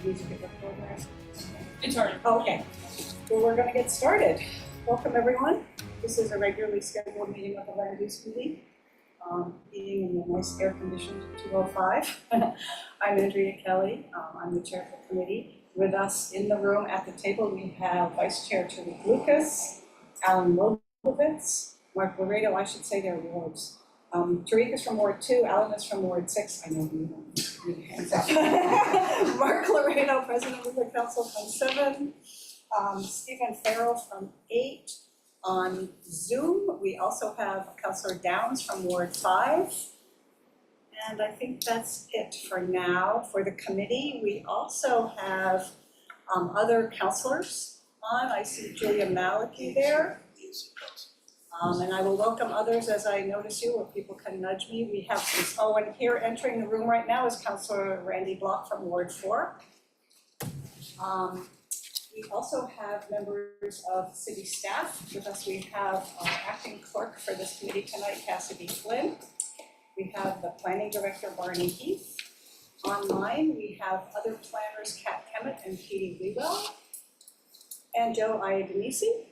music at the program? It's already. Okay, well, we're going to get started. Welcome, everyone. This is a regularly scheduled meeting of the Land Use Committee, meeting in the nice air-conditioned 205. I'm Andrea Kelly. I'm the chair of the committee. With us in the room at the table, we have Vice Chair Tariq Lucas, Alan Lobovitz, Mark Laredo. I should say their wards. Tariq is from Ward 2, Alan is from Ward 6. I know you don't need hands up. Mark Laredo, President of the Council from 7. Stephen Farrell from 8. On Zoom, we also have Councillor Downs from Ward 5. And I think that's it for now. For the committee, we also have other councillors on. I see Julia Maliki there. And I will welcome others as I notice you, or people can nudge me. We have some, and here entering the room right now is Councillor Randy Block from Ward 4. We also have members of city staff with us. We have our acting clerk for this committee tonight, Cassidy Flynn. We have the planning director, Barney Heath. Online, we have other planners, Kat Kemet and Katie Lewell, and Joe Iadenisi.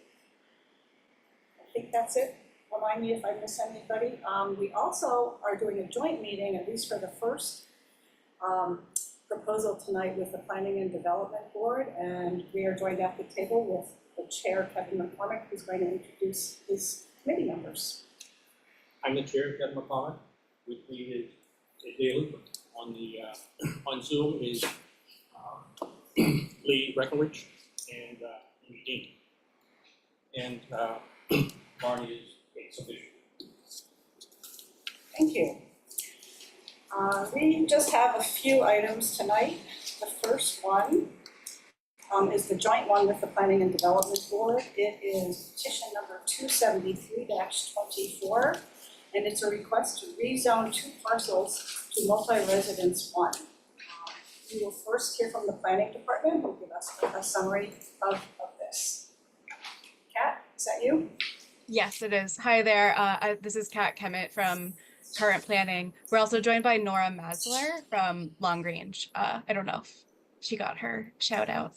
I think that's it. Remind me if I miss anybody. We also are doing a joint meeting, at least for the first proposal tonight, with the Planning and Development Board, and we are joined at the table with the chair, Kevin McCormick, who's going to introduce his committee members. I'm the chair, Kevin McCormick. With me is Daily. On Zoom is Lee Breckenridge and Dean. And Barney is a submission. Thank you. We just have a few items tonight. The first one is the joint one with the Planning and Development Board. It is petition number 273-24, and it's a request to rezone 2 parcels to multi-residence 1. We will first hear from the planning department, who will give us a summary of this. Kat, is that you? Yes, it is. Hi there. This is Kat Kemet from Current Planning. We're also joined by Nora Masler from Long Range. I don't know if she got her shout out.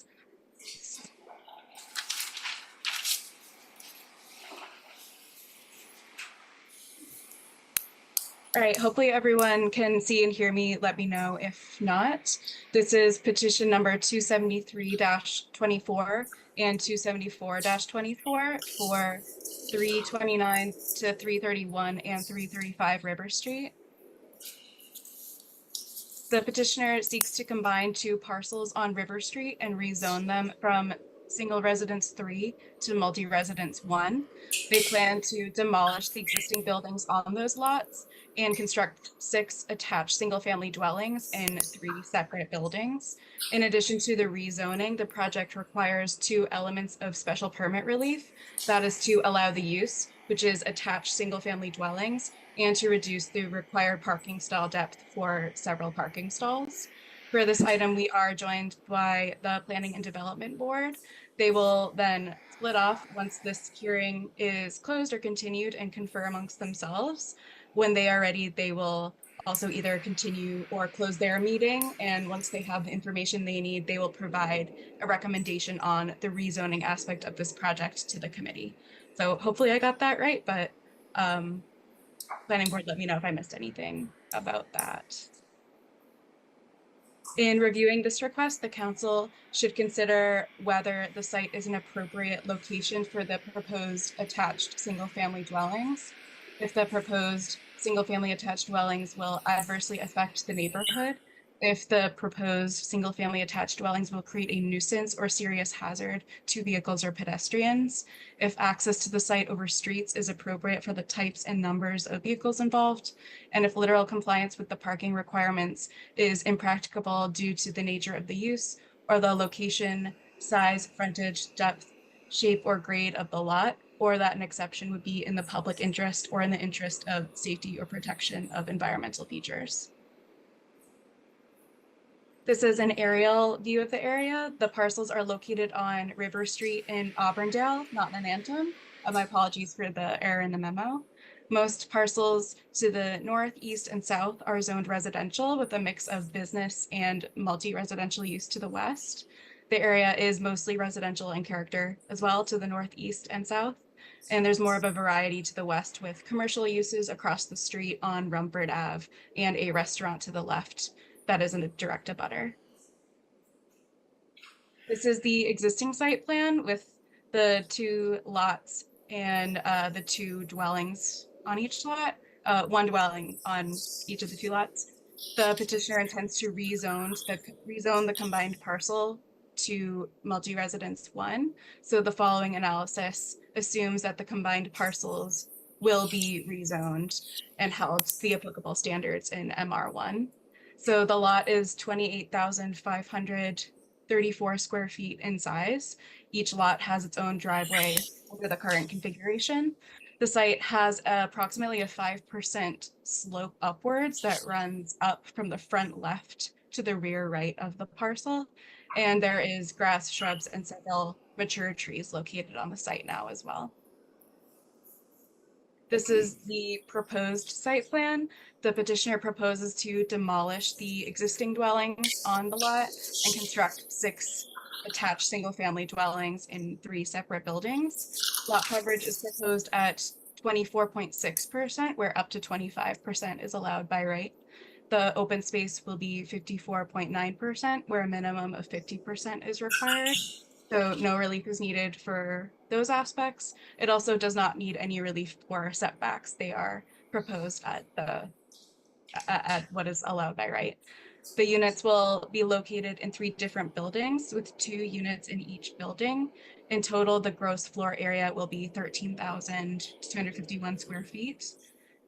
All right, hopefully everyone can see and hear me. Let me know if not. This is petition number 273-24 and 274-24 for 329 to 331 and 335 River Street. The petitioner seeks to combine 2 parcels on River Street and rezone them from single residence 3 to multi-residence 1. They plan to demolish the existing buildings on those lots and construct 6 attached single-family dwellings in 3 separate buildings. In addition to the rezoning, the project requires 2 elements of special permit relief. That is to allow the use, which is attached single-family dwellings, and to reduce the required parking stall depth for several parking stalls. For this item, we are joined by the Planning and Development Board. They will then split off once this hearing is closed or continued and confer amongst themselves. When they are ready, they will also either continue or close their meeting. And once they have the information they need, they will provide a recommendation on the rezoning aspect of this project to the committee. So hopefully I got that right, but Planning Board, let me know if I missed anything about that. In reviewing this request, the council should consider whether the site is an appropriate location for the proposed attached single-family dwellings. If the proposed single-family attached dwellings will adversely affect the neighborhood, if the proposed single-family attached dwellings will create a nuisance or serious hazard to vehicles or pedestrians, if access to the site over streets is appropriate for the types and numbers of vehicles involved, and if literal compliance with the parking requirements is impracticable due to the nature of the use or the location, size, frontage, depth, shape, or grade of the lot, or that an exception would be in the public interest or in the interest of safety or protection of environmental features. This is an aerial view of the area. The parcels are located on River Street in Auburndale, not in Anthem. My apologies for the error in the memo. Most parcels to the north, east, and south are zoned residential with a mix of business and multi-residential use to the west. The area is mostly residential in character as well to the northeast and south. And there's more of a variety to the west with commercial uses across the street on Rumford Ave and a restaurant to the left that is in a direct abutter. This is the existing site plan with the 2 lots and the 2 dwellings on each lot, 1 dwelling on each of the 2 lots. The petitioner intends to rezone the combined parcel to multi-residence 1. So the following analysis assumes that the combined parcels will be rezoned and held to the applicable standards in MR1. So the lot is 28,534 square feet in size. Each lot has its own driveway under the current configuration. The site has approximately a 5% slope upwards that runs up from the front left to the rear right of the parcel. And there is grass, shrubs, and several mature trees located on the site now as well. This is the proposed site plan. The petitioner proposes to demolish the existing dwellings on the lot and construct 6 attached single-family dwellings in 3 separate buildings. Lot coverage is proposed at 24.6%, where up to 25% is allowed by right. The open space will be 54.9%, where a minimum of 50% is required. So no relief is needed for those aspects. It also does not need any relief for setbacks. They are proposed at what is allowed by right. The units will be located in 3 different buildings with 2 units in each building. In total, the gross floor area will be 13,251 square feet.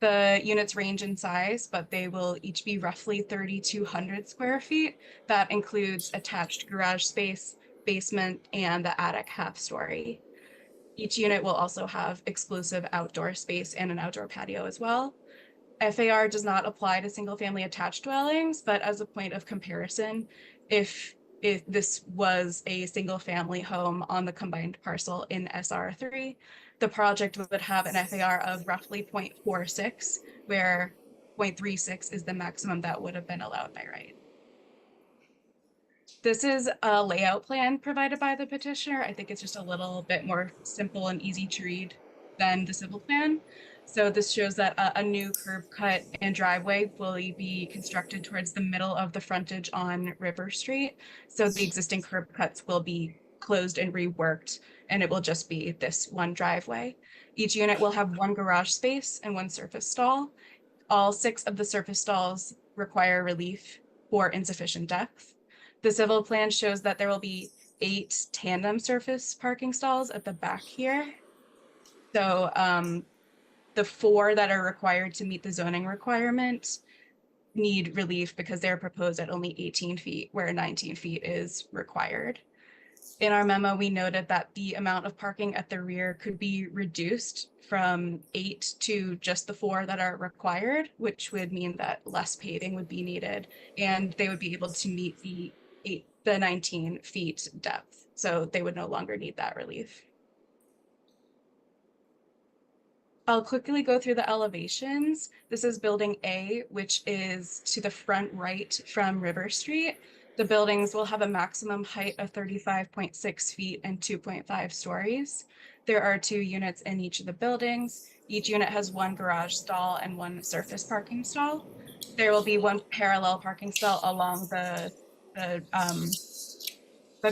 The units range in size, but they will each be roughly 3,200 square feet. That includes attached garage space, basement, and the attic half story. Each unit will also have exclusive outdoor space and an outdoor patio as well. FAR does not apply to single-family attached dwellings, but as a point of comparison, if this was a single-family home on the combined parcel in SR3, the project would have an FAR of roughly 0.46, where 0.36 is the maximum that would have been allowed by right. This is a layout plan provided by the petitioner. I think it's just a little bit more simple and easy to read than the civil plan. So this shows that a new curb cut and driveway will be constructed towards the middle of the frontage on River Street. So the existing curb cuts will be closed and reworked, and it will just be this one driveway. Each unit will have 1 garage space and 1 surface stall. All 6 of the surface stalls require relief for insufficient depth. The civil plan shows that there will be 8 tandem surface parking stalls at the back here. So the 4 that are required to meet the zoning requirement need relief because they're proposed at only 18 feet, where 19 feet is required. In our memo, we noted that the amount of parking at the rear could be reduced from 8 to just the 4 that are required, which would mean that less paving would be needed, and they would be able to meet the 19 feet depth. So they would no longer need that relief. I'll quickly go through the elevations. This is building A, which is to the front right from River Street. The buildings will have a maximum height of 35.6 feet and 2.5 stories. There are 2 units in each of the buildings. Each unit has 1 garage stall and 1 surface parking stall. There will be 1 parallel parking stall along the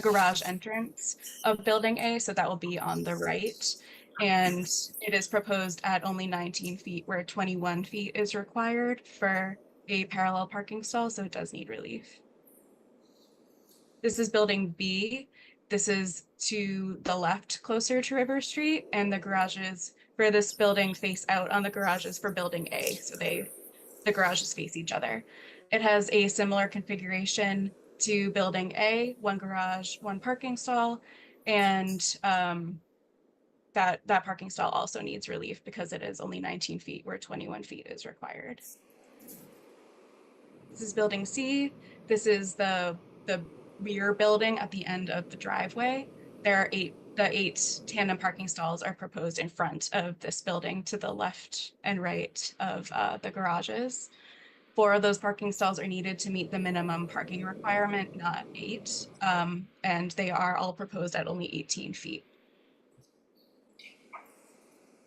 garage entrance of building A, so that will be on the right. And it is proposed at only 19 feet, where 21 feet is required for a parallel parking stall, so it does need relief. This is building B. This is to the left, closer to River Street, and the garages for this building face out on the garages for building A, so the garages face each other. It has a similar configuration to building A, 1 garage, 1 parking stall, and that parking stall also needs relief because it is only 19 feet where 21 feet is required. This is building C. This is the rear building at the end of the driveway. There are 8 the 8 tandem parking stalls are proposed in front of this building to the left and right of the garages. 4 of those parking stalls are needed to meet the minimum parking requirement, not 8, and they are all proposed at only 18 feet.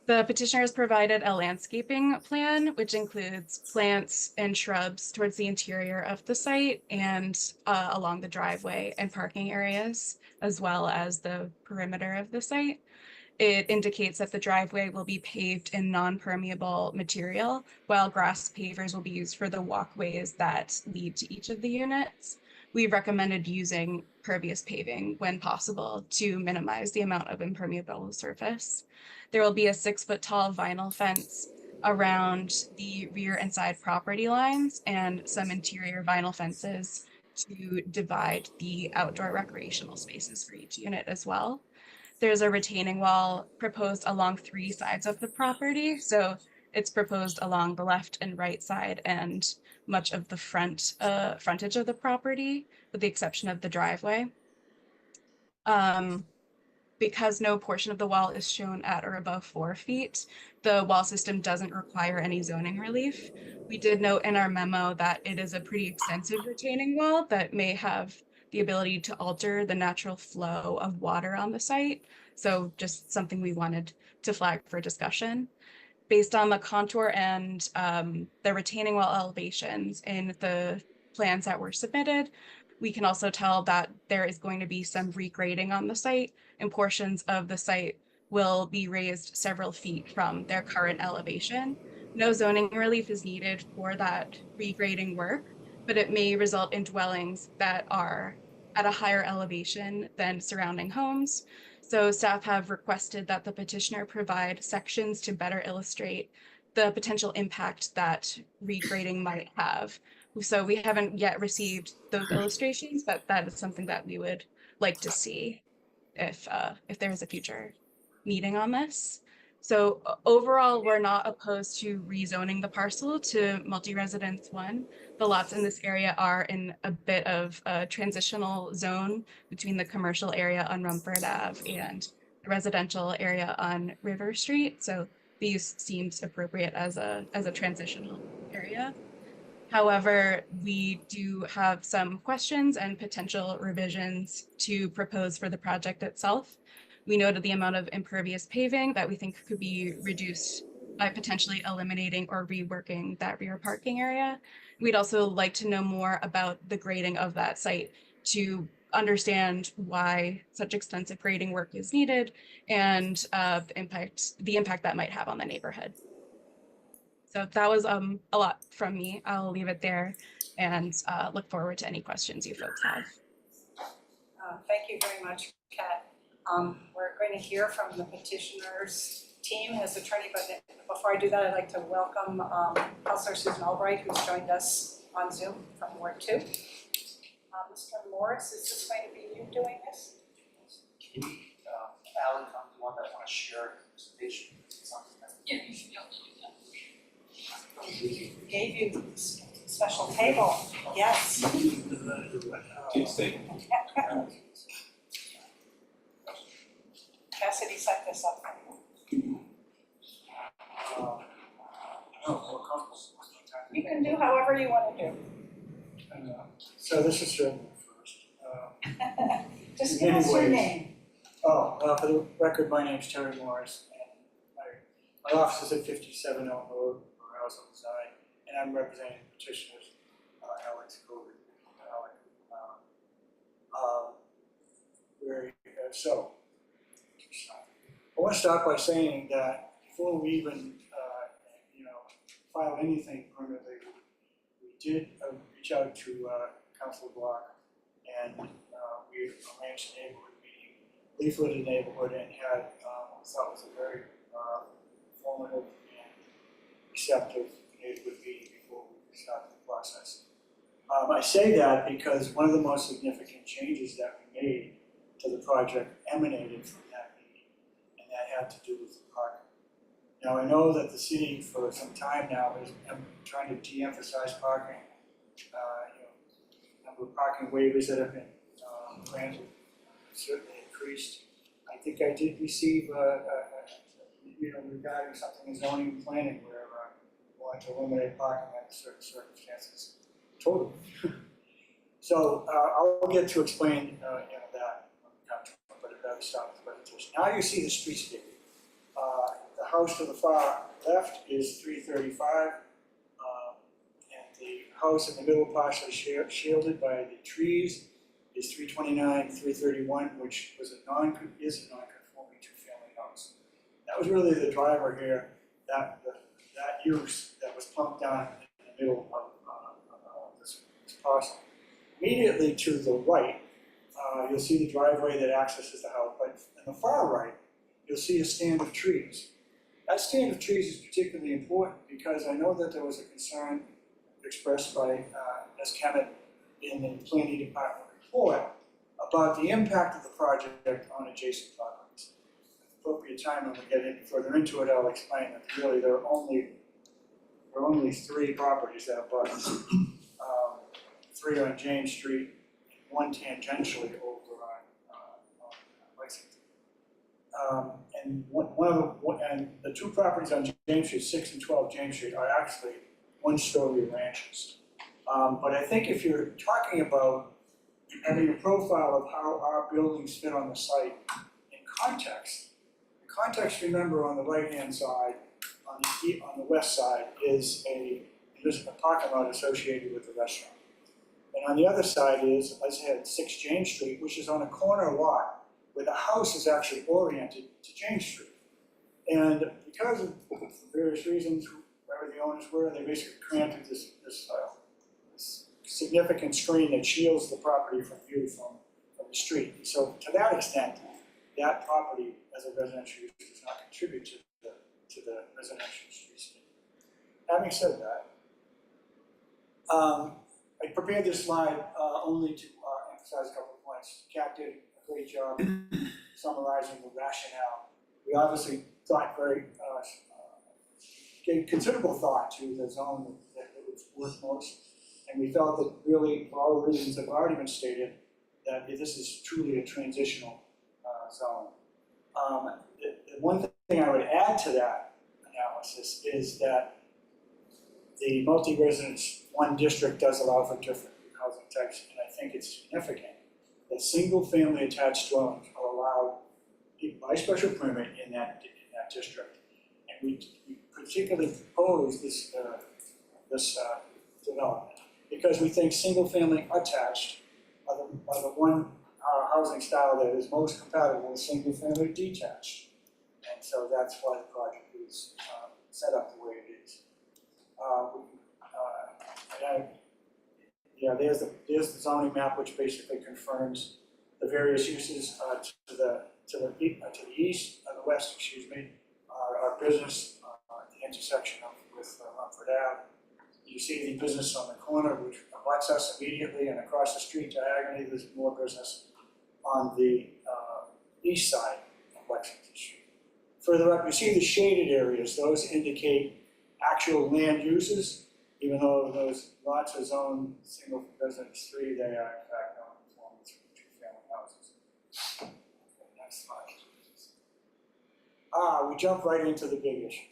The petitioner has provided a landscaping plan, which includes plants and shrubs towards the interior of the site and along the driveway and parking areas, as well as the perimeter of the site. It indicates that the driveway will be paved in non-permeable material, while grass pavers will be used for the walkways that lead to each of the units. We recommended using pervious paving when possible to minimize the amount of impermeable surface. There will be a 6-foot tall vinyl fence around the rear and side property lines and some interior vinyl fences to divide the outdoor recreational spaces for each unit as well. There's a retaining wall proposed along 3 sides of the property. So it's proposed along the left and right side and much of the frontage of the property, with the exception of the driveway. Because no portion of the wall is shown at or above 4 feet, the wall system doesn't require any zoning relief. We did note in our memo that it is a pretty extensive retaining wall that may have the ability to alter the natural flow of water on the site. So just something we wanted to flag for discussion. Based on the contour and the retaining wall elevations in the plans that were submitted, we can also tell that there is going to be some regrading on the site, and portions of the site will be raised several feet from their current elevation. No zoning relief is needed for that regrading work, but it may result in dwellings that are at a higher elevation than surrounding homes. So staff have requested that the petitioner provide sections to better illustrate the potential impact that regrading might have. So we haven't yet received those illustrations, but that is something that we would like to see if there is a future meeting on this. So overall, we're not opposed to rezoning the parcel to multi-residence 1. The lots in this area are in a bit of a transitional zone between the commercial area on Rumford Ave and the residential area on River Street. So these seems appropriate as a transitional area. However, we do have some questions and potential revisions to propose for the project itself. We noted the amount of impervious paving that we think could be reduced by potentially eliminating or reworking that rear parking area. We'd also like to know more about the grading of that site to understand why such extensive grading work is needed and the impact that might have on the neighborhood. So that was a lot from me. I'll leave it there and look forward to any questions you folks have. Thank you very much, Kat. We're going to hear from the petitioner's team as attorney, but before I do that, I'd like to welcome Councilor Susan Albright, who's joined us on Zoom from Ward 2. Mr. Morris, is this going to be you doing this? Can we, Alan, come to one that I want to share a presentation? Yeah, you should be able to do that. Gave you special table, yes. Tuesday. Cassidy set this up for you. You can do however you want to do. So this is written first. Just give us your Anyways. name. For the record, my name's Terry Morris, and my office is at 57 Elm Road, or House on the side, and I'm representing petitioners, Alex Cover, Alec. So, I want to start by saying that before we even, filed anything permanently, we did reach out to Councilor Block, and we arranged a neighborhood meeting, leafleted the neighborhood, and had what I thought was a very informative and receptive neighborhood meeting before we started the process. I say that because one of the most significant changes that we made to the project emanated from that meeting, and that had to do with the parking. Now, I know that the city for some time now is trying to de-emphasize parking. Number of parking waivers that have been granted certainly increased. I think I did receive, regarding something in zoning and planning where we want to eliminate parking under certain circumstances. Totally. So I'll get to explain, that, but I'd rather start with the presentation. Now you see the streetscape. The house to the far left is 335, and the house in the middle partially shielded by the trees is 329, 331, which is a non-conforming two-family house. That was really the driver here, that use that was plunked down in the middle of this parcel. Immediately to the right, you'll see the driveway that accesses the house, but in the far right, you'll see a stand of trees. That stand of trees is particularly important because I know that there was a concern expressed by Ms. Kemet in the planning department report about the impact of the project on adjacent properties. At the appropriate time, when we get further into it, I'll explain that really there are only 3 properties that abut us. 3 on James Street, and 1 tangentially over on Lexington. And the 2 properties on James Street, 6 and 12 James Street, are actually 1-story ranches. But I think if you're talking about having a profile of how our buildings fit on the site in context, remember, on the right-hand side, on the west side, is a parking lot associated with the restaurant. And on the other side is, as I said, 6 James Street, which is on a corner lot where the house is actually oriented to James Street. And because of various reasons, wherever the owners were, they basically granted this significant screen that shields the property from view from the street. So to that extent, that property as a residential use does not contribute to the residential streetscape. Having said that, I prepared this slide only to emphasize a couple of points. Kat did a great job summarizing the rationale. We obviously thought gave considerable thought to the zone that was worth most. And we felt that really, for all the reasons that have already been stated, that this is truly a transitional zone. The one thing I would add to that analysis is that the multi-residence 1 district does allow for different housing types, and I think it's significant that single-family attached dwellings are allowed by special permit in that district. And we particularly propose this development because we think single-family attached are the one housing style that is most compatible with single-family detached. And so that's why the project is set up the way it is. There's the zoning map, which basically confirms the various uses to the east, the west, our business at the intersection with Rumford Ave. You see the business on the corner, which abuts us immediately, and across the street diagonally, there's more business on the east side of Lexington Street. Further up, you see the shaded areas. Those indicate actual land uses. Even though those lots are zoned single residence 3, they are in fact non-conforming 2-family houses. Okay, next slide. We jump right into the big issue.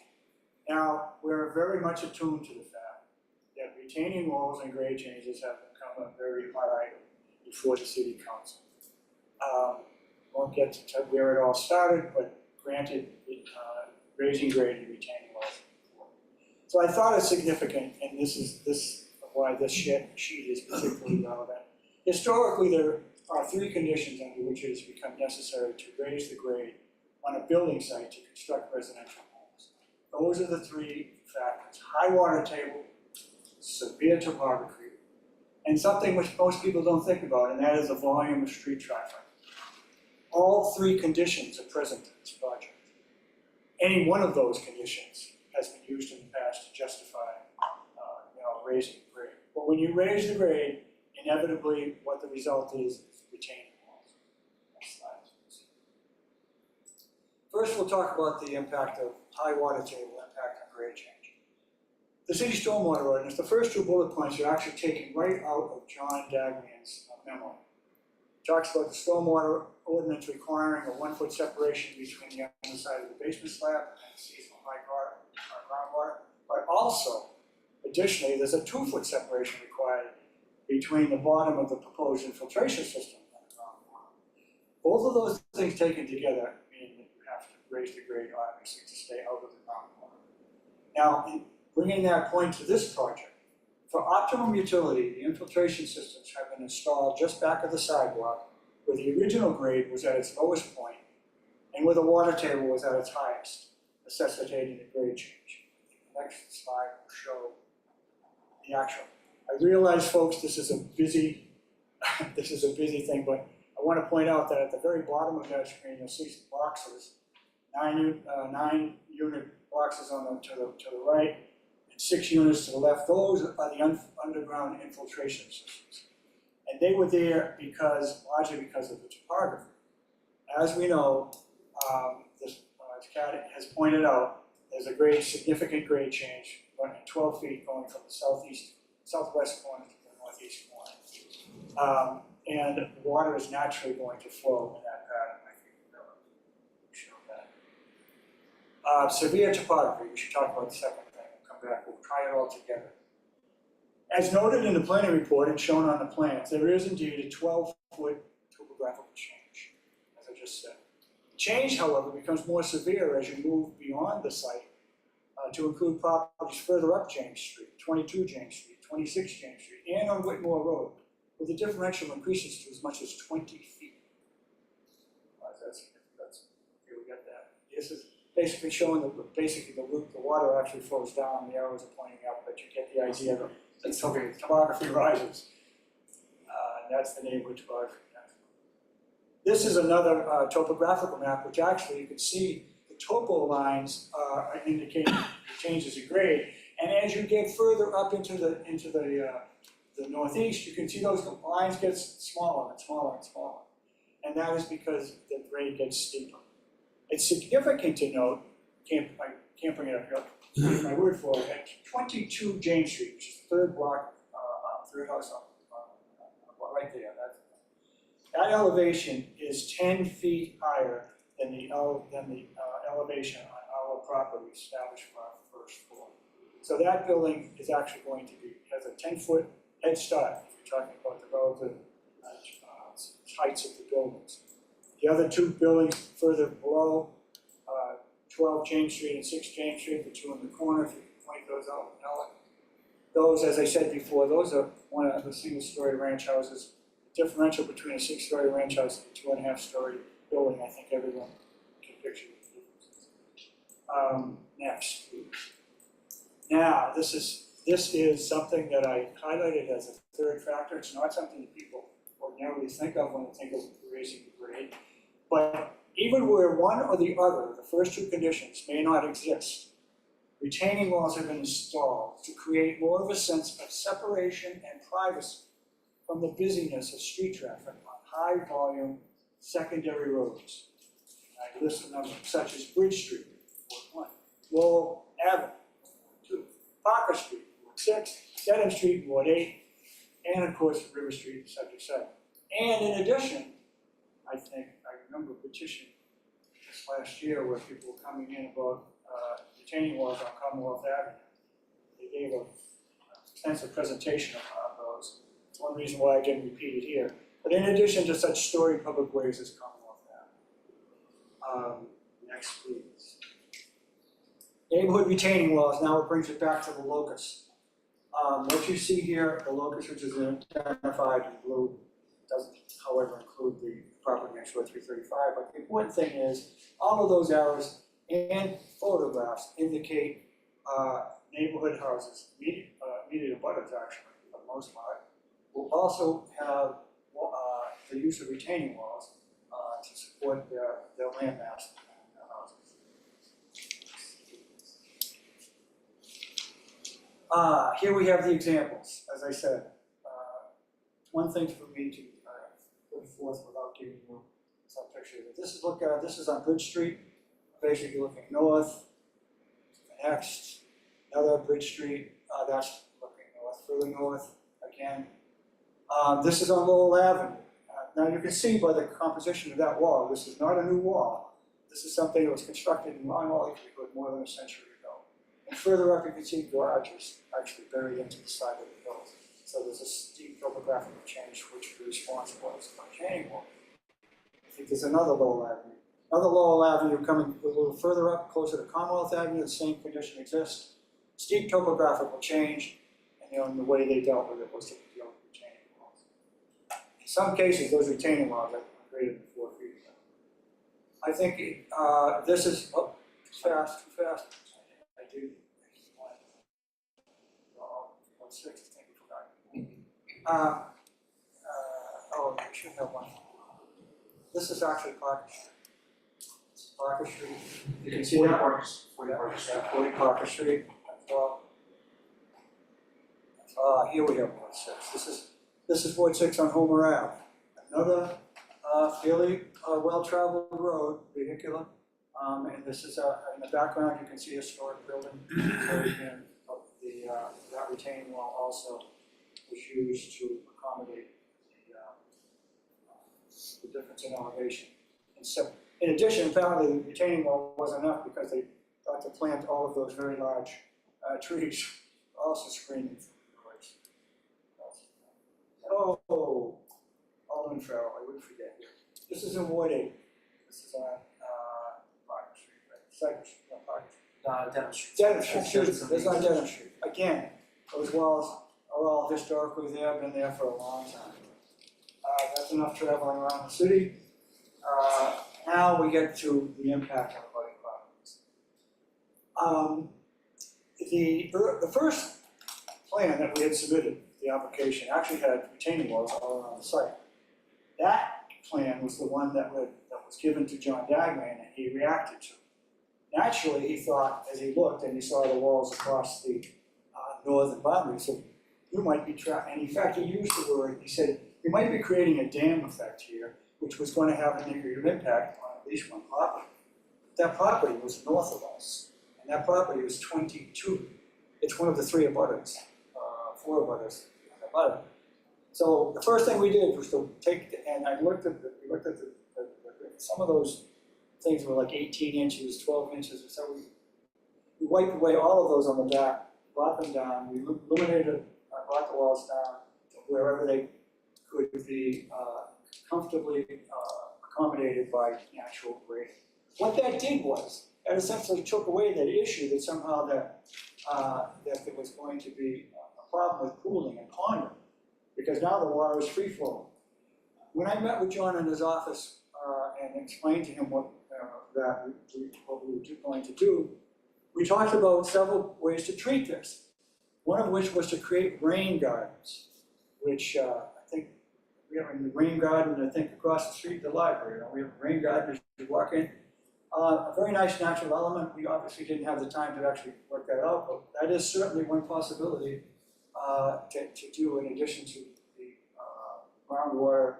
Now, we're very much attuned to the fact that retaining walls and grade changes have become a very hot item before the city council. Won't get to where it all started, but granted, raising grade and retaining walls. So I thought it's significant, and this is why this sheet is particularly relevant. Historically, there are 3 conditions under which it has become necessary to raise the grade on a building site to construct residential homes. Those are the 3 factors: high water table, severe topography, and something which most people don't think about, and that is the volume of street traffic. All 3 conditions are present in this project. Any one of those conditions has been used in the past to justify raising the grade. But when you raise the grade, inevitably what the result is retaining walls. Next slide, please. First, we'll talk about the impact of high water table impact on grade change. The city stormwater ordinance, the first 2 bullet points are actually taken right out of John Dagman's memo. talks about the stormwater ordinance requiring a 1-foot separation between the underside of the basement slab and seasonal high groundwater. But also, additionally, there's a 2-foot separation required between the bottom of the proposed infiltration system and the groundwater. Both of those things taken together mean that you have to raise the grade, obviously, to stay out of the groundwater. Now, in bringing that point to this project, for optimum utility, the infiltration systems have been installed just back of the sidewalk where the original grade was at its lowest point and where the water table was at its highest, necessitating a grade change. The next slide will show the actual. I realize, folks, this is a busy thing, but I want to point out that at the very bottom of that screen, you'll see some boxes, 9 unit boxes to the right, 6 units to the left. Those are the underground infiltration systems. And they were there largely because of the topography. As we know, as Kat has pointed out, there's a significant grade change running 12 feet going from the southwest corner to the northeast corner. And water is naturally going to flow in that pattern. I think we'll show that. Severe topography, we should talk about the second. Back. We'll try it all together. As noted in the planning report and shown on the plans, there is indeed a 12-foot topographical change, as I just said. The change, however, becomes more severe as you move beyond the site to include properties further up James Street, 22 James Street, 26 James Street, and on Whitmore Road, where the differential increases to as much as 20 feet. Here we get that. This is basically showing the water actually flows down, the arrows are pointing up, but you get the idea that the topography rises. And that's the neighborhood topography. This is another topographical map, which actually you can see the topo lines are indicating changes in grade. And as you get further up into the northeast, you can see those lines get smaller and smaller and smaller. And that is because the grade gets steeper. It's significant to note, I can't bring it up here, take my word for it, at 22 James Street, which is the third block, third house up, right there. That elevation is 10 feet higher than the elevation on our property established for our first floor. So that building is actually going to has a 10-foot head start if you're talking about the relative heights of the buildings. The other 2 buildings further below, 12 James Street and 6 James Street, the 2 in the corner, if you can point those out, those, as I said before, those are one of the single-story ranch houses. The differential between a 6-story ranch house and a 2.5-story building, I think everyone can picture the differences. Next, please. Now, this is something that I highlighted as a third factor. It's not something that people ordinarily think of when they think of raising the grade. But even where one or the other, the first 2 conditions, may not exist, retaining walls have been installed to create more of a sense of separation and privacy from the busyness of street traffic on high-volume secondary roads. I list a number such as Bridge Street, Ward 1, Lowell Avenue, Ward 2, Parker Street, Ward 6, Dedham Street, Ward 8, and of course River Street, Subject 7. And in addition, I remember a petition this last year where people were coming in about retaining walls on Commonwealth Avenue. They gave an extensive presentation on those. It's one reason why I didn't repeat it here. But in addition to such storied public ways as Commonwealth Avenue. Next, please. Neighborhood retaining walls, now it brings it back to the locus. What you see here, the locus, which is identified in blue, doesn't, however, include the property next door, 335. But the important thing is, all of those arrows and photographs indicate neighborhood houses, immediate abutters actually, for the most part, will also have the use of retaining walls to support their land mass and their houses. Here we have the examples, as I said. One thing for me to put forth without giving you some pictures. This is on Bridge Street, basically looking north. Next, another Bridge Street, that's looking north, further north again. This is on Lowell Avenue. Now you can see by the composition of that wall, this is not a new wall. This is something that was constructed in Long Likelihood more than a century ago. And further up, you can see garages actually buried into the side of the hill. So there's a steep topographical change which is responsible as a retaining wall. I think there's another Lowell Avenue. Another Lowell Avenue coming a little further up, closer to Commonwealth Avenue, the same condition exists. Steep topographical change, and the way they dealt with it was to deal with retaining walls. In some cases, those retaining walls are greater than 4 feet. I think this is, too fast. I do. 1:06, I think we forgot. I should have one. This is actually Parker Street. Parker Street. You can see that one. 40 Parker Street. Here we have Ward 6. This is Ward 6 on Homer Ave. Another fairly well-traveled road, vehicular. And this is in the background, you can see a historic building. So again, that retaining wall also was used to accommodate the difference in elevation. And so, in addition, apparently the retaining wall wasn't enough because they thought to plant all of those very large trees, also screening from noise. Oh, Alderman Farrell, I wouldn't forget you. This is in Ward 8. This is on Parker Street, right? Cypress Street, no, Parker Street. Denham Street. Denham Street, excuse me, this is on Denham Street. Again, those walls are all historically there, been there for a long time. That's enough traveling around the city. Now we get to the impact on abutting properties. The first plan that we had submitted, the application, actually had retaining walls all around the site. That plan was the one that was given to John Dagman and he reacted to. Naturally, he thought, as he looked and he saw the walls across the northern boundary, he said, you might be and in fact, he used the word, he said, you might be creating a dam effect here, which was going to have a negative impact on at least one property. That property was north of us, and that property was 22. It's one of the 3 abutters, 4 abutters on the bottom. So the first thing we did was to take, and I looked at we looked at some of those things were like 18 inches, 12 inches, or so. We wiped away all of those on the back, brought them down, we illuminated, brought the walls down to wherever they could be comfortably accommodated by natural grading. What that did was, that essentially took away that issue that somehow that there was going to be a problem with pooling and ponding, because now the water is free flowing. When I met with John in his office and explained to him what we were going to do, we talked about several ways to treat this. One of which was to create rain gardens, which I think we have in the rain garden, I think across the street, the library. We have a rain garden as you walk in. A very nice natural element. We obviously didn't have the time to actually work that out, but that is certainly one possibility to do in addition to the groundwater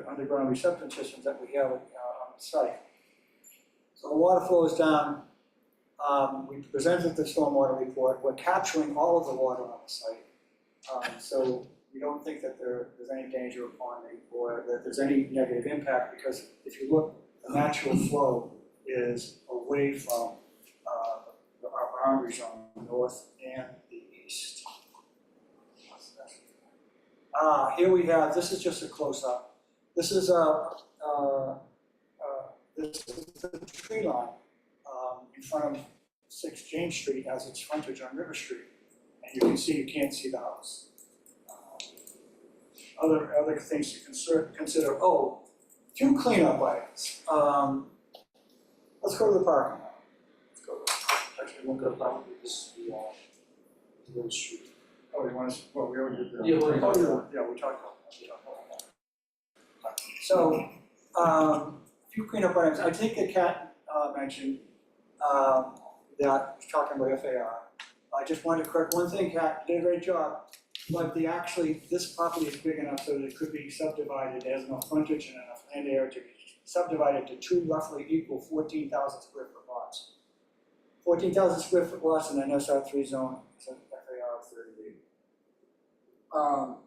underground reception systems that we have on the site. So the water flows down. We presented the stormwater report. We're capturing all of the water on the site. So we don't think that there's any danger of ponding or that there's any negative impact, because if you look, the natural flow is away from our boundaries on the north and the east. Here we have, this is just a close-up. This is the tree line in front of 6 James Street as its frontage on River Street. And you can see, you can't see the house. Other things to consider, few cleanup items. Let's go to the parking lot. Let's go. Actually, one good plan would be this, the River Street. Oh, you want us, well, we already did that. Yeah, we already talked about Yeah, we talked about that. So, a few cleanup items. I think that Kat mentioned that he's talking about FAR. I just wanted to correct one thing, Kat, you did a great job. But this property is big enough so that it could be subdivided, it has enough frontage and enough land area to be subdivided to 2 roughly equal 14,000 square foot lots. 14,000 square foot lots in an SR3 zone, so FAR of 38.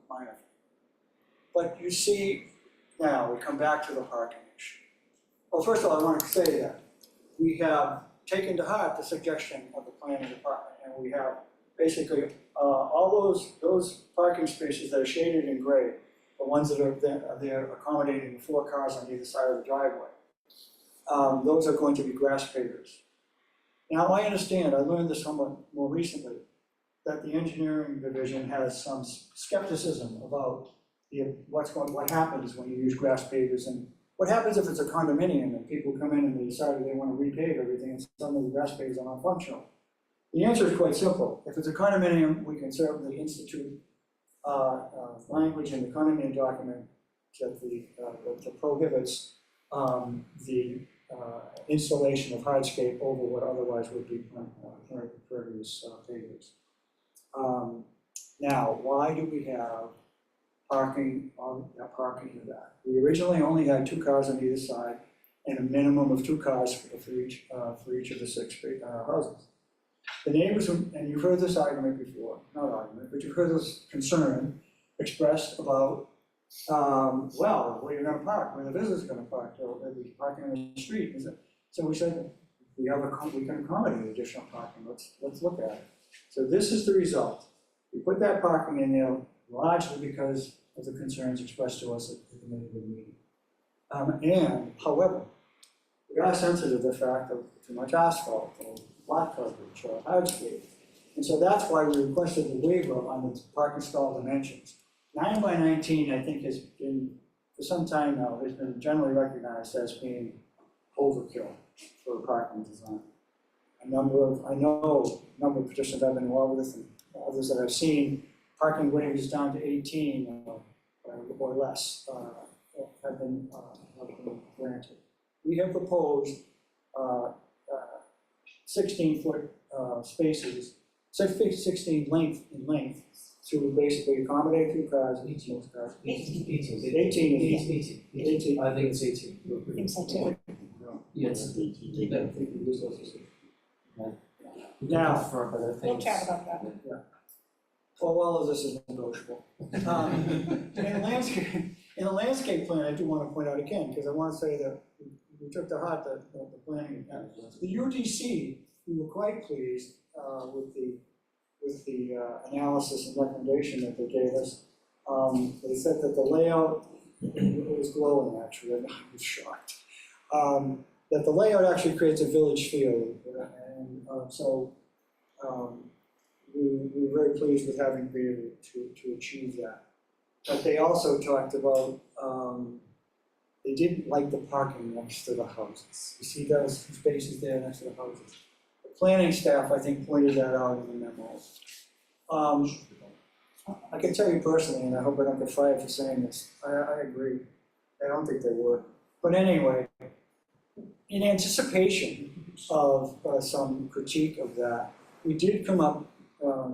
Minor. But you see, Now, we come back to the parking issue. Well, first of all, I want to say that we have taken to heart the suggestion of the planning department, and we have basically all those parking spaces that are shaded in gray, the ones that are there accommodating 4 cars on either side of the driveway. Those are going to be grass pavers. Now, I understand, I learned this somewhat more recently, that the engineering division has some skepticism about what happens when you use grass pavers, and what happens if it's a condominium and people come in and they decide they want to repave everything and suddenly the grass pavers are not functional. The answer is quite simple. If it's a condominium, we can certainly institute language in the condominium document that prohibits the installation of hardscape over what otherwise would be pervious pavers. Now, why do we have parking in that? We originally only had 2 cars on either side and a minimum of 2 cars for each of the 6 houses. The neighbors, and you've heard this argument before, not argument, but you've heard this concern expressed about, well, where are you gonna park? Where the visitors gonna park? They'll be parking on the street, is it? So we said, we can accommodate additional parking, let's look at it. So this is the result. We put that parking in there largely because of the concerns expressed to us at the neighborhood meeting. And, however, we are sensitive to the fact of too much asphalt, or lot coverage, or hardscape. And so that's why we requested the waiver on the parking stall dimensions. 9 by 19, I think, has been, for some time now, has been generally recognized as being overkill for a parking design. I know a number of petitions I've been involved with, and others that I've seen, parking waivers down to 18 or less have been granted. We have proposed 16-foot spaces, 16 in length, to basically accommodate 2 cars, 18 cars. 18 is 18. I think it's 18. I think so too. Yes. Now, But I think We'll chat about that. well, all of this is negotiable. In the landscape plan, I do want to point out again, because I want to say that we took to heart the planning. The UDC, we were quite pleased with the analysis and recommendation that they gave us. They said that the layout, it was glowing actually, I was shocked. That the layout actually creates a village feel, and so we were very pleased with having been able to achieve that. But they also talked about, they didn't like the parking next to the houses. You see those spaces there next to the houses? The planning staff, I think, pointed that out in the memo. I can tell you personally, and I hope I don't get fired for saying this, I agree. I don't think they work. But anyway, in anticipation of some critique of that, we did come up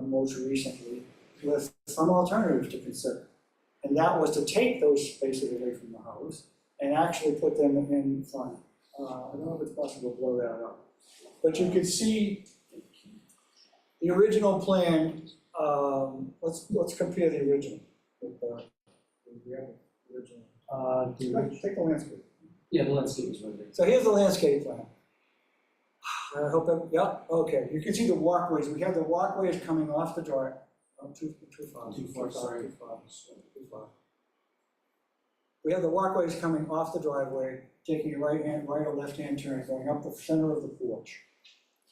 most recently with some alternatives to consider. And that was to take those spaces away from the house and actually put them in front. I don't know if it's possible to blow that up. But you can see the original plan, let's compare the original with the original. Take the landscape. Yeah, the landscape is really big. So here's the landscape plan. I hope that, yeah, okay. You can see the walkways. We have the walkways coming off the drive. Oh, too far, sorry. Too far. We have the walkways coming off the driveway, taking a right or left-hand turn, going up the center of the porch.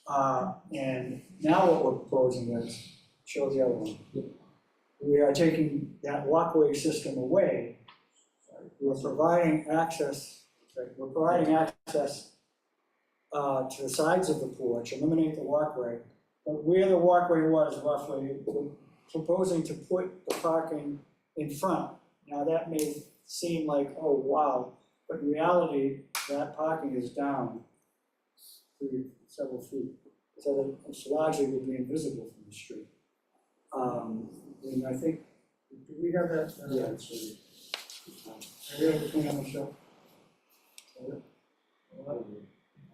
And now what we're proposing is, show the other one. We are taking that walkway system away. We're providing access to the sides of the porch, eliminate the walkway. But where the walkway was roughly, we're proposing to put the parking in front. Now that may seem like, oh, wow, but in reality, that parking is down several feet. So that it's largely will be invisible from the street. And I think, do we have that? Yeah, it's really. Are we able to clean up the show?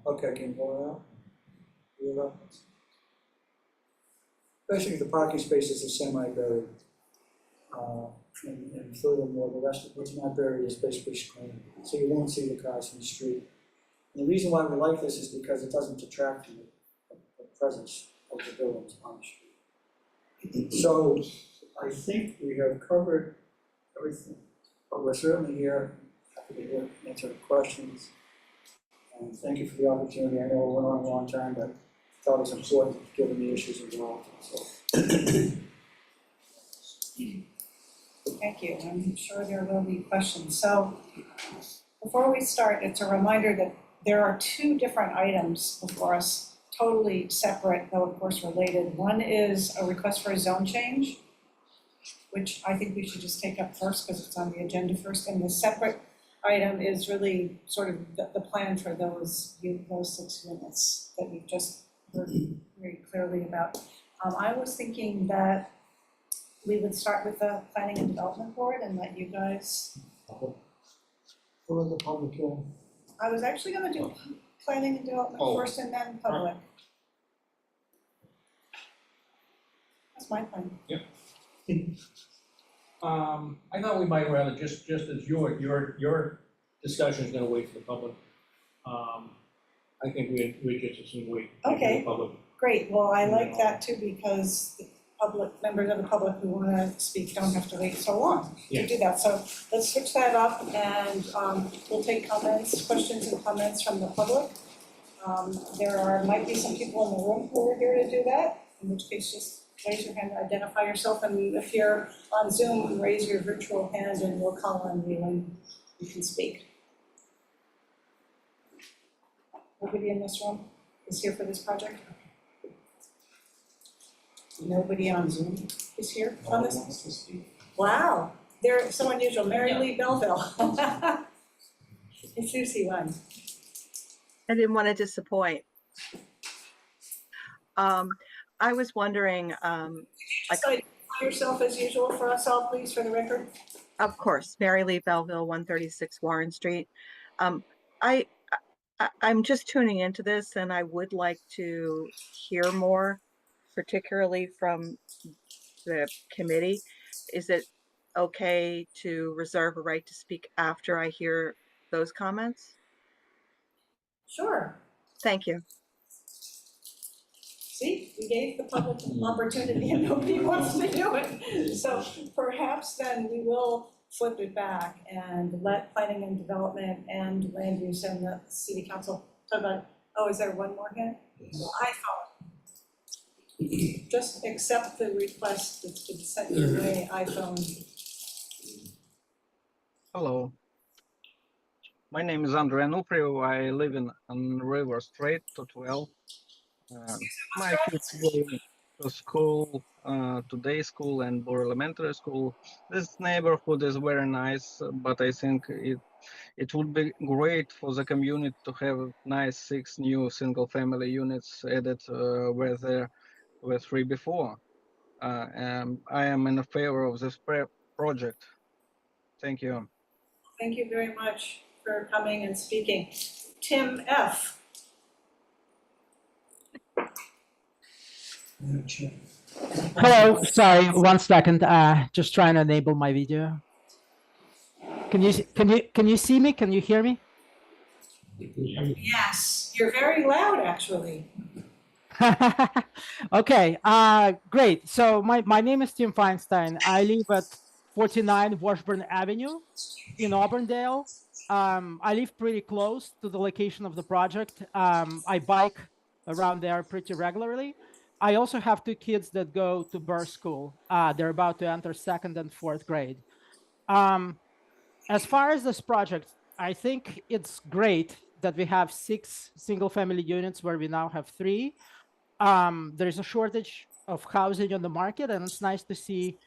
Okay, can you blow it out? Blow it up. Basically, the parking spaces are semi-buried. And furthermore, the rest of what's not buried is basically screened, so you won't see the cars in the street. And the reason why we like this is because it doesn't detract from the presence of the buildings on the street. So I think we have covered everything, but we're certainly here, happy to answer the questions. And thank you for the opportunity. I know it went on a long time, but I thought it was important given the issues involved, so. Thank you. I'm sure there will be questions. So before we start, it's a reminder that there are two different items before us, totally separate, though of course related. One is a request for a zone change, which I think we should just take up first because it's on the agenda first. And the separate item is really sort of the plan for those 6 units that we've just heard very clearly about. I was thinking that we would start with the Planning and Development Board and let you guys. For the public hearing. I was actually gonna do Planning and Development first and then public. That's my plan. I thought we might rather, just as your discussion is gonna wait for the public. I think we just as soon wait for Okay. the public. Great, well, I like that too because the public, members of the public who wanna speak don't have to wait so long Yeah. to do that. So let's switch that up and we'll take questions and comments from the public. Might be some people in the room who are here to do that, in which case just raise your hand, identify yourself, and if you're on Zoom, raise your virtual hand and we'll call on you and you can speak. Nobody in this room is here for this project? Nobody on Zoom is here on this? Wow, they're so unusual. Mary Lee Belleville. It's Lucy one. I didn't want to disappoint. I was wondering, So identify yourself as usual for us all, please, for the record. of course, Mary Lee Belleville, 136 Warren Street. I'm just tuning into this and I would like to hear more, particularly from the committee. Is it okay to reserve a right to speak after I hear those comments? Sure. Thank you. See, we gave the public an opportunity and nobody wants to do it. So perhaps then we will flip it back and let planning and development and land use and the city council talk about, oh, is there one more hand? iPhone. Just accept the request that's been sent your way, iPhone. Hello. My name is Andrei Nupriu. I live on River Street, 12. My kids go to school, to day school and Bor Elementary School. This neighborhood is very nice, but I think it would be great for the community to have nice 6 new single-family units added where there were 3 before. And I am in favor of this project. Thank you. Thank you very much for coming and speaking. Tim F. Hello, sorry, 1 second. Just trying to enable my video. Can you see me? Can you hear me? Yes, you're very loud, actually. Okay, great. So my name is Tim Feinstein. I live at 49 Washburn Avenue in Auburndale. I live pretty close to the location of the project. I bike around there pretty regularly. I also have 2 kids that go to Burr School. They're about to enter 2nd and 4th grade. As far as this project, I think it's great that we have 6 single-family units where we now have 3. There's a shortage of housing on the market, and it's nice to see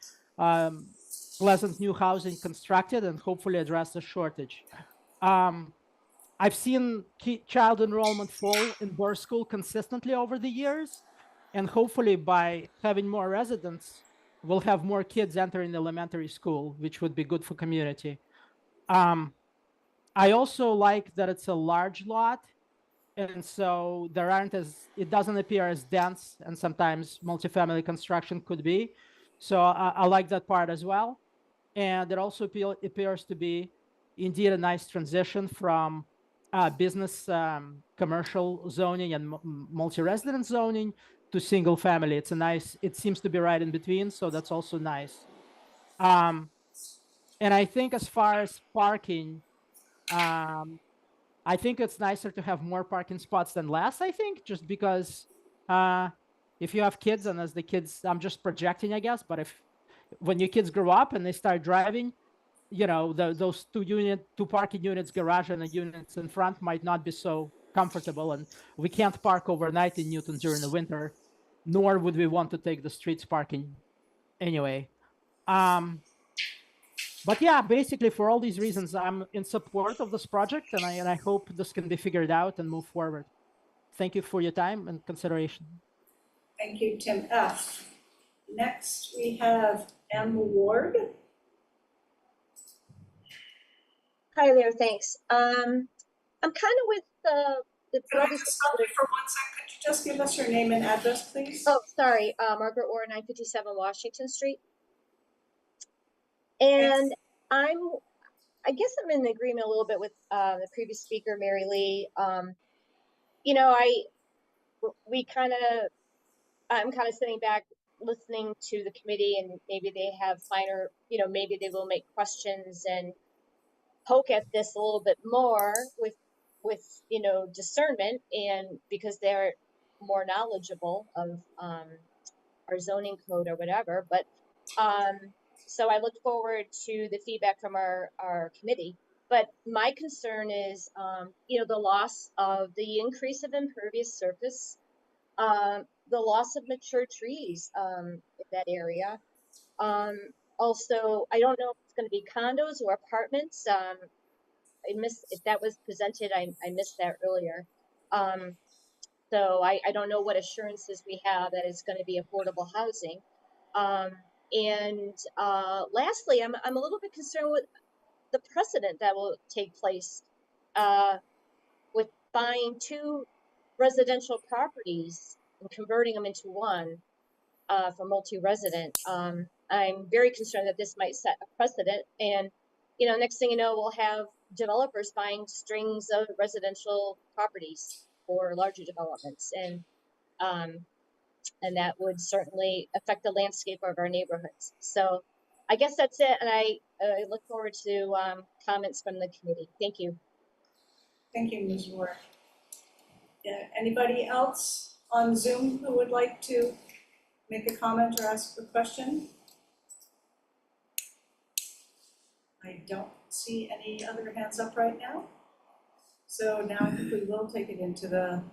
pleasant new housing constructed and hopefully address the shortage. I've seen child enrollment fall in Burr School consistently over the years, and hopefully by having more residents, we'll have more kids entering elementary school, which would be good for community. I also like that it's a large lot, and so it doesn't appear as dense, and sometimes multifamily construction could be. So I like that part as well. And it also appears to be indeed a nice transition from business commercial zoning and multi-resident zoning to single family. It's a nice, it seems to be right in between, so that's also nice. And I think as far as parking, I think it's nicer to have more parking spots than less, I think, just because if you have kids, and as the kids, I'm just projecting, I guess, but if when your kids grow up and they start driving, you know, those two parking units, garage and the units in front might not be so comfortable, and we can't park overnight in Newton during the winter, nor would we want to take the streets parking anyway. But yeah, basically for all these reasons, I'm in support of this project, and I hope this can be figured out and move forward. Thank you for your time and consideration. Thank you, Tim F. Next, we have M. Ward. Hi there, thanks. I'm kind of with the Could I previous. just stop you for 1 second? Could you just give us your name and address, please? Oh, sorry, Margaret Orr, 957 Washington Street. And I guess I'm in agreement a little bit with the previous speaker, Mary Lee. You know, I'm kind of sitting back listening to the committee, and maybe they have finer, you know, maybe they will make questions and poke at this a little bit more with you know, discernment, and because they're more knowledgeable of our zoning code or whatever. But so I look forward to the feedback from our committee. But my concern is, you know, the loss of the increase of impervious surface, the loss of mature trees in that area. Also, I don't know if it's going to be condos or apartments. I missed if that was presented. I missed that earlier. So I don't know what assurances we have that it's going to be affordable housing. And lastly, I'm a little bit concerned with the precedent that will take place with buying 2 residential properties and converting them into one for multi-resident. I'm very concerned that this might set a precedent, and you know, next thing you know, we'll have developers buying strings of residential properties for larger developments, and that would certainly affect the landscape of our neighborhoods. So I guess that's it, and I look forward to comments from the committee. Thank you. Thank you, Ms. Ward. Anybody else on Zoom who would like to make a comment or ask a question? I don't see any other hands up right now. So now I think we will take it into the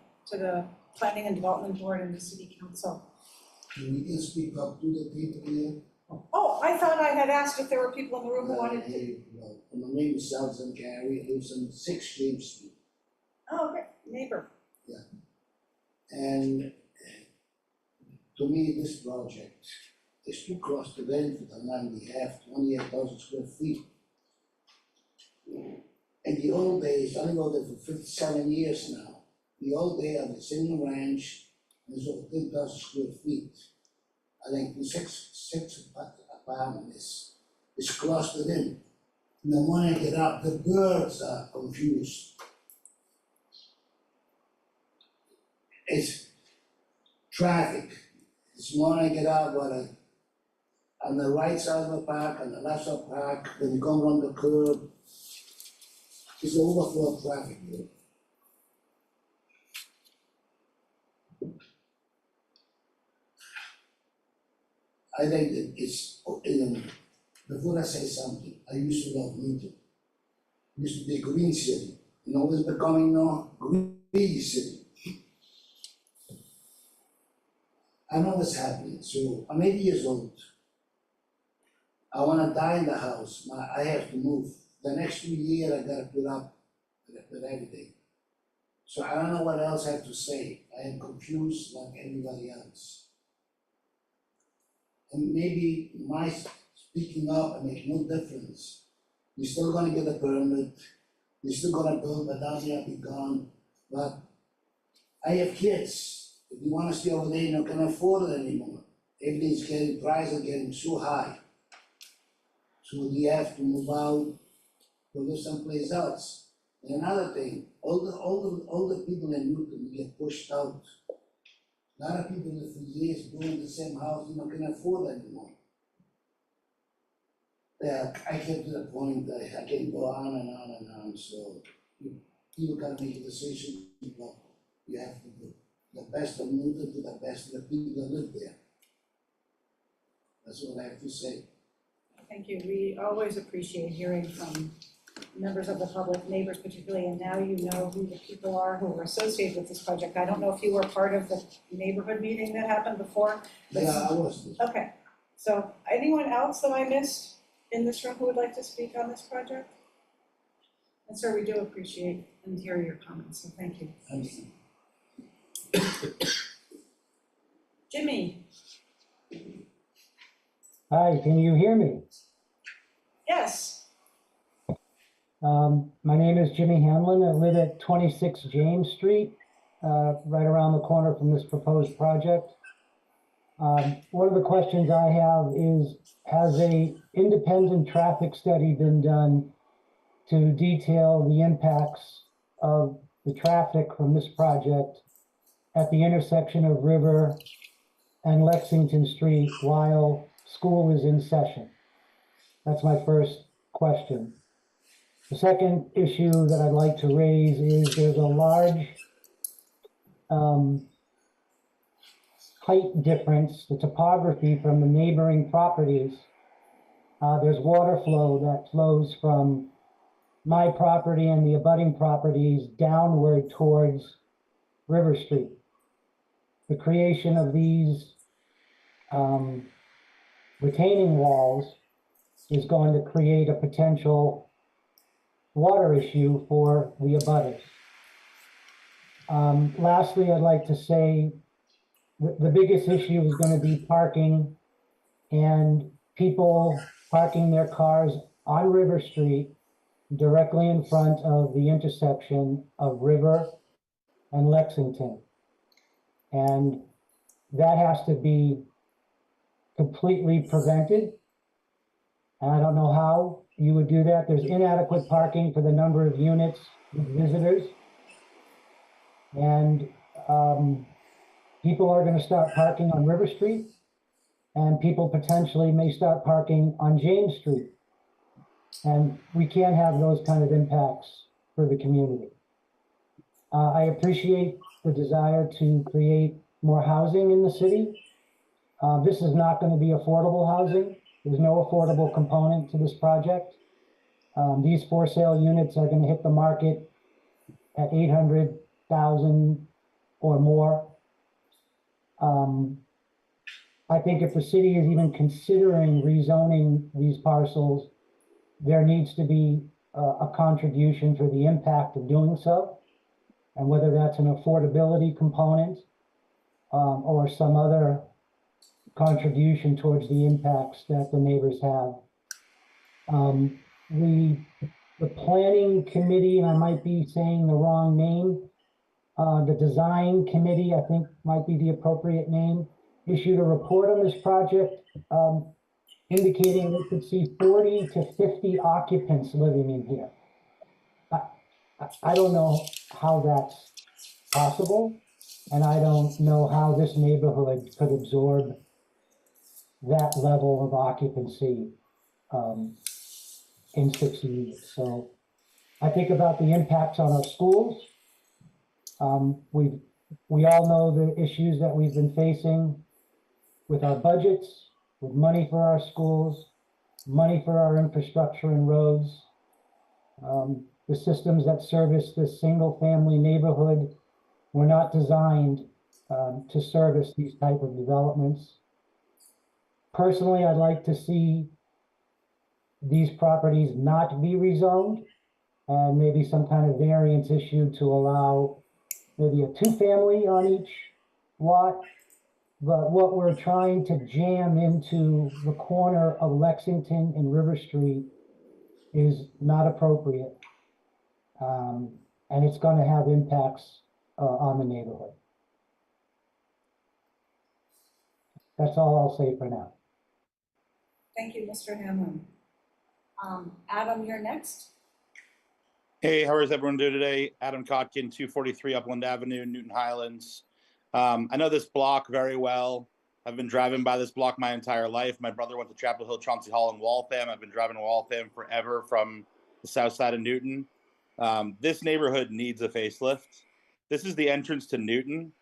Planning and Development Board and the City Council. Can we speak up to the people here? Oh, I thought I had asked if there were people in the room who wanted to. Well, my name is Selson Gary, I live on 6 James Street. Oh, okay, neighbor. And to me, this project is too close to them for the land we have, 28,000 square feet. In the old days, I live out there for 57 years now. The old day of the single ranch is over 10,000 square feet. I think the six apartment is close to them. And then when I get up, the birds are confused. It's traffic. It's when I get out, on the right side of the park, on the left side of the park, when you come around the curb, it's overflow traffic here. I think that it's, before I say something, I used to love Newton. It used to be a green city, and now it's becoming now green city. I know what's happening, so I'm 80 years old. I wanna die in the house, I have to move. The next 2 years, I gotta put up with everything. So I don't know what else I have to say. I am confused like everybody else. And maybe my speaking up will make no difference. You're still gonna get a permit, you're still gonna build, but down there be gone. But I have kids. If you wanna stay over there, you don't can afford it anymore. Everything's getting, prices are getting so high. So they have to move out, go to someplace else. And another thing, all the people in Newton get pushed out. A lot of people that for years doing the same house, you know, can afford anymore. Yeah, I get to the point that I can go on and on and on, so you gotta make a decision, but you have to do the best of Newton to the best of the people that live there. That's what I have to say. Thank you. We always appreciate hearing from members of the public, neighbors particularly, and now you know who the people are who are associated with this project. I don't know if you were part of the neighborhood meeting that happened before. but- Yeah, I was. Okay, so anyone else that I missed in this room who would like to speak on this project? And sir, we do appreciate and hear your comments, so thank you. Jimmy, Hi, can you hear me? yes, My name is Jimmy Hanlon. I live at 26 James Street, right around the corner from this proposed project. One of the questions I have is, has a independent traffic study been done to detail the impacts of the traffic from this project at the intersection of River and Lexington Street while school is in session? That's my first question. The second issue that I'd like to raise is there's a large height difference, the topography from the neighboring properties. There's water flow that flows from my property and the abutting properties downward towards River Street. The creation of these retaining walls is going to create a potential water issue for the abutters. Lastly, I'd like to say the biggest issue is going to be parking and people parking their cars on River Street directly in front of the intersection of River and Lexington. And that has to be completely prevented. And I don't know how you would do that. There's inadequate parking for the number of units with visitors. And people are going to start parking on River Street, and people potentially may start parking on James Street. And we can't have those kind of impacts for the community. I appreciate the desire to create more housing in the city. This is not going to be affordable housing. There's no affordable component to this project. These for sale units are going to hit the market at 800,000 or more. I think if the city is even considering rezoning these parcels, there needs to be a contribution for the impact of doing so, and whether that's an affordability component or some other contribution towards the impacts that the neighbors have. The planning committee, and I might be saying the wrong name, the design committee, I think might be the appropriate name, issued a report on this project indicating we could see 40 to 50 occupants living in here. I don't know how that's possible, and I don't know how this neighborhood could absorb that level of occupancy in 6 years. So I think about the impacts on our schools. We all know the issues that we've been facing with our budgets, with money for our schools, money for our infrastructure and roads. The systems that service this single family neighborhood were not designed to service these type of developments. Personally, I'd like to see these properties not be rezoned and maybe some kind of variance issued to allow maybe a 2-family on each lot. But what we're trying to jam into the corner of Lexington and River Street is not appropriate. And it's going to have impacts on the neighborhood. That's all I'll say for now. thank you, Mr. Hamlin. Adam, you're next. Hey, how is everyone doing today? Adam Kotkin, 243 Upland Avenue, Newton Highlands. I know this block very well. I've been driving by this block my entire life. My brother went to Chapel Hill, Chauncey Hall, and Waltham. I've been driving to Waltham forever from the south side of Newton. This neighborhood needs a facelift. This is the entrance to Newton.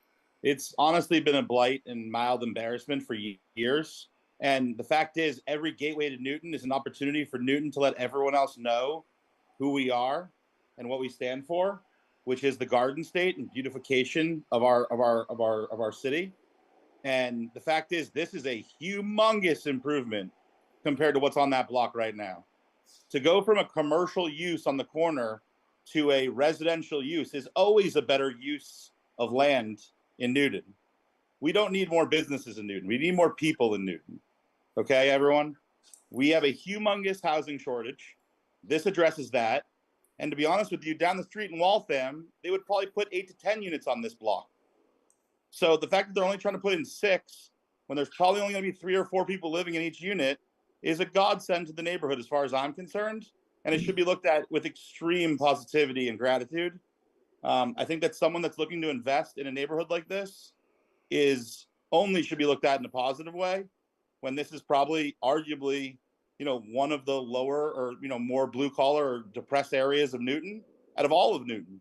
It's honestly been a blight and mild embarrassment for years. And the fact is, every gateway to Newton is an opportunity for Newton to let everyone else know who we are and what we stand for, which is the Garden State and beautification of our city. And the fact is, this is a humongous improvement compared to what's on that block right now. To go from a commercial use on the corner to a residential use is always a better use of land in Newton. We don't need more businesses in Newton. We need more people in Newton. Okay, everyone? We have a humongous housing shortage. This addresses that. And to be honest with you, down the street in Waltham, they would probably put 8 to 10 units on this block. So the fact that they're only trying to put in 6, when there's probably only going to be 3 or 4 people living in each unit, is a godsend to the neighborhood as far as I'm concerned. And it should be looked at with extreme positivity and gratitude. I think that someone that's looking to invest in a neighborhood like this should be looked at in a positive way, when this is probably arguably, one of the lower or, more blue collar or depressed areas of Newton, out of all of Newton.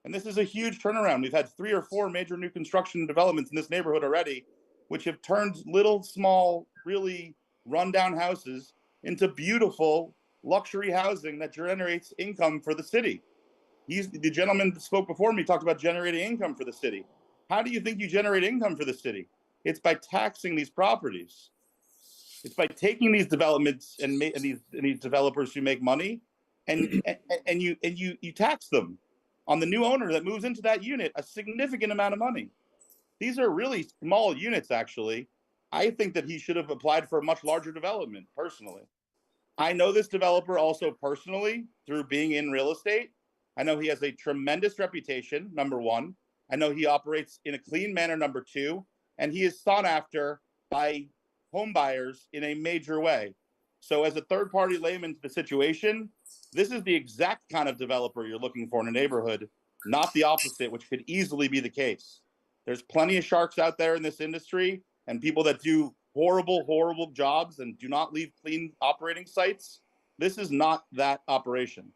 And this is a huge turnaround. We've had 3 or 4 major new construction developments in this neighborhood already, which have turned little, small, really rundown houses into beautiful luxury housing that generates income for the city. The gentleman that spoke before me talked about generating income for the city. How do you think you generate income for the city? It's by taxing these properties. It's by taking these developments and these developers who make money, and you tax them on the new owner that moves into that unit a significant amount of money. These are really small units, actually. I think that he should have applied for a much larger development, personally. I know this developer also personally through being in real estate. I know he has a tremendous reputation, number one. I know he operates in a clean manner, number two, and he is sought after by home buyers in a major way. So as a third-party layman to the situation, this is the exact kind of developer you're looking for in a neighborhood, not the opposite, which could easily be the case. There's plenty of sharks out there in this industry and people that do horrible, horrible jobs and do not leave clean operating sites. This is not that operation.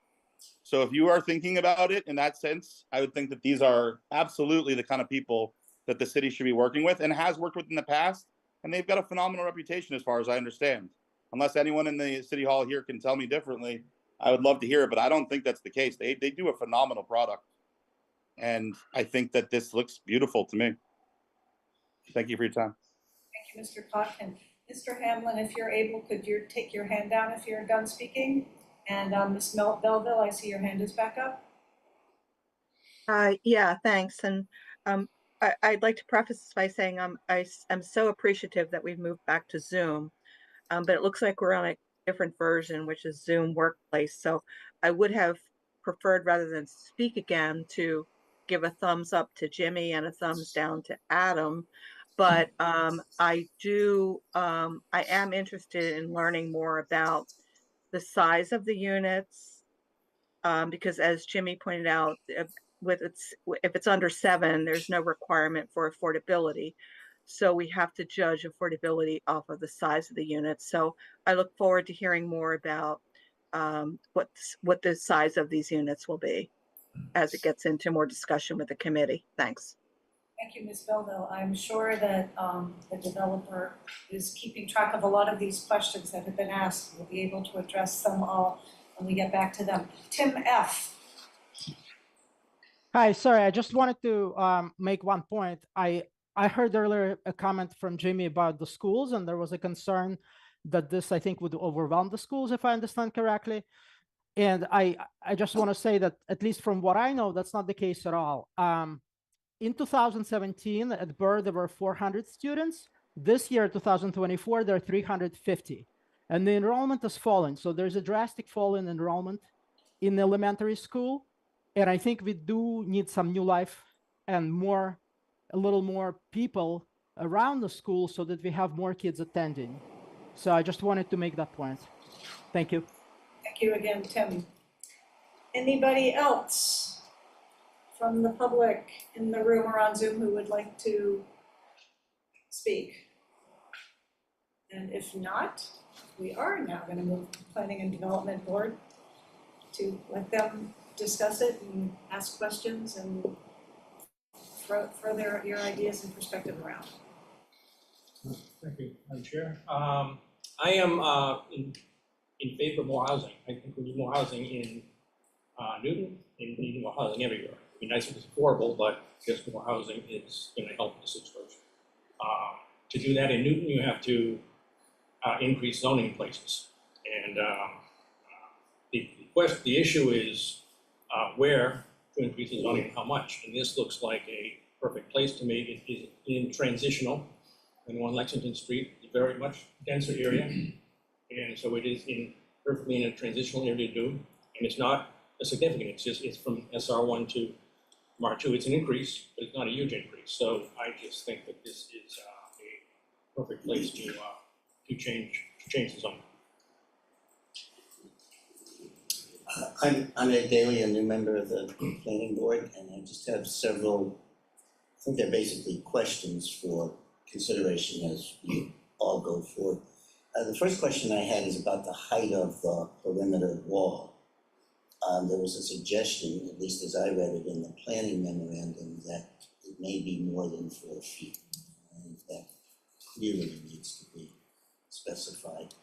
So if you are thinking about it in that sense, I would think that these are absolutely the kind of people that the city should be working with and has worked with in the past. And they've got a phenomenal reputation as far as I understand. Unless anyone in the city hall here can tell me differently, I would love to hear it, but I don't think that's the case. They do a phenomenal product. And I think that this looks beautiful to me. Thank you for your time. Thank you, Mr. Kotkin. Mr. Hamlin, if you're able, could you take your hand down if you're done speaking? And Ms. Belville, I see your hand is back up. Yeah, thanks. And I'd like to preface this by saying I'm so appreciative that we've moved back to Zoom, but it looks like we're on a different version, which is Zoom Workplace. So I would have preferred, rather than speak again, to give a thumbs up to Jimmy and a thumbs down to Adam. But I am interested in learning more about the size of the units, because as Jimmy pointed out, if it's under 7, there's no requirement for affordability. So we have to judge affordability off of the size of the units. So I look forward to hearing more about what the size of these units will be as it gets into more discussion with the committee. Thanks. Thank you, Ms. Belville. I'm sure that the developer is keeping track of a lot of these questions that have been asked. We'll be able to address them all when we get back to them. Tim F. Hi, sorry, I just wanted to make one point. I heard earlier a comment from Jimmy about the schools, and there was a concern that this, I think, would overwhelm the schools, if I understand correctly. And I just want to say that, at least from what I know, that's not the case at all. In 2017, at Burr, there were 400 students. This year, 2024, there are 350. And the enrollment has fallen. So there's a drastic fall in enrollment in elementary school. And I think we do need some new life and a little more people around the school so that we have more kids attending. So I just wanted to make that point. Thank you. Thank you again, Tim. Anybody else from the public in the room or on Zoom who would like to speak? And if not, we are now going to move to Planning and Development Board to let them discuss it and ask questions and throw your ideas and perspective around. Thank you, Madam Chair. I am in favor of more housing. I think we need more housing in Newton, and we need more housing everywhere. It'd be nice if it's affordable, but just more housing is going to help the situation. To do that in Newton, you have to increase zoning in places. And the issue is where to increase the zoning and how much. And this looks like a perfect place to me. It is in transitional, and on Lexington Street, it's a very much denser area. And so it is perfectly in a transitional area to do. And it's not a significant, it's from SR1 to MR2. It's an increase, but it's not a huge increase. So I just think that this is a perfect place to change the zone. I'm Ed Daly, a new member of the planning board, and I just have several, I think they're basically questions for consideration as we all go forward. The first question I had is about the height of the perimeter wall. There was a suggestion, at least as I read it in the planning memorandum, that it may be more than 4 feet. And that clearly needs to be specified.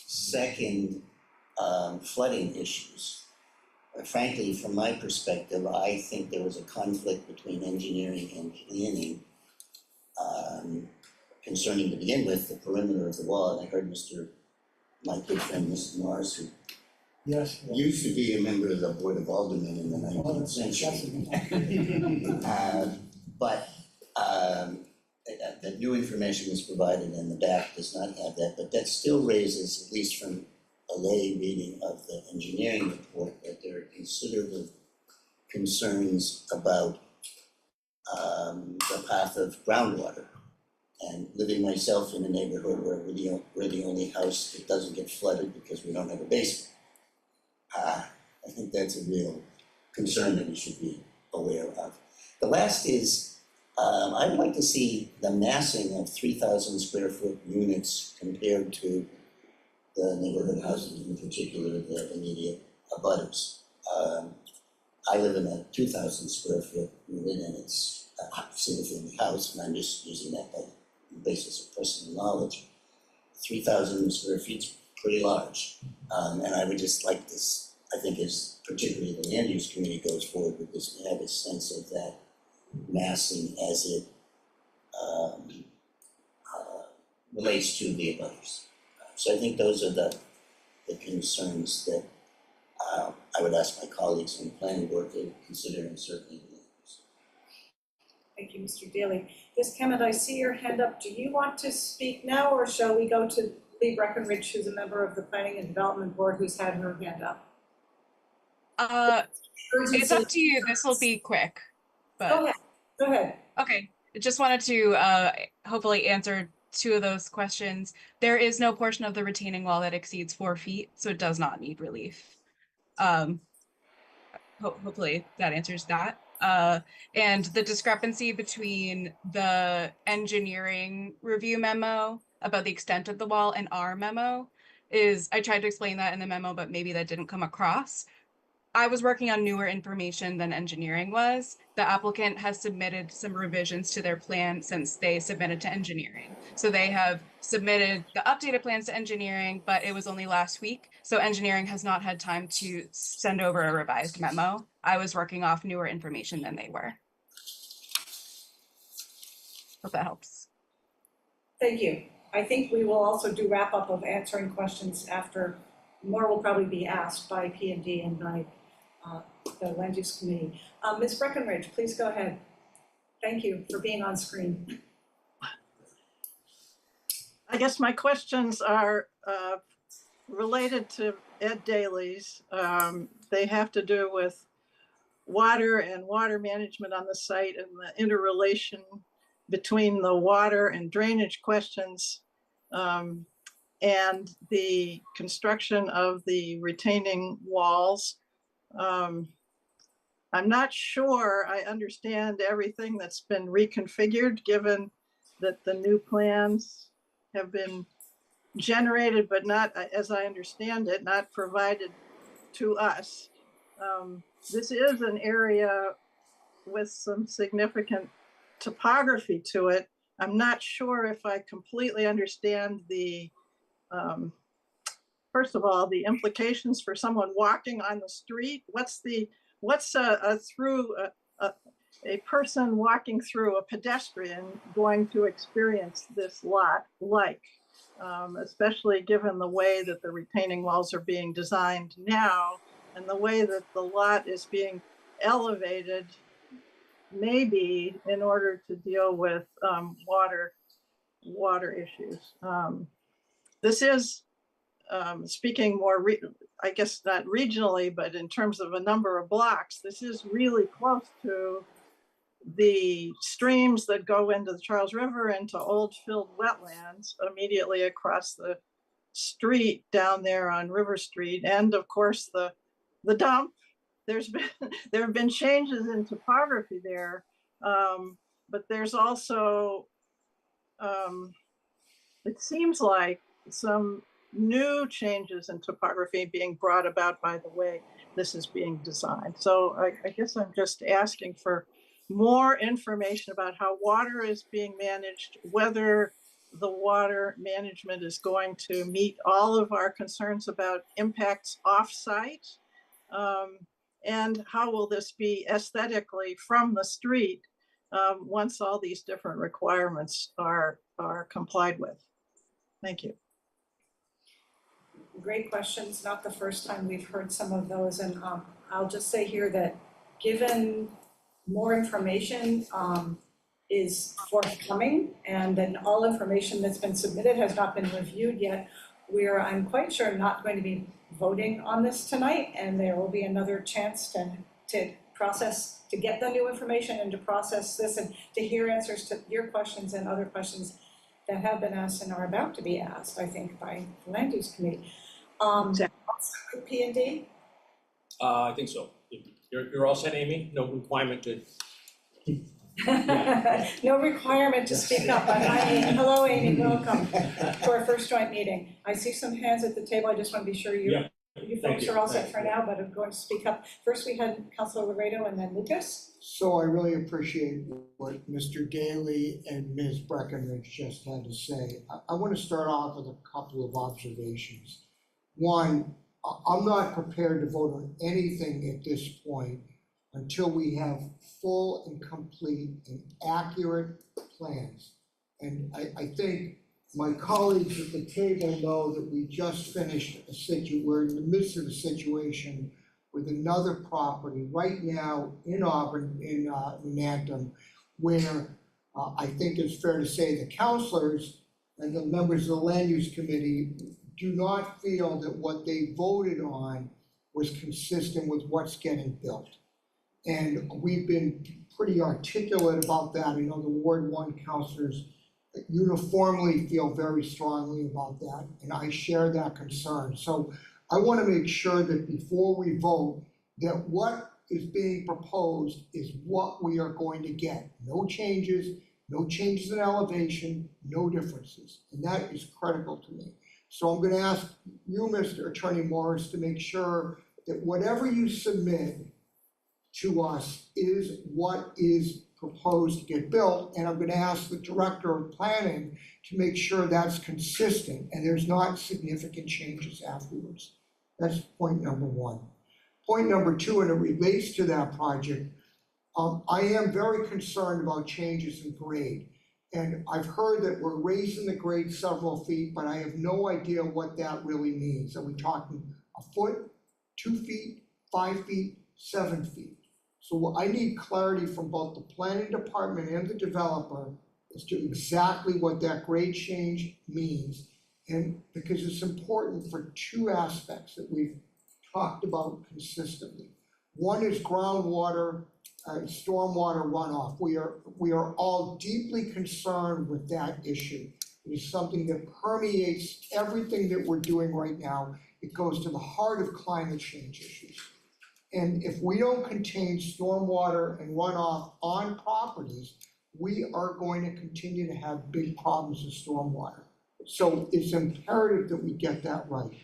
Second, flooding issues. Frankly, from my perspective, I think there was a conflict between engineering and planning concerning, to begin with, the perimeter of the wall. And I heard my good friend, Mrs. Morris, who used to be a member of the Board of Aldermen in the 19th century. But that new information was provided, and the back does not have that, but that still raises, at least from a lay reading of the engineering report, that there are considerable concerns about the path of groundwater. And living myself in a neighborhood where we're the only house that doesn't get flooded because we don't have a basement. I think that's a real concern that we should be aware of. The last is, I would like to see the massing of 3,000 square foot units compared to the neighborhood houses, in particular the immediate abutters. I live in a 2,000 square foot unit, and it's a single family house, and I'm just using that by the basis of personal knowledge. 3,000 square feet's pretty large, and I would just like this, I think, as particularly the land use committee goes forward with this, to have a sense of that massing as it relates to the abutters. So I think those are the concerns that I would ask my colleagues on the planning board to consider, and certainly the others. Thank you, Mr. Daly. Ms. Kemet, I see your hand up. Do you want to speak now, or shall we go to Lee Breckenridge, who's a member of the Planning and Development Board, who's had her hand up? It's up to you. This will be quick. But Go ahead. Okay, I just wanted to hopefully answer 2 of those questions. There is no portion of the retaining wall that exceeds 4 feet, so it does not need relief. Hopefully that answers that. And the discrepancy between the engineering review memo about the extent of the wall and our memo is, I tried to explain that in the memo, but maybe that didn't come across. I was working on newer information than engineering was. The applicant has submitted some revisions to their plan since they submitted to engineering. So they have submitted the updated plans to engineering, but it was only last week. So engineering has not had time to send over a revised memo. I was working off newer information than they were. Hope that helps. Thank you. I think we will also do wrap up of answering questions after. More will probably be asked by P&D and by the Land Use Committee. Ms. Breckenridge, please go ahead. Thank you for being on screen. I guess my questions are related to Ed Daly's. They have to do with water and water management on the site, and the interrelation between the water and drainage questions and the construction of the retaining walls. I'm not sure I understand everything that's been reconfigured, given that the new plans have been generated, but not, as I understand it, not provided to us. This is an area with some significant topography to it. I'm not sure if I completely understand the, first of all, the implications for someone walking on the street. What's a person walking through, a pedestrian going to experience this lot like, especially given the way that the retaining walls are being designed now and the way that the lot is being elevated, maybe in order to deal with water issues. This is speaking more, I guess not regionally, but in terms of a number of blocks, this is really close to the streams that go into the Charles River, into old filled wetlands immediately across the street down there on River Street, and of course the dump. There have been changes in topography there, but there's also it seems like some new changes in topography being brought about by the way this is being designed. So I guess I'm just asking for more information about how water is being managed, whether the water management is going to meet all of our concerns about impacts off-site, and how will this be aesthetically from the street once all these different requirements are complied with. Thank you. Great questions. Not the first time we've heard some of those. And I'll just say here that given more information is forthcoming, and then all information that's been submitted has not been reviewed yet, I'm quite sure, not going to be voting on this tonight, and there will be another chance to process, to get the new information and to process this and to hear answers to your questions and other questions that have been asked and are about to be asked, I think, by the Land Use Committee. P&D? I think so. You're all set, Amy? No requirement to. No requirement to speak up. Hi, Amy. Hello, Amy. Welcome to our first joint meeting. I see some hands at the table. I just want to be sure you folks are all set for now, but I'm going to speak up. First, we had Councilor Laredo and then Lucas. So I really appreciate what Mr. Daly and Ms. Breckenridge just had to say. I want to start off with a couple of observations. One, I'm not prepared to vote on anything at this point until we have full and complete and accurate plans. And I think my colleagues at the table know that we just finished we're in the midst of a situation with another property right now in Auburn, in Manhattan, where I think it's fair to say the counselors and the members of the Land Use Committee do not feel that what they voted on was consistent with what's getting built. And we've been pretty articulate about that. I know the Ward 1 counselors uniformly feel very strongly about that, and I share that concern. So I want to make sure that before we vote, that what is being proposed is what we are going to get. No changes in elevation, no differences, and that is critical to me. So I'm going to ask you, Mr. Attorney Morris, to make sure that whatever you submit to us is what is proposed to get built, and I'm going to ask the Director of Planning to make sure that's consistent and there's not significant changes afterwards. That's point number one. Point number two, and it relates to that project, I am very concerned about changes in grade. And I've heard that we're raising the grade several feet, but I have no idea what that really means. Are we talking a foot, 2 feet, 5 feet, 7 feet? So I need clarity from both the planning department and the developer as to exactly what that grade change means. And because it's important for two aspects that we've talked about consistently. One is groundwater, stormwater runoff. We are all deeply concerned with that issue. It is something that permeates everything that we're doing right now. It goes to the heart of climate change issues. And if we don't contain stormwater and runoff on properties, we are going to continue to have big problems with stormwater. So it's imperative that we get that right.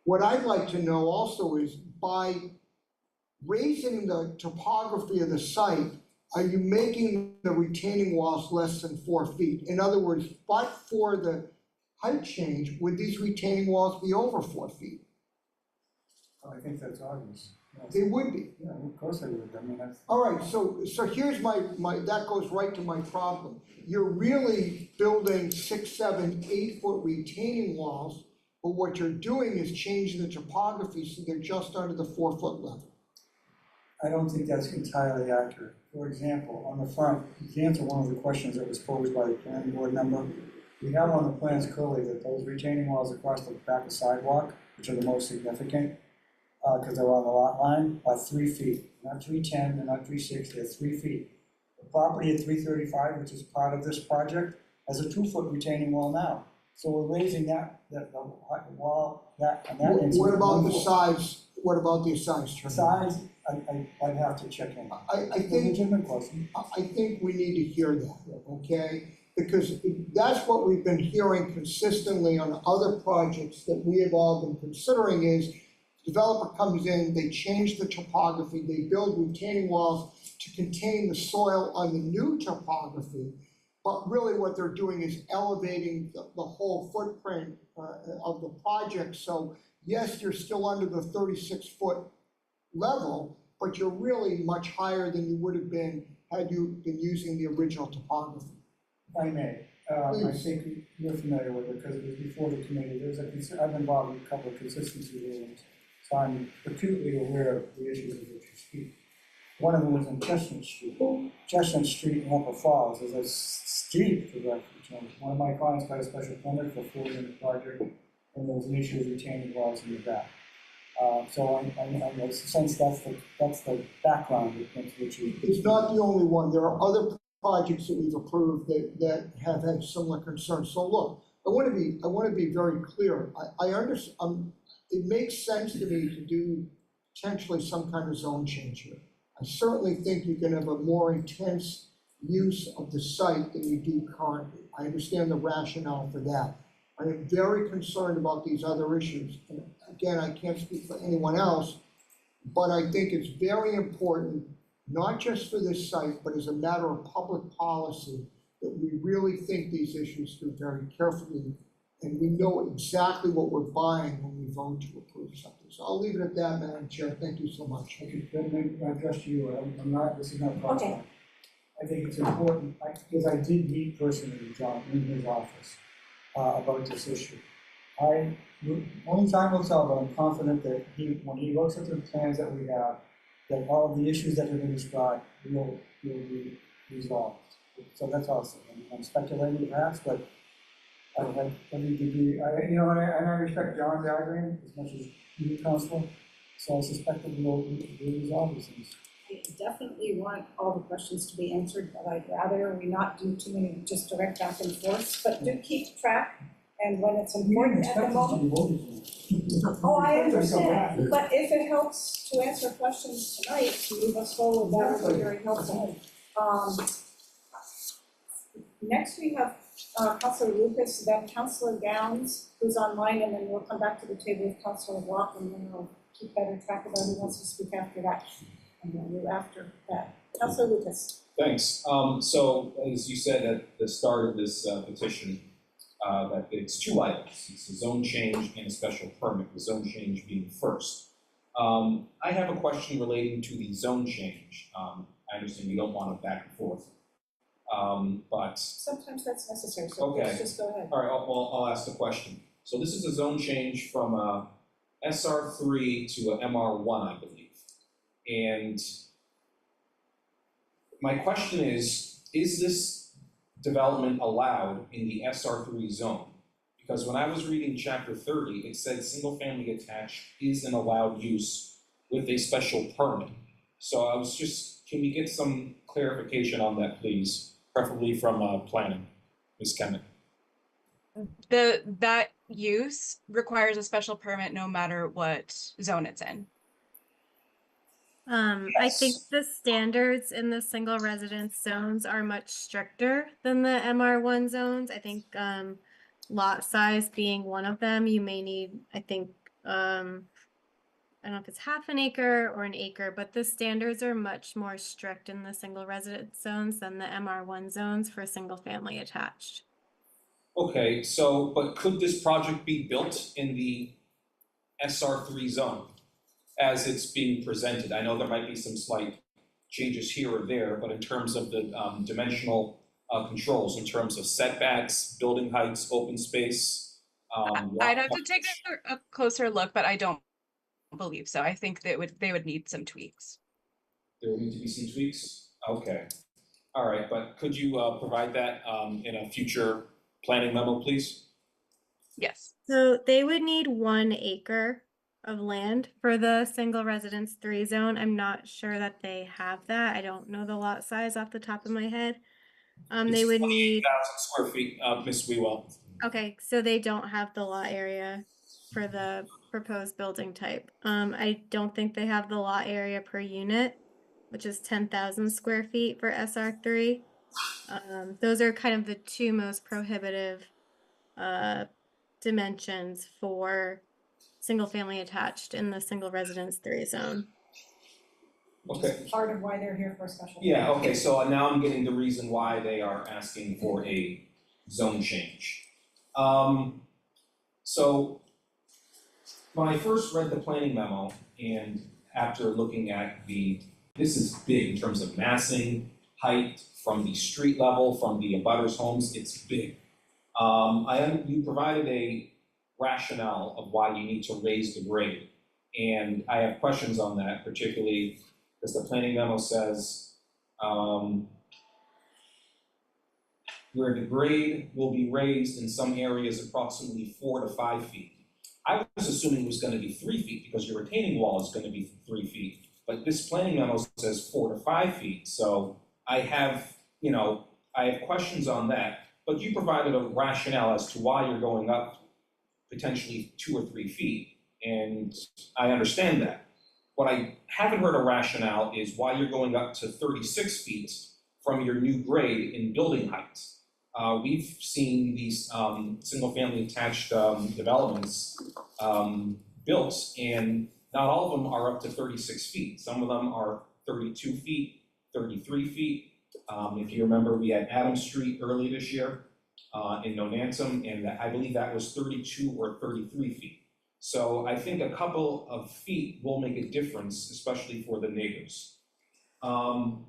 What I'd like to know also is, by raising the topography of the site, are you making the retaining walls less than 4 feet? In other words, but for the height change, would these retaining walls be over 4 feet? I think that's obvious. They would be. Yeah, of course they would. I mean, that's. All right, so here's my, that goes right to my problem. You're really building 6, 7, 8 foot retaining walls, but what you're doing is changing the topography so they're just under the 4 foot level. I don't think that's entirely accurate. For example, on the front, to answer one of the questions that was posed by the planning board member, we have on the plans clearly that those retaining walls across the back of sidewalk, which are the most significant, because they're on the lot line, are 3 feet. Not 310, they're not 360, they're 3 feet. The property at 335, which is part of this project, has a 2 foot retaining wall now. So we're raising the wall, and that is. What about the size, what about the size? The size, I'd have to check in. I think, Legitimate question. I think we need to hear that, okay? Because that's what we've been hearing consistently on other projects that we have all been considering is, developer comes in, they change the topography, they build retaining walls to contain the soil on the new topography, but really what they're doing is elevating the whole footprint of the project. So yes, you're still under the 36 foot level, but you're really much higher than you would have been had you been using the original topography. If I may, I think you're familiar with it because it was before the committee. I've been involved in a couple of consistency hearings, so I'm acutely aware of the issues of which you speak. One of them was in Chestnut Street. Chestnut Street in Upper Falls is a steep trajectory change. One of my clients got a special permit for a 4-unit project, and there was an issue with retaining walls in the back. So I sense that's the background against which you. It's not the only one. There are other projects that we've approved that have had similar concerns. So look, I want to be very clear. I understand. It makes sense to me to do potentially some kind of zone change here. I certainly think you can have a more intense use of the site than you do currently. I understand the rationale for that. I am very concerned about these other issues. And again, I can't speak for anyone else, but I think it's very important, not just for this site, but as a matter of public policy, that we really think these issues through very carefully, and we know exactly what we're buying when we vote to approve something. So I'll leave it at that, Madam Chair. Thank you so much. Okay, let me address you. This is not personal. Okay. I think it's important, because I did meet personally with John in his office about this issue. Only time will tell, but I'm confident that when he looks at the plans that we have, that all of the issues that have been described will be resolved. So that's all. I'm speculating perhaps, but I need to be, and I respect John's argument as much as you, Counselor. So I suspect that we'll resolve these things. I definitely want all the questions to be answered, but I'd rather we not do too many just direct back and forth, but do keep track. And when it's important at the moment. Oh, I understand, but if it helps to answer questions tonight, to move us forward, that would be very helpful. Next we have Councilor Lucas, then Councilor Gowns, who's online, and then we'll come back to the table with Councilor Block, and then we'll keep better track of who wants to speak after that. And then you after that. Councilor Lucas. Thanks. So as you said at the start of this petition, that it's 2 items. It's a zone change and a special permit, the zone change being first. I have a question relating to the zone change. I understand you don't want it back and forth, but. Sometimes that's necessary, so okay. let's just go ahead. All right, I'll ask the question. So this is a zone change from a SR3 to a MR1, I believe. And my question is this development allowed in the SR3 zone? Because when I was reading chapter 30, it said single family attached is an allowed use with a special permit. So I was just, can we get some clarification on that, please? Preferably from planning, Ms. Kemet. that use requires a special permit no matter what zone it's in. I think the standards in the single residence zones are much stricter than the MR1 zones. I think lot size being one of them, you may need, I think, I don't know if it's half an acre or an acre, but the standards are much more strict in the single residence zones than the MR1 zones for single family attached. Okay, so, but could this project be built in the SR3 zone as it's being presented? I know there might be some slight changes here or there, but in terms of the dimensional controls, in terms of setbacks, building heights, open space. I'd have to take a closer look, but I don't believe so. I think they would need some tweaks. There would need to be some tweaks? Okay. All right, but could you provide that in a future planning memo, please? Yes. So they would need 1 acre of land for the single residence 3 zone. I'm not sure that they have that. I don't know the lot size off the top of my head. They would need 28,000 square feet, Ms. Wewell. Okay, so they don't have the lot area for the proposed building type. I don't think they have the lot area per unit, which is 10,000 square feet for SR3. Those are kind of the 2 most prohibitive dimensions for single family attached in the single residence 3 zone. Okay. Part of why they're here for a special. Yeah, okay, so now I'm getting the reason why they are asking for a zone change. So when I first read the planning memo and after looking at this is big in terms of massing, height, from the street level, from the abutters' homes, it's big. You provided a rationale of why you need to raise the grade. And I have questions on that, particularly because the planning memo says where the grade will be raised in some areas approximately 4 to 5 feet. I was assuming it was going to be 3 feet because your retaining wall is going to be 3 feet. But this planning memo says 4 to 5 feet. So I have questions on that. But you provided a rationale as to why you're going up potentially 2 or 3 feet. And I understand that. What I haven't heard a rationale is why you're going up to 36 feet from your new grade in building height. We've seen these single-family attached developments built, and not all of them are up to 36 feet. Some of them are 32 feet, 33 feet. If you remember, we had Adams Street early this year in Nonantum, and I believe that was 32 or 33 feet. So I think a couple of feet will make a difference, especially for the neighbors. How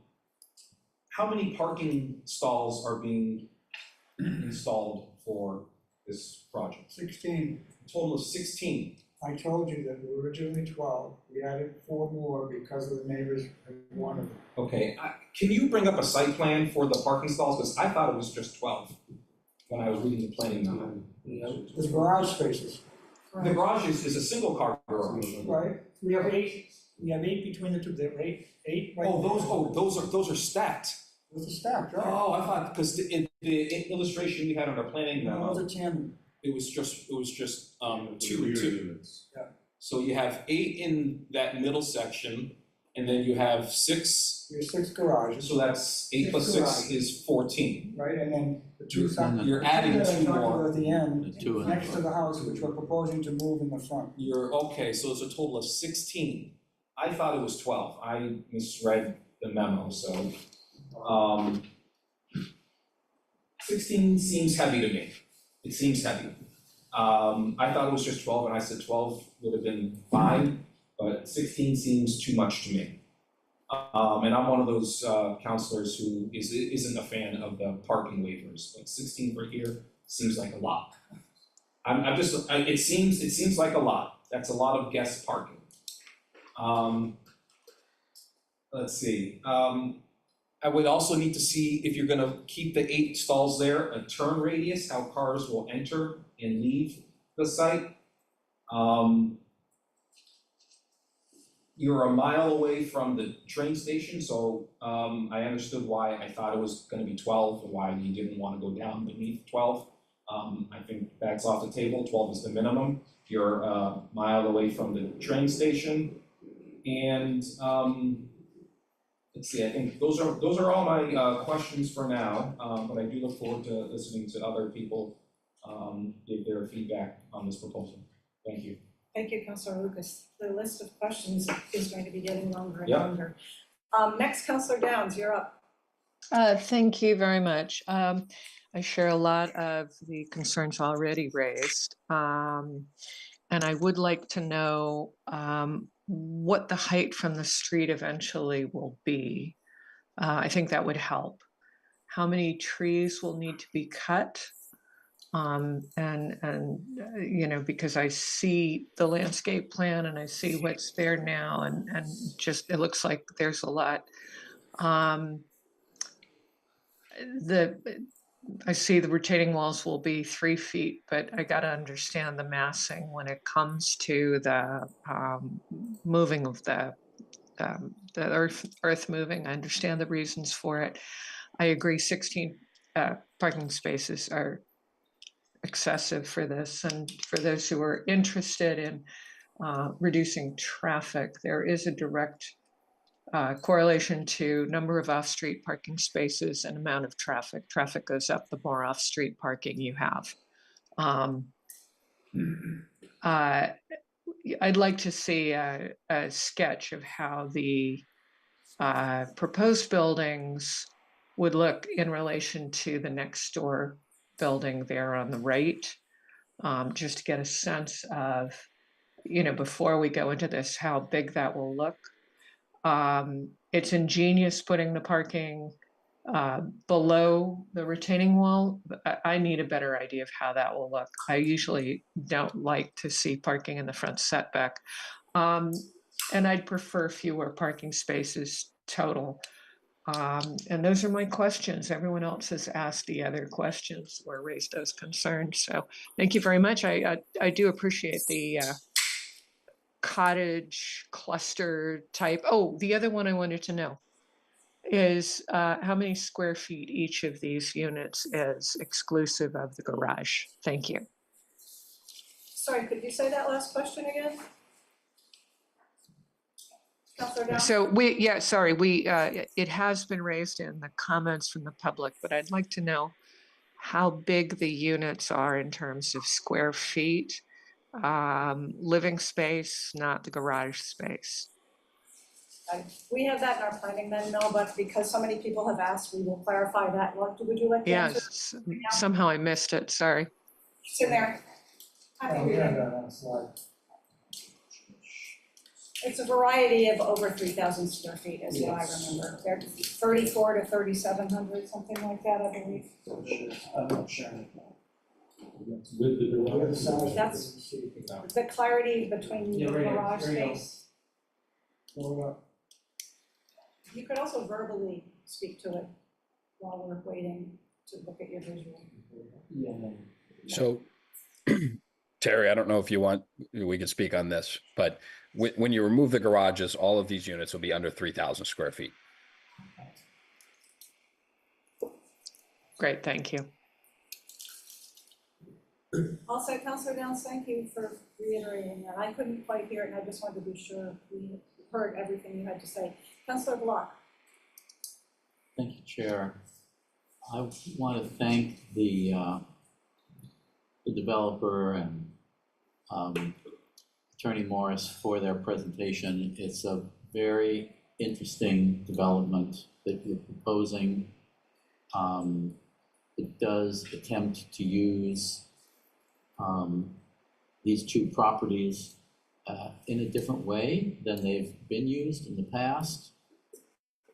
many parking stalls are being installed for this project? 16. A total of 16. I told you that we were originally 12. We added 4 more because of the neighbors and one of them. Okay, can you bring up a site plan for the parking stalls? Because I thought it was just 12 when I was reading the planning memo. There's garage spaces. The garage is a single car garage. Right, we have 8 between the two, there are 8 right Oh, there. those are stacked. Those are stacked, right? Oh, I thought, because in the illustration we had on our planning No, memo, those are 10. it was just 2 rear and 2. units. Yeah. So you have 8 in that middle section, and then you have 6. There's 6 garages. So that's 8 plus 6 garages. is 14. Right, and then the 2 sides. You're adding 2 more. At the end, next to the house, which we're proposing to move in the front. Okay, so it's a total of 16. I thought it was 12. I misread the memo, so. 16 seems heavy to me. It seems heavy. I thought it was just 12, and I said 12 would have been fine, but 16 seems too much to me. And I'm one of those counselors who isn't a fan of the parking waivers, but 16 for here seems like a lot. It seems like a lot. That's a lot of guest parking. Let's see. I would also need to see if you're gonna keep the 8 stalls there, a turn radius, how cars will enter and leave the site. You're a mile away from the train station, so I understood why I thought it was gonna be 12, and why you didn't wanna go down beneath 12. I think that's off the table, 12 is the minimum. You're a mile away from the train station. And let's see, I think those are all my questions for now, but I do look forward to listening to other people give their feedback on this proposal. Thank you. Thank you, Councilor Lucas. The list of questions is going to be getting longer and Yep. longer. Next, Councilor Downs, you're up. Thank you very much. I share a lot of the concerns already raised. And I would like to know what the height from the street eventually will be. I think that would help. How many trees will need to be cut? You know, because I see the landscape plan and I see what's there now, and just it looks like there's a lot. I see the retaining walls will be 3 feet, but I got to understand the massing when it comes to the moving of the earth moving. I understand the reasons for it. I agree 16 parking spaces are excessive for this. And for those who are interested in reducing traffic, there is a direct correlation to number of off-street parking spaces and amount of traffic. Traffic goes up the more off-street parking you have. I'd like to see a sketch of how the proposed buildings would look in relation to the next door building there on the right, just to get a sense of, you know, before we go into this, how big that will look. It's ingenious putting the parking below the retaining wall. I need a better idea of how that will look. I usually don't like to see parking in the front setback. And I'd prefer fewer parking spaces total. And those are my questions. Everyone else has asked the other questions or raised those concerns. So thank you very much. I do appreciate the cottage cluster type. Oh, the other one I wanted to know is how many square feet each of these units is exclusive of the garage? Thank you. Sorry, could you say that last question again? Councilor Downs? So it has been raised in the comments from the public, but I'd like to know how big the units are in terms of square feet, living space, not the garage space. We have that in our planning then, Mel, but because so many people have asked, we will clarify that. Would you like to answer? Yes, somehow I missed it, sorry. It's in there. Happy reading. It's a variety of over 3,000 square feet, is what I remember. They're 34 to 3,700, something like that, I believe. I'm not sure. With the garage. That's the clarity between the Yeah, right here, garage there you go. space. You could also verbally speak to it while we're waiting to look at your visual. So, Terry, I don't know if we could speak on this, but when you remove the garages, all of these units will be under 3,000 square feet. Great, thank you. Also, Councilor Downs, thank you for reiterating that. I couldn't quite hear it, and I just wanted to be sure we heard everything you had to say. Councilor Block. Thank you, Chair. I want to thank the developer and Attorney Morris for their presentation. It's a very interesting development that you're proposing. It does attempt to use these two properties in a different way than they've been used in the past.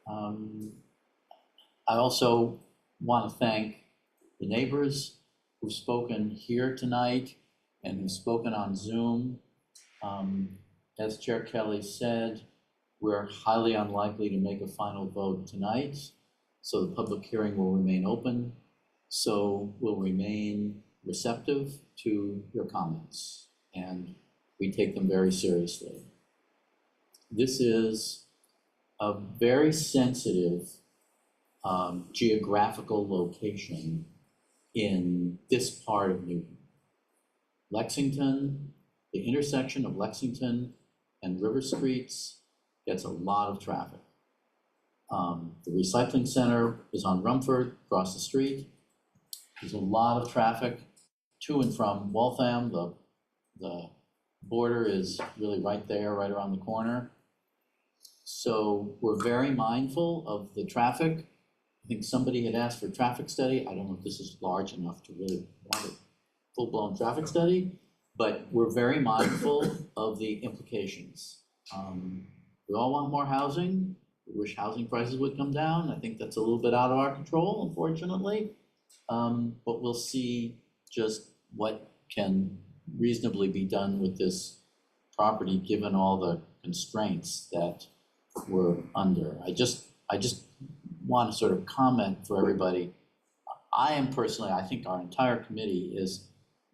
I also want to thank the neighbors who've spoken here tonight and who've spoken on Zoom. As Chair Kelly said, we're highly unlikely to make a final vote tonight, so the public hearing will remain open. So we'll remain receptive to your comments, and we take them very seriously. This is a very sensitive geographical location in this part of Newton. Lexington, the intersection of Lexington and River Streets gets a lot of traffic. The recycling center is on Rumford, across the street. There's a lot of traffic to and from Waltham. The border is really right there, right around the corner. So we're very mindful of the traffic. I think somebody had asked for a traffic study. I don't know if this is large enough to really want a full-blown traffic study, but we're very mindful of the implications. We all want more housing. We wish housing prices would come down. I think that's a little bit out of our control, unfortunately. But we'll see just what can reasonably be done with this property, given all the constraints that we're under. I just want to sort of comment for everybody. I am personally, I think our entire committee is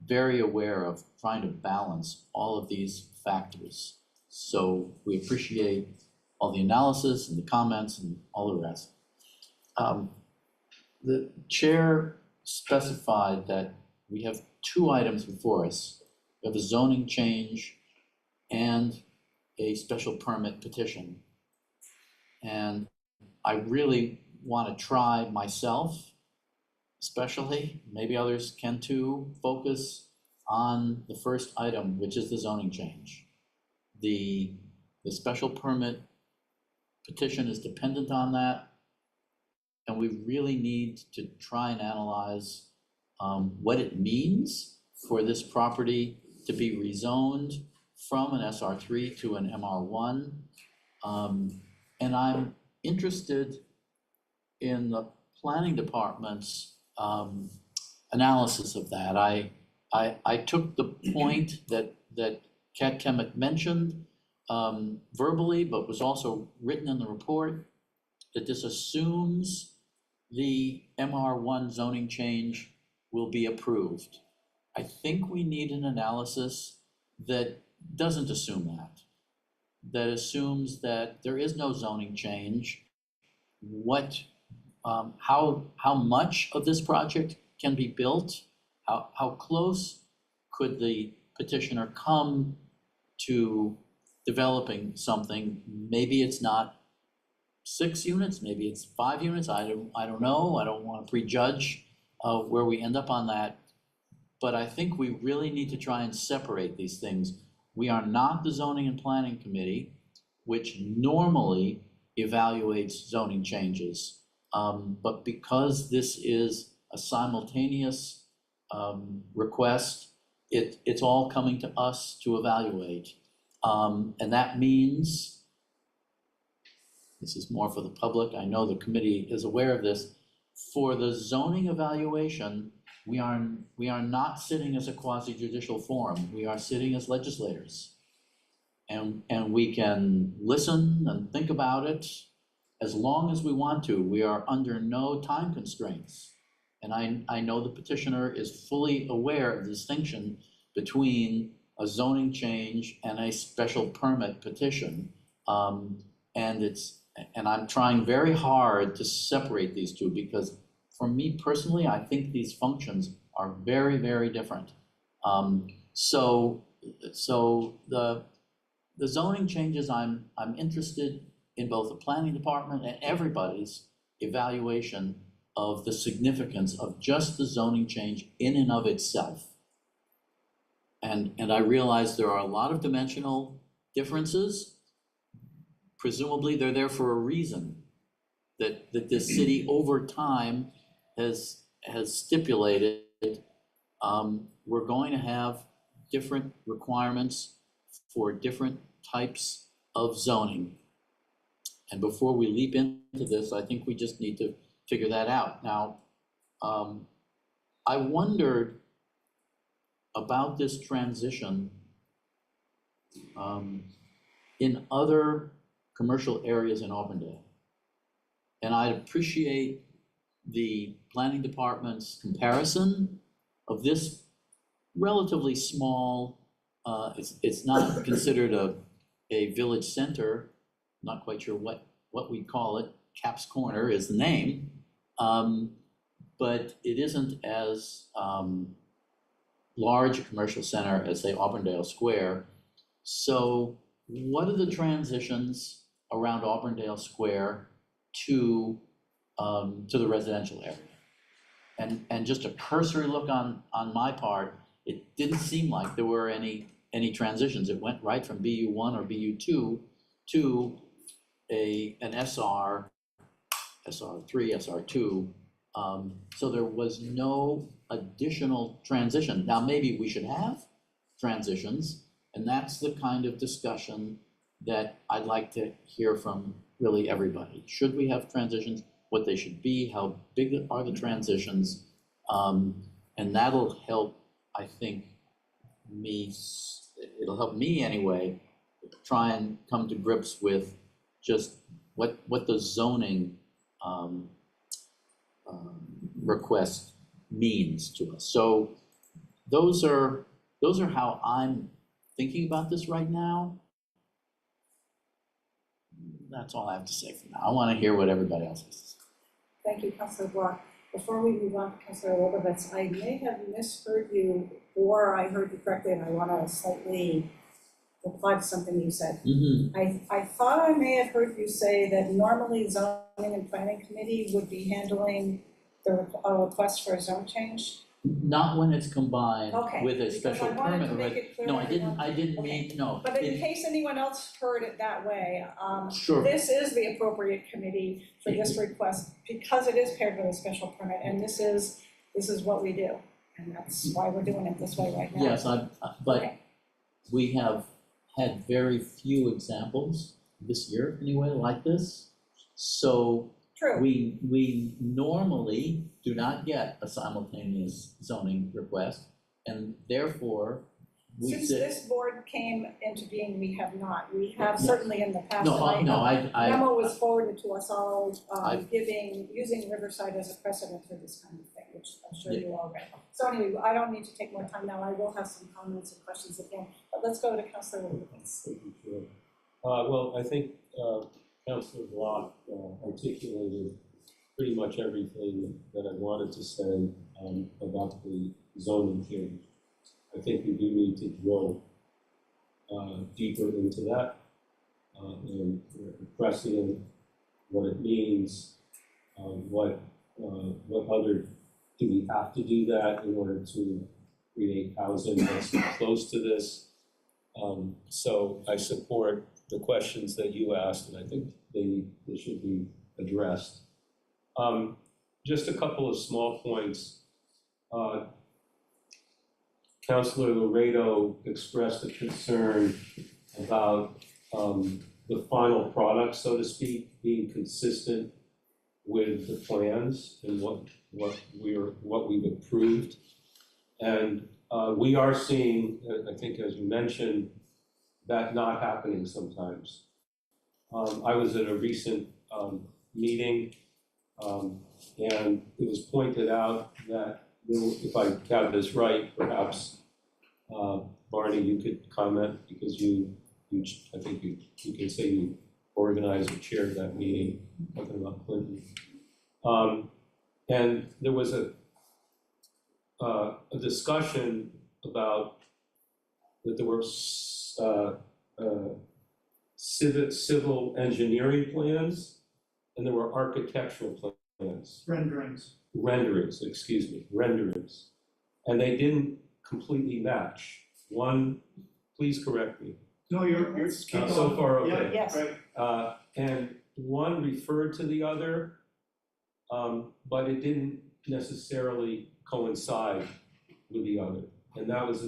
very aware of trying to balance all of these factors. So we appreciate all the analysis and the comments and all the rest. The chair specified that we have two items before us. We have a zoning change and a special permit petition. And I really want to try myself, especially, maybe others can too, focus on the first item, which is the zoning change. The special permit petition is dependent on that, and we really need to try and analyze what it means for this property to be rezoned from an SR3 to an MR1. And I'm interested in the planning department's analysis of that. I took the point that Kat Kemet mentioned verbally, but was also written in the report, that this assumes the MR1 zoning change will be approved. I think we need an analysis that doesn't assume that, that assumes that there is no zoning change. What, how much of this project can be built? How close could the petitioner come to developing something? Maybe it's not 6 units, maybe it's 5 units. I don't know. I don't want to prejudge where we end up on that. But I think we really need to try and separate these things. We are not the Zoning and Planning Committee, which normally evaluates zoning changes. But because this is a simultaneous request, it's all coming to us to evaluate. And that means, this is more for the public, I know the committee is aware of this, for the zoning evaluation, we are not sitting as a quasi-judicial forum. We are sitting as legislators. And we can listen and think about it as long as we want to. We are under no time constraints. And I know the petitioner is fully aware of the distinction between a zoning change and a special permit petition. And I'm trying very hard to separate these two, because for me personally, I think these functions are very, very different. So the zoning changes, I'm interested in both the planning department and everybody's evaluation of the significance of just the zoning change in and of itself. And I realize there are a lot of dimensional differences. Presumably they're there for a reason, that this city over time has stipulated we're going to have different requirements for different types of zoning. And before we leap into this, I think we just need to figure that out. Now, I wondered about this transition in other commercial areas in Auburndale. And I'd appreciate the planning department's comparison of this relatively small, it's not considered a village center, not quite sure what we call it, Cap's Corner is the name, but it isn't as large a commercial center as, say, Auburndale Square. So what are the transitions around Auburndale Square to the residential area? And just a cursory look on my part, it didn't seem like there were any transitions. It went right from BU1 or BU2 to an SR3, SR2. So there was no additional transition. Now, maybe we should have transitions, and that's the kind of discussion that I'd like to hear from really everybody. Should we have transitions? What they should be? How big are the transitions? And that'll help, I think, it'll help me anyway, try and come to grips with just what the zoning request means to us. So those are how I'm thinking about this right now. That's all I have to say for now. I want to hear what everybody else has to say. Thank you, Councilor Block. Before we move on to Councilor Lebovitz, I may have misheard you, or I heard you correctly, and I want to slightly reply to something you said. I thought I may have heard you say that normally zoning and planning committee would be handling the request for a zone change. Not when it's combined Okay, with a because special I wanted permit. to make it clear No, I everyone- didn't mean, no. But in case anyone else heard it that way, Sure. this is the appropriate committee for this request because it is paired with a special permit, and this is what we do. And that's why we're doing it this way right now. Yes, but we have had very few examples this year anyway like this. So True. we normally do not get a simultaneous zoning request, and therefore we Since sit. this board came into being, we have not. We have certainly in the past. No, and I memo was forwarded to us all, I- using Riverside as a precedent for this kind of thing, which I'm sure Yeah. you all read. So anyway, I don't need to take more time now. I will have some comments and questions again, but let's go to Councilor Lebovitz. Well, I think Councilor Block articulated pretty much everything that I wanted to say about the zoning change. I think we do need to drill deeper into that and precedent, what it means, what other, do we have to do that in order to create housing that's close to this? So I support the questions that you asked, and I think they should be addressed. Just a couple of small points. Councilor Laredo expressed a concern about the final product, so to speak, being consistent with the plans and what we've approved. And we are seeing, I think as you mentioned, that not happening sometimes. I was at a recent meeting and it was pointed out that, if I got this right, perhaps Barney, you could comment because I think you can say you organized or chaired that meeting, talking about Clinton. And there was a discussion about that there were civil engineering plans and there were architectural plans. Renderings, excuse me, renderings. And they didn't completely match. One, please correct me. No, you're. So far, okay. Yes. And one referred to the other, but it didn't necessarily coincide with the other. And that was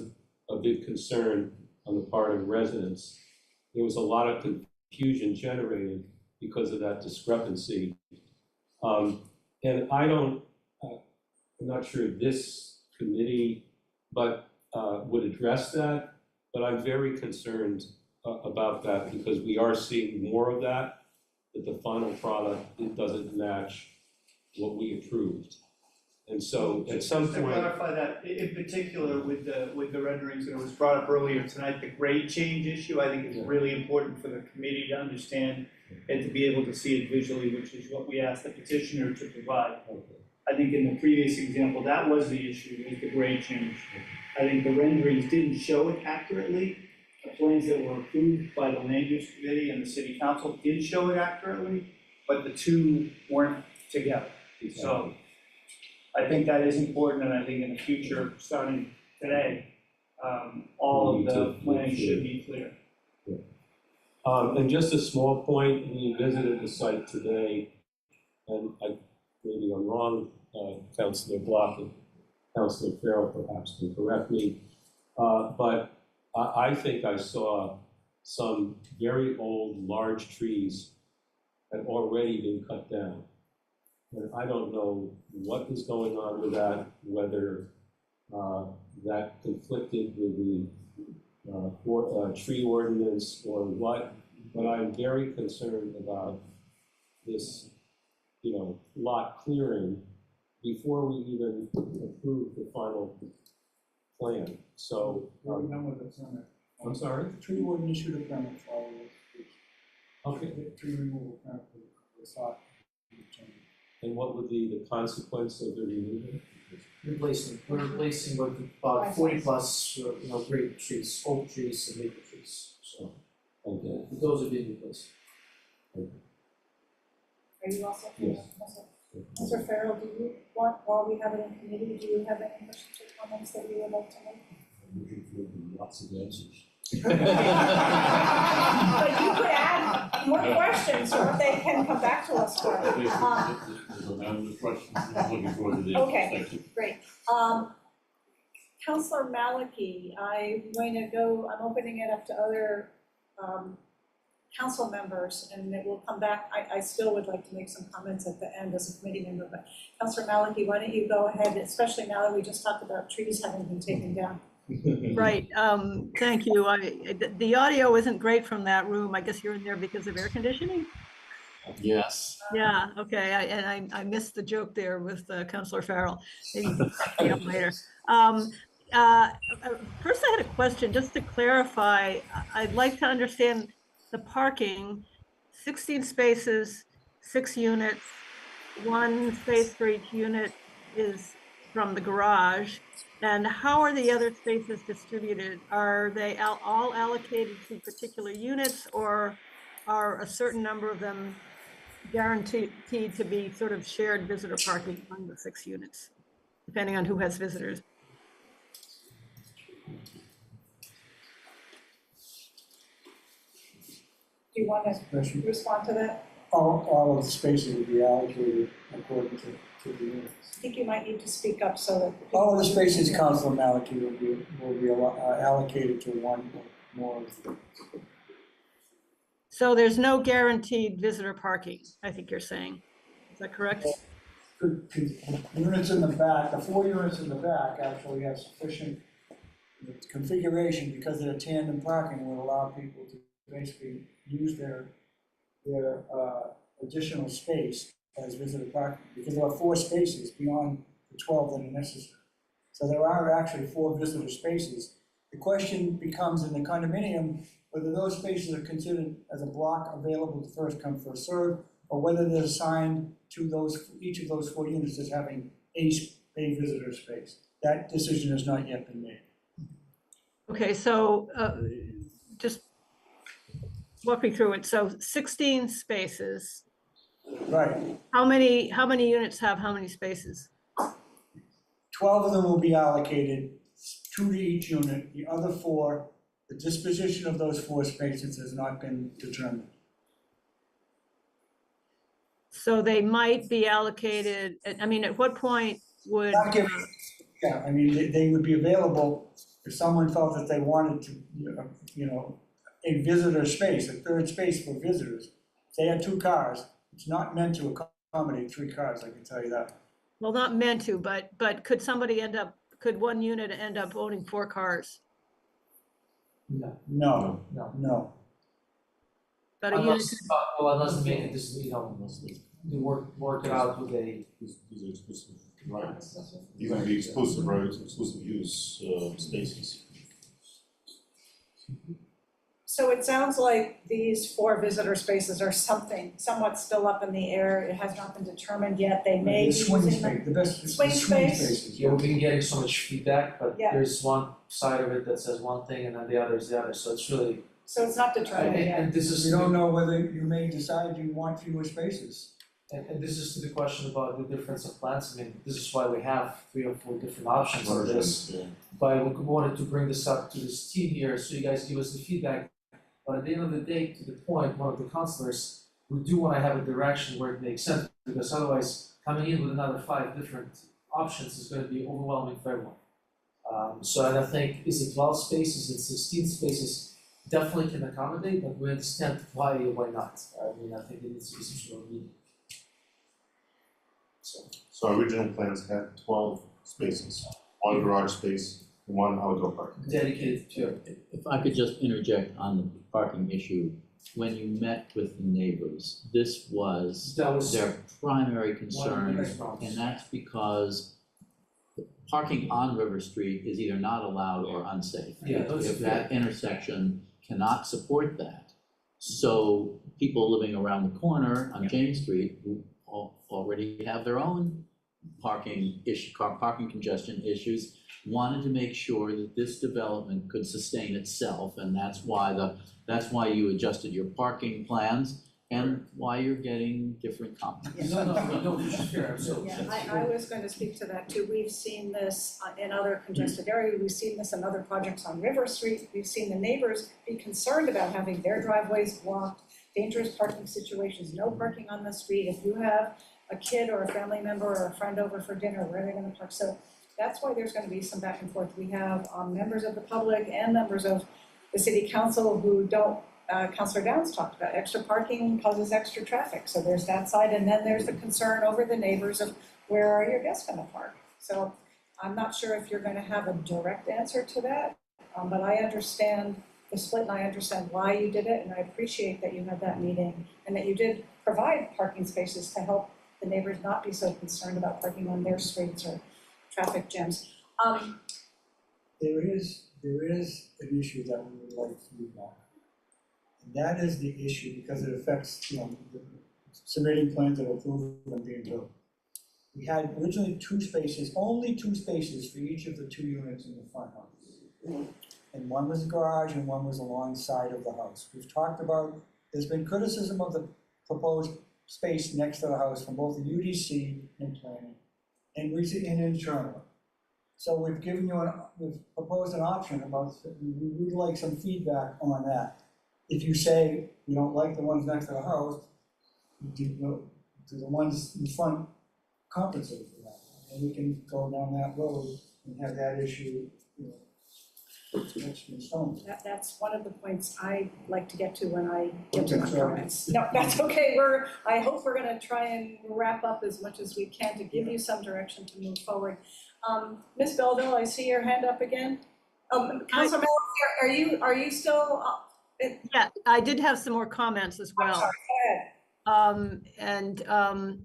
a big concern on the part of residents. There was a lot of confusion generated because of that discrepancy. And I'm not sure this committee would address that, but I'm very concerned about that because we are seeing more of that the final product, it doesn't match what we approved. And so at some Just to point. clarify that, in particular with the renderings, and it was brought up earlier tonight, the grade change issue, I think is really important for the committee to understand and to be able to see it visually, which is what we asked the petitioner to provide. I think in the previous example, that was the issue, was the grade change. I think the renderings didn't show it accurately. The plans that were approved by the land use committee and the city council did show it accurately, but the two weren't together. So I think that is important, and I think in the future, starting today, all of the plans should be clear. And just a small point, we visited the site today, and maybe I'm wrong, Councilor Block and Councilor Farrell perhaps can correct me, but I think I saw some very old, large trees had already been cut down. And I don't know what is going on with that, whether that conflicted with the tree ordinance or what, but I'm very concerned about this, lot clearing before we even approve the final plan. So, Remember that's on it. I'm sorry? The tree warden issued a permit for all of this. Okay. The tree removal permit was sought. And what would be the consequence of the removal? We're replacing with about 40 plus, great trees, oak trees and maple trees, so. Okay. Those are being replaced. Are you also? Yes. Mr. Farrell, do you want, while we have it in committee, do you have any questions or comments that you would like to make? Lots of answers. But you could add more questions, or they can come back to us for. Okay, great. Councilor Maliki, I'm opening it up to other council members, and it will come back. I still would like to make some comments at the end as a committee member, but Councilor Maliki, why don't you go ahead, especially now that we just talked about trees having been taken down. Right, thank you. The audio isn't great from that room. I guess you're in there because of air conditioning? Yes. Yeah, okay, I missed the joke there with Councilor Farrell. Maybe back me up later. First I had a question, just to clarify. I'd like to understand the parking, 16 spaces, 6 units, 1 space for each unit is from the garage. And how are the other spaces distributed? Are they all allocated to particular units, or are a certain number of them guaranteed to be sort of shared visitor parking among the 6 units, depending on who has visitors? Do you want to respond to that? All of the spaces will be allocated according to the units. I think you might need to speak up so that. All of the spaces Councilor Maliki will be allocated to one or more of the. So there's no guaranteed visitor parking, I think you're saying. Is that correct? Units in the back, the 4 units in the back actually have sufficient configuration because they're tandem parking will allow people to basically use their additional space as visitor parking, because there are 4 spaces beyond the 12 that are necessary. So there are actually 4 visitor spaces. The question becomes in the condominium, whether those spaces are considered as a block available to first come, first serve, or whether they're assigned to each of those 4 units as having a visitor space. That decision has not yet been made. Okay, so just walk me through it. So 16 spaces. Right. How many units have how many spaces? 12 of them will be allocated, 2 to each unit. The other 4, the disposition of those 4 spaces has not been determined. So they might be allocated, at what point would? Yeah, they would be available if someone felt that they wanted to, a visitor space, a third space for visitors. If they had 2 cars, it's not meant to accommodate 3 cars, I can tell you that. Well, not meant to, but could could one unit end up owning 4 cars? No. But a unit, Unless they make a decision, they work it out with a. These are exclusive, right? These are the exclusive roads, exclusive use spaces. So it sounds like these 4 visitor spaces are somewhat still up in the air. It has not been determined yet. They may be The swing using them. space, the best, the Swing swing space? spaces. Yeah, we've been getting so much feedback, but Yeah. there's one side of it that says one thing and then the other is the other, so it's really, So it's not determined yet. and this is. We don't know whether you may decide you want fewer spaces. And this is to the question about the difference of plans, I mean, this is why we have 3 or 4 different options on this. But we wanted to bring this up to this team here, so you guys give us the feedback. But at the end of the day, to the point, one of the counselors, we do wanna have a direction where it makes sense, because otherwise, coming in with another 5 different options is gonna be overwhelming for everyone. So and I think, is it 12 spaces, it's 16 spaces, definitely can accommodate, but we understand why not. I mean, I think it needs to be some sort of meeting. So original plans had 12 spaces, 1 garage space, 1 outdoor parking. Dedicated to. If I could just interject on the parking issue, when you met with the neighbors, this was That was their primary one of the concern, biggest problems. and that's because parking on River Street is either not allowed or unsafe. Yeah, those If are that intersection cannot support that, so people living around the corner on James Street who already have their own parking congestion issues, wanted to make sure that this development could sustain itself, and that's why you adjusted your parking plans and why you're getting different comments. No, you should share, so. Yeah, I was going to speak to that too. We've seen this in other congested areas. We've seen this in other projects on River Street. We've seen the neighbors be concerned about having their driveways blocked, dangerous parking situations, no parking on the street. If you have a kid or a family member or a friend over for dinner, where are they gonna park? So that's why there's gonna be some back and forth. We have members of the public and members of the city council who don't, Councilor Downs talked about, extra parking causes extra traffic. So there's that side, and then there's the concern over the neighbors of where are your guests gonna park? So I'm not sure if you're gonna have a direct answer to that, but I understand the split and I understand why you did it, and I appreciate that you had that meeting and that you did provide parking spaces to help the neighbors not be so concerned about parking on their streets or traffic jams. There is an issue that we would like feedback. And that is the issue because it affects, the submitting plans that are approved and being built. We had originally 2 spaces, only 2 spaces for each of the 2 units in the front house. And one was a garage and one was alongside of the house. We've talked about, there's been criticism of the proposed space next to the house from both the UDC and planning and internally. So we've proposed an option about, we would like some feedback on that. If you say you don't like the ones next to the house, do the ones in front compensate for that? And we can go down that road and have that issue, etched in stone. That's one of the points I like to get to when I get to my Okay, sorry. comments. No, that's okay. I hope we're gonna try and wrap up as much as we can to give you some direction to move forward. Ms. Belville, I see your hand up again. Councilor Mello, are you still? Yeah, I did have some more comments as well. Sorry, go ahead.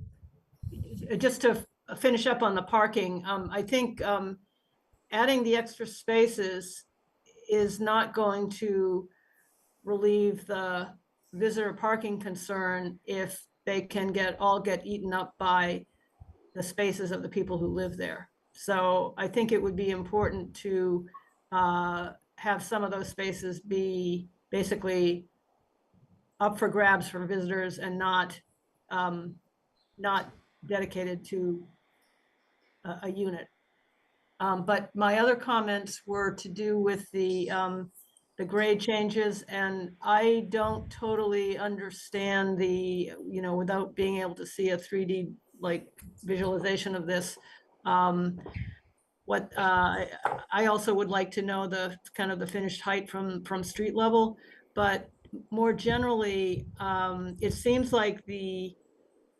Just to finish up on the parking, I think adding the extra spaces is not going to relieve the visitor parking concern if they can all get eaten up by the spaces of the people who live there. So I think it would be important to have some of those spaces be basically up for grabs for visitors and not dedicated to a unit. But my other comments were to do with the grade changes, and I don't totally understand without being able to see a 3D visualization of this. What I also would like to know the kind of the finished height from street level, but more generally, it seems like the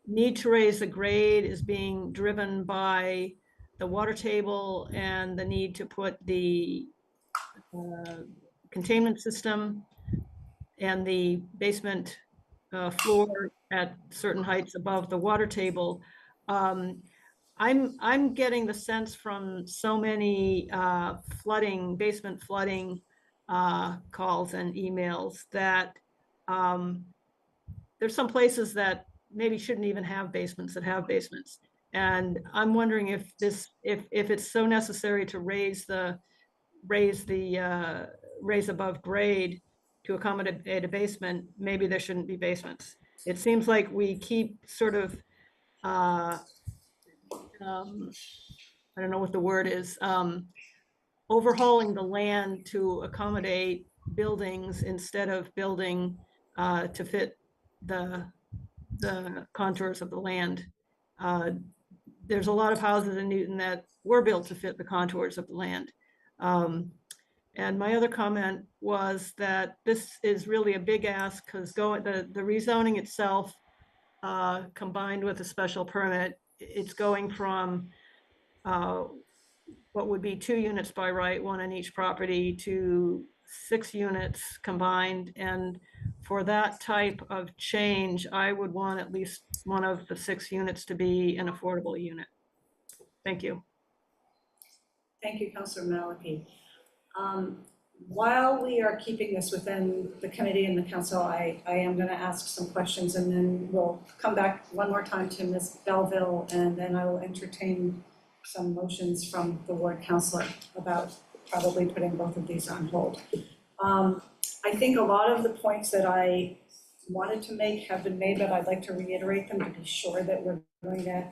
need to raise the grade is being driven by the water table and the need to put the containment system and the basement floor at certain heights above the water table. I'm getting the sense from so many basement flooding calls and emails that there's some places that maybe shouldn't even have basements that have basements. And I'm wondering if it's so necessary to raise above grade to accommodate a basement, maybe there shouldn't be basements. It seems like we keep sort of, I don't know what the word is, overhauling the land to accommodate buildings instead of building to fit the contours of the land. There's a lot of houses in Newton that were built to fit the contours of the land. And my other comment was that this is really a big ask because the rezoning itself, combined with a special permit, it's going from what would be 2 units by right, 1 on each property, to 6 units combined. And for that type of change, I would want at least one of the 6 units to be an affordable unit. Thank you. Thank you, Councilor Malachy. While we are keeping this within the committee and the council, I am going to ask some questions, and then we'll come back one more time to Ms. Belleville, and then I will entertain some motions from the ward councilor about probably putting both of these on hold. I think a lot of the points that I wanted to make have been made, but I'd like to reiterate them to be sure that we're going to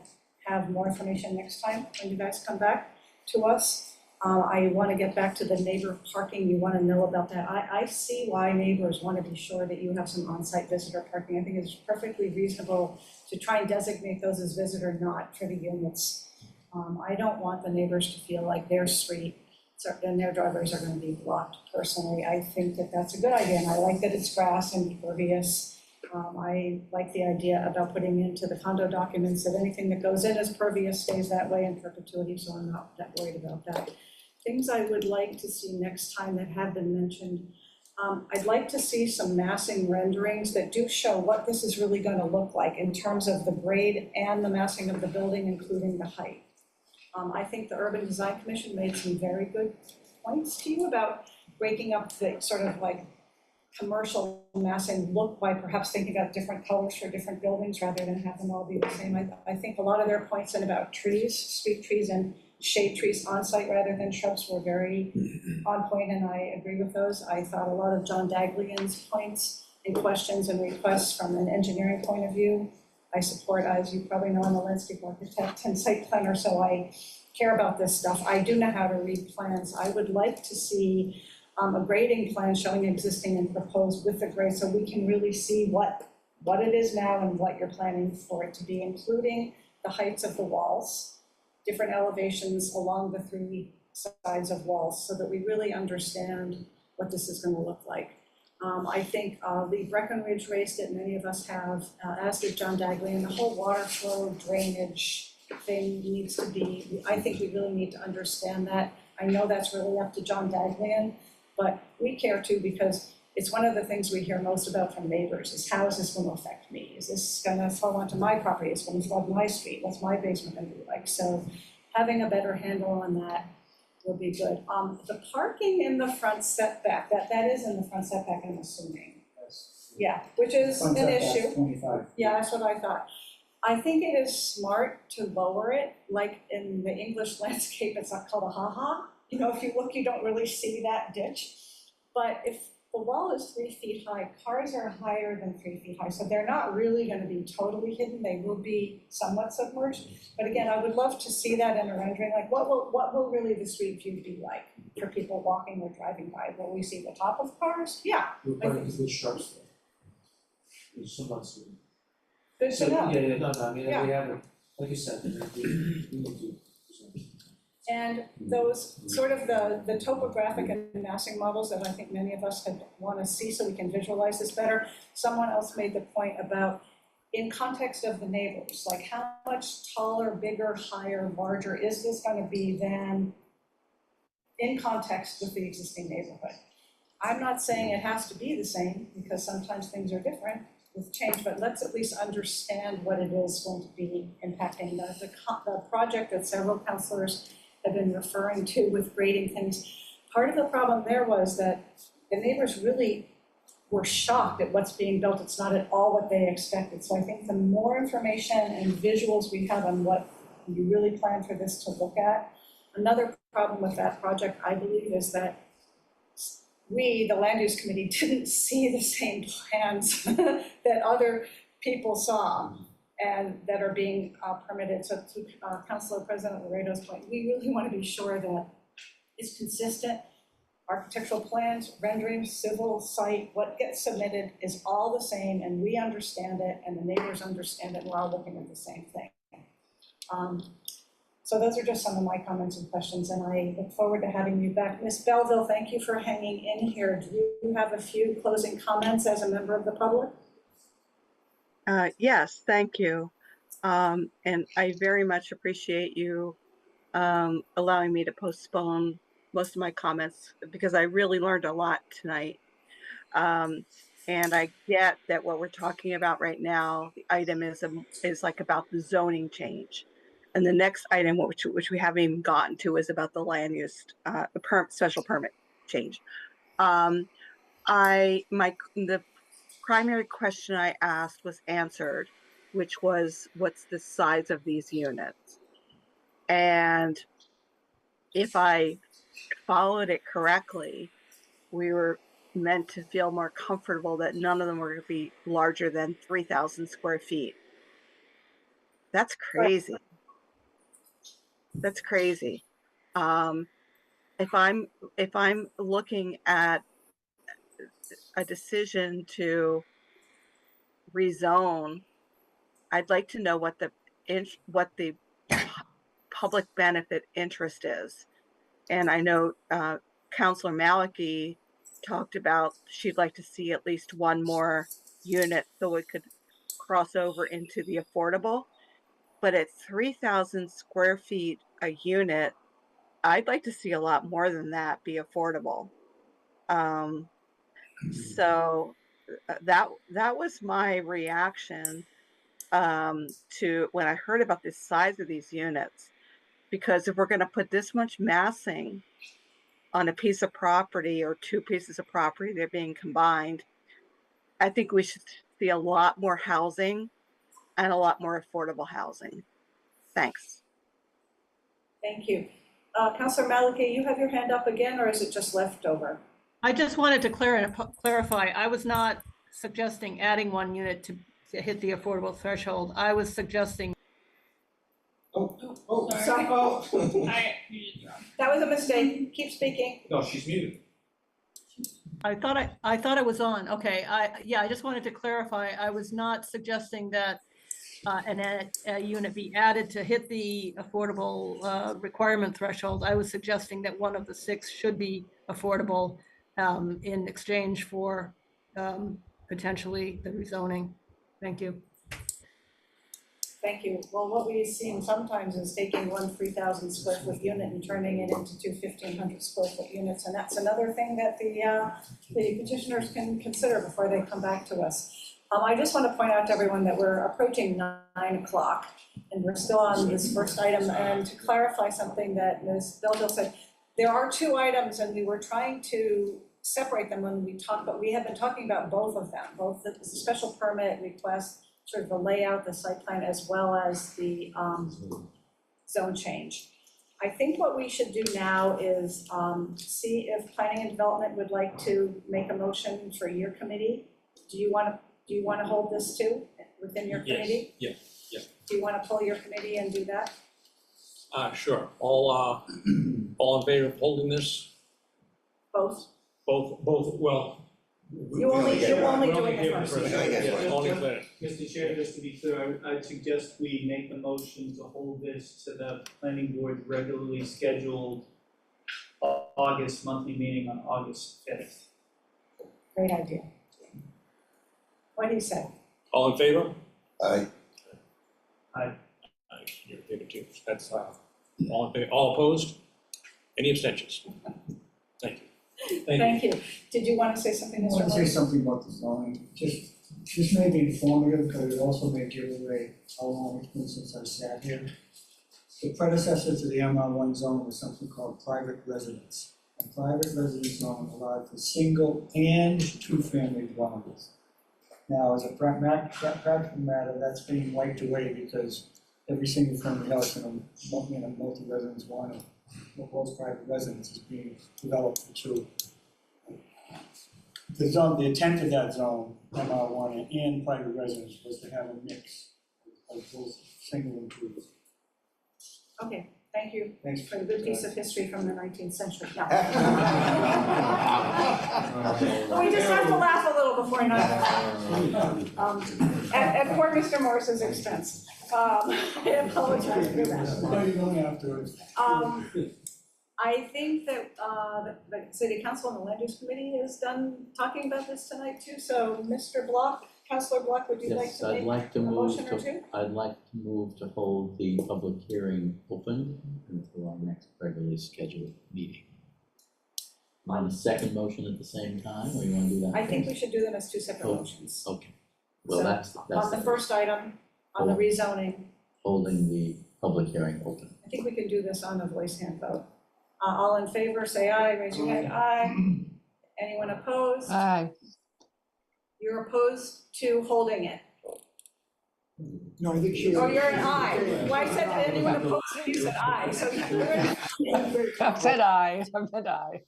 have more information next time when you guys come back to us. I want to get back to the neighbor parking. You want to know about that. I see why neighbors want to be sure that you have some on-site visitor parking. I think it's perfectly reasonable to try and designate those as visitor, not for the units. I don't want the neighbors to feel like their street and their driveways are going to be blocked. Personally, I think that that's a good idea, and I like that it's grass and pervious. I like the idea about putting into the condo documents that anything that goes in as pervious stays that way in perpetuity, so I'm not that worried about that. Things I would like to see next time that have been mentioned. I'd like to see some massing renderings that do show what this is really going to look like in terms of the grade and the massing of the building, including the height. I think the Urban Design Commission made some very good points to you about breaking up the sort of like commercial massing look by perhaps thinking about different colors for different buildings rather than have them all be the same. I think a lot of their points in about trees, street trees and shade trees on site rather than shrubs were very on point, and I agree with those. I thought a lot of John Daglian's points and questions and requests from an engineering point of view, I support. As you probably know, I'm a landscape architect and site planner, so I care about this stuff. I do know how to read plans. I would like to see a grading plan showing existing and proposed with the grade so we can really see what it is now and what you're planning for it to be, including the heights of the walls, different elevations along the 3 sides of walls so that we really understand what this is going to look like. I think Lee Breckenridge raised it, many of us have, as did John Daglian. The whole water flow drainage thing needs to be, I think we really need to understand that. I know that's really up to John Daglian, but we care too because it's one of the things we hear most about from neighbors is how is this going to affect me? Is this going to fall onto my property? Is it going to flood my street? What's my basement going to be like? So having a better handle on that will be good. The parking in the front setback, that is in the front setback, I'm assuming. Yeah, which is an issue. 25. Yeah, that's what I thought. I think it is smart to lower it, like in the English landscape, it's not called a ha-ha. You know, if you look, you don't really see that ditch. But if the wall is 3 feet high, cars are higher than 3 feet high, so they're not really going to be totally hidden. They will be somewhat submerged. But again, I would love to see that in a rendering. Like, what will really the street view be like for people walking or driving by? Will we see the top of cars? Yeah. We're planning to put shrubs there. There's so much. Good to know. Yeah, no, I mean, Yeah. we have, like you said, we need to. And those sort of the topographic and massing models that I think many of us want to see so we can visualize this better. Someone else made the point about in context of the neighbors, like how much taller, bigger, higher, larger is this going to be than in context with the existing neighborhood? I'm not saying it has to be the same because sometimes things are different with change, but let's at least understand what it is going to be impacting. The project that several councilors have been referring to with grading things, part of the problem there was that the neighbors really were shocked at what's being built. It's not at all what they expected. So I think the more information and visuals we have on what you really plan for this to look at. Another problem with that project, I believe, is that we, the land use committee, didn't see the same plans that other people saw and that are being permitted. So to Councilor President Laredo's point, we really want to be sure that it's consistent. Architectural plans, renderings, civil site, what gets submitted is all the same, and we understand it, and the neighbors understand it, and we're all looking at the same thing. So those are just some of my comments and questions, and I look forward to having you back. Ms. Belville, thank you for hanging in here. Do you have a few closing comments as a member of the public? Yes, thank you. And I very much appreciate you allowing me to postpone most of my comments because I really learned a lot tonight. And I get that what we're talking about right now, the item is like about the zoning change. And the next item, which we haven't even gotten to, is about the land use, special permit change. The primary question I asked was answered, which was, what's the size of these units? And if I followed it correctly, we were meant to feel more comfortable that none of them were going to be larger than 3,000 square feet. That's crazy. That's crazy. If I'm looking at a decision to rezone, I'd like to know what the public benefit interest is. And I know Councilor Maliki talked about she'd like to see at least one more unit so it could cross over into the affordable. But at 3,000 square feet a unit, I'd like to see a lot more than that be affordable. So that was my reaction to when I heard about the size of these units. Because if we're going to put this much massing on a piece of property or two pieces of property, they're being combined, I think we should see a lot more housing and a lot more affordable housing. Thanks. Thank you. Councilor Maliki, you have your hand up again, or is it just left over? I just wanted to clarify, I was not suggesting adding one unit to hit the affordable threshold. I was suggesting. Sorry. That was a mistake. Keep speaking. No, she's muted. I thought I was on. Okay. I just wanted to clarify. I was not suggesting that a unit be added to hit the affordable requirement threshold. I was suggesting that one of the 6 should be affordable in exchange for potentially the rezoning. Thank you. Thank you. Well, what we've seen sometimes is taking one 3,000 square foot unit and turning it into 2 1,500 square foot units. And that's another thing that the petitioners can consider before they come back to us. I just want to point out to everyone that we're approaching 9 o'clock and we're still on this first item. And to clarify something that Ms. Belville said, there are 2 items and we were trying to separate them when we talked, but we have been talking about both of them, both the special permit request, sort of the layout, the site plan, as well as the zone change. I think what we should do now is see if planning and development would like to make a motion for your committee. Do you want to hold this too within your committee? Yes, yeah. Do you want to pull your committee and do that? Sure. All in favor of holding this? Both? Both, well. You only doing the first. Mr. Chair, just to be clear, I'd suggest we make a motion to hold this to the planning board regularly scheduled August monthly meeting on August 5th. Great idea. What do you say? All in favor? Aye. Aye. You're in favor too. That's all in favor. All opposed? Any abstentions? Thank you. Thank you. Did you want to say something, Mr. I want to say Murray? something about the zoning. This may be informative, but it also may give away how long it's been since I sat here. The predecessor to the MR1 zone was something called private residence. a private residence zone allowed for single and two-family dwellings. Now, as a practical matter, that's being wiped away because every single family house in a multi-residence one or proposed private residence is being developed for two. The zone, the intent of that zone, MR1 and private residence, was to have a mix of both single and two. Okay, thank you Thanks. for the good piece of history from the 19th century. No. We just have to laugh a little before not. At poor Mr. Morris's expense. I apologize for that. Where are you going afterwards? I think that the city council and the land use committee is done talking about this tonight too. So Mr. Block, Councilor Block, would you like Yes, to I'd make like to a move motion or to, two? I'd like to move to hold the public hearing open until our next regularly scheduled meeting. On the second motion at the same time, or you wanna do that? I think first? we should do them as two separate Oh. motions. Okay, well, So, that's On the first item, on the Oh. rezoning, holding the public hearing open. I think we can do this on a voice hand vote. All in favor, say aye, raise your hand, aye. Anyone opposed? Aye. You're opposed to holding it? No, I think she. Oh, you're an aye. Well, I said anyone opposed, you said aye, so you're an. I said aye, I said aye.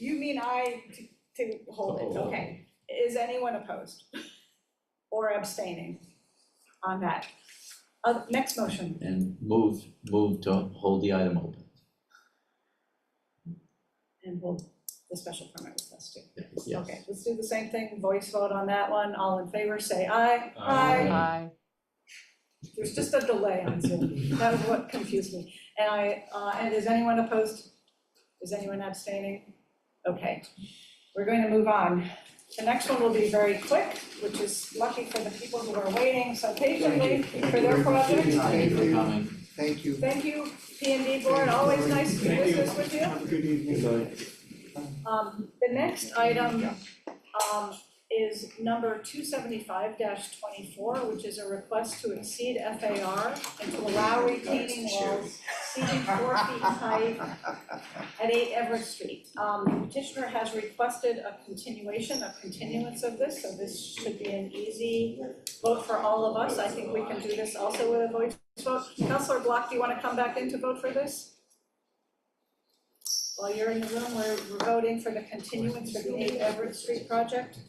You mean aye to hold it, okay. Is anyone opposed? Or abstaining on that? Next motion. And move to hold the item open. And hold the special permit with us too. Yes. Okay, let's do the same thing, voice vote on that one. All in favor, say aye. Aye. There's just a delay on Zoom. That was what confused me. And is anyone opposed? Is anyone abstaining? Okay, we're going to move on. The next one will be very quick, which is lucky for the people who are waiting so patiently for their project. Thank you for coming. Thank you. Thank you, P&D board, always nice to do business with you. Have a good evening. The next item, is number 275-24, which is a request to exceed FAR and to allow retaining walls exceeding 4 feet height at 8 Everett Street. The petitioner has requested a continuance of this, so this should be an easy vote for all of us. I think we can do this also with a voice vote. Councilor Block, do you want to come back in to vote for this? While you're in the room, we're voting for the continuance for the 8 Everett Street project.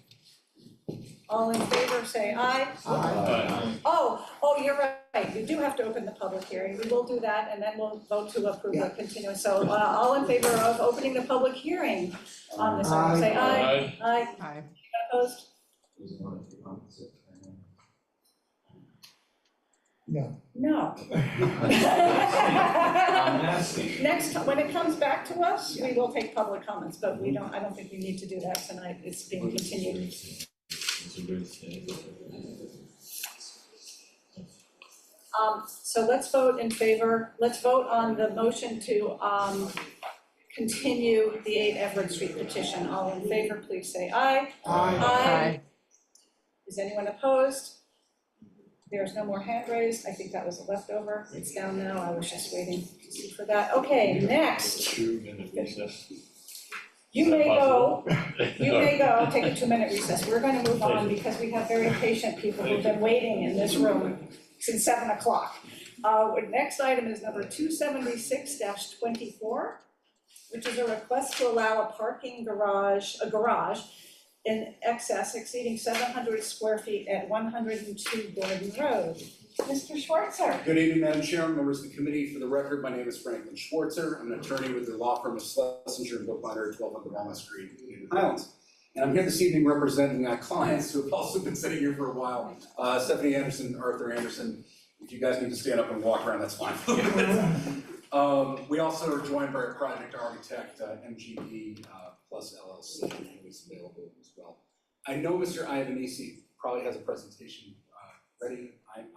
All in favor, say aye. Aye. Oh, you're right, you do have to open the public hearing, we will do that, and then we'll vote to approve the continuance. So, all in favor of opening the public hearing on this, item, say aye. Aye. Aye. Opposed? No. No. Next, when it comes back to us, we will take public comments, but I don't think we need to do that tonight, it's being continued. So let's vote in favor, let's vote on the motion to continue the 8 Everett Street petition. All in favor, please say aye. Aye. Is anyone opposed? There's no more hand raised, I think that was a leftover, it's down now, I was just waiting to see for that. Okay, next. 2-minute recess. You may go, take a 2-minute recess, we're gonna move on because we have very patient people who've been waiting in this room since 7 o'clock. Next item is number 276-24, which is a request to allow a garage in excess exceeding 700 square feet at 102 Gordon Road. Mr. Schwartzer. Good evening, Madam Chair, members of the committee. For the record, my name is Franklin Schwartzer. I'm an attorney with the law firm of Schlesinger and Bookbinder at 1200 Walnut Street in Newton Highlands. And I'm here this evening representing my clients who have also been sitting here for a while. Stephanie Anderson, Arthur Anderson. If you guys need to stand up and walk around, that's fine. We also are joined by our project architect, MGP Plus LLC, who is available as well. I know Mr. Ivanisi probably has a presentation ready.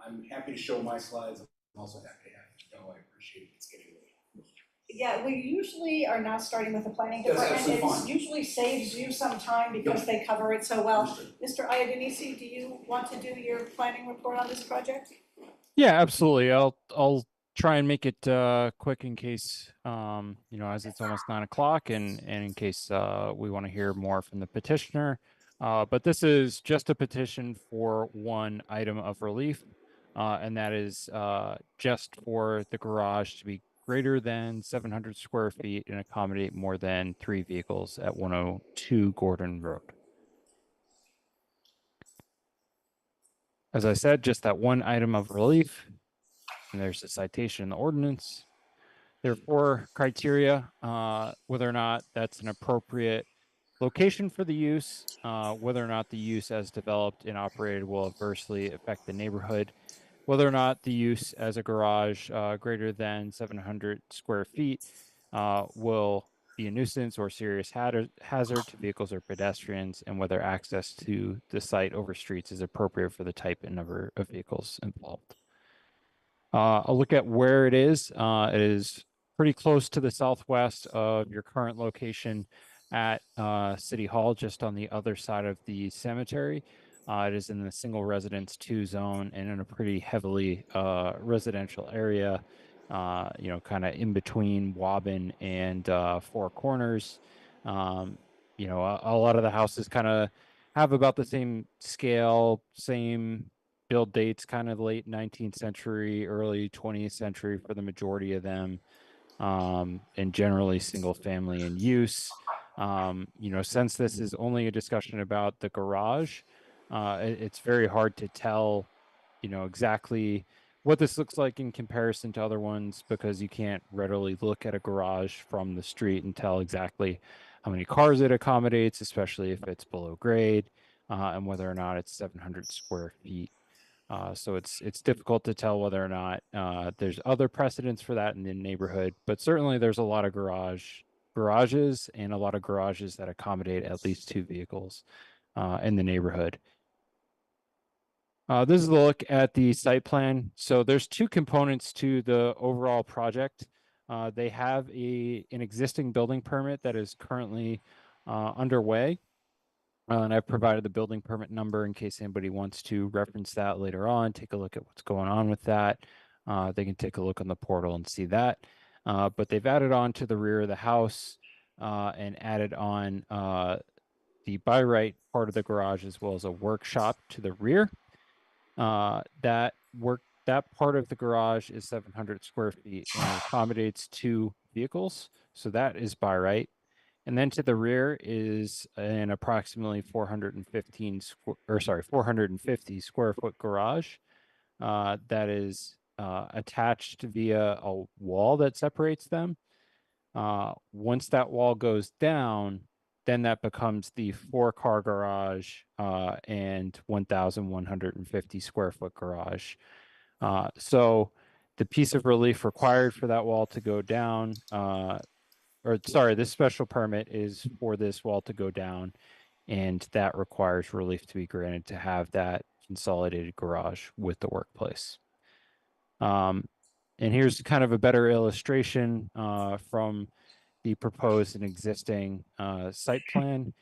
I'm happy to show my slides. I'm also happy to have it go. I appreciate it's getting late. Yeah, we usually are not starting with the planning That's department. absolutely It usually saves you some time because they cover it so well. Mr. Iadinisi, do you want to do your planning report on this project? Yeah, absolutely. I'll try and make it quick in case as it's almost 9 o'clock and in case we want to hear more from the petitioner. But this is just a petition for one item of relief, and that is just for the garage to be greater than 700 square feet and accommodate more than 3 vehicles at 102 Gordon Road. As I said, just that one item of relief, and there's a citation in the ordinance. There are 4 criteria, whether or not that's an appropriate location for the use, whether or not the use as developed and operated will adversely affect the neighborhood, whether or not the use as a garage greater than 700 square feet will be a nuisance or serious hazard to vehicles or pedestrians, and whether access to the site over streets is appropriate for the type and number of vehicles involved. I'll look at where it is. It is pretty close to the southwest of your current location at City Hall, just on the other side of the cemetery. It is in the single residence 2 zone and in a pretty heavily residential area, kind of in between Wobbin and Four Corners. A lot of the houses kind of have about the same scale, same build dates, kind of late 19th century, early 20th century for the majority of them, and generally single family in use. Since this is only a discussion about the garage, it's very hard to tell, exactly what this looks like in comparison to other ones, because you can't readily look at a garage from the street and tell exactly how many cars it accommodates, especially if it's below grade, and whether or not it's 700 square feet. So it's difficult to tell whether or not there's other precedents for that in the neighborhood, but certainly there's a lot of garages and a lot of garages that accommodate at least 2 vehicles in the neighborhood. This is a look at the site plan. So there's 2 components to the overall project. They have an existing building permit that is currently underway. And I've provided the building permit number in case anybody wants to reference that later on, take a look at what's going on with that. They can take a look on the portal and see that. But they've added on to the rear of the house and added on the by right part of the garage, as well as a workshop to the rear. That part of the garage is 700 square feet and accommodates 2 vehicles. So that is by right. And then to the rear is an approximately 450 square foot garage that is attached via a wall that separates them. Once that wall goes down, then that becomes the 4-car garage and 1,150 square foot garage. So the piece of relief required for that wall to go down, this special permit is for this wall to go down, and that requires relief to be granted to have that consolidated garage with the workplace. And here's kind of a better illustration from the proposed and existing site plan,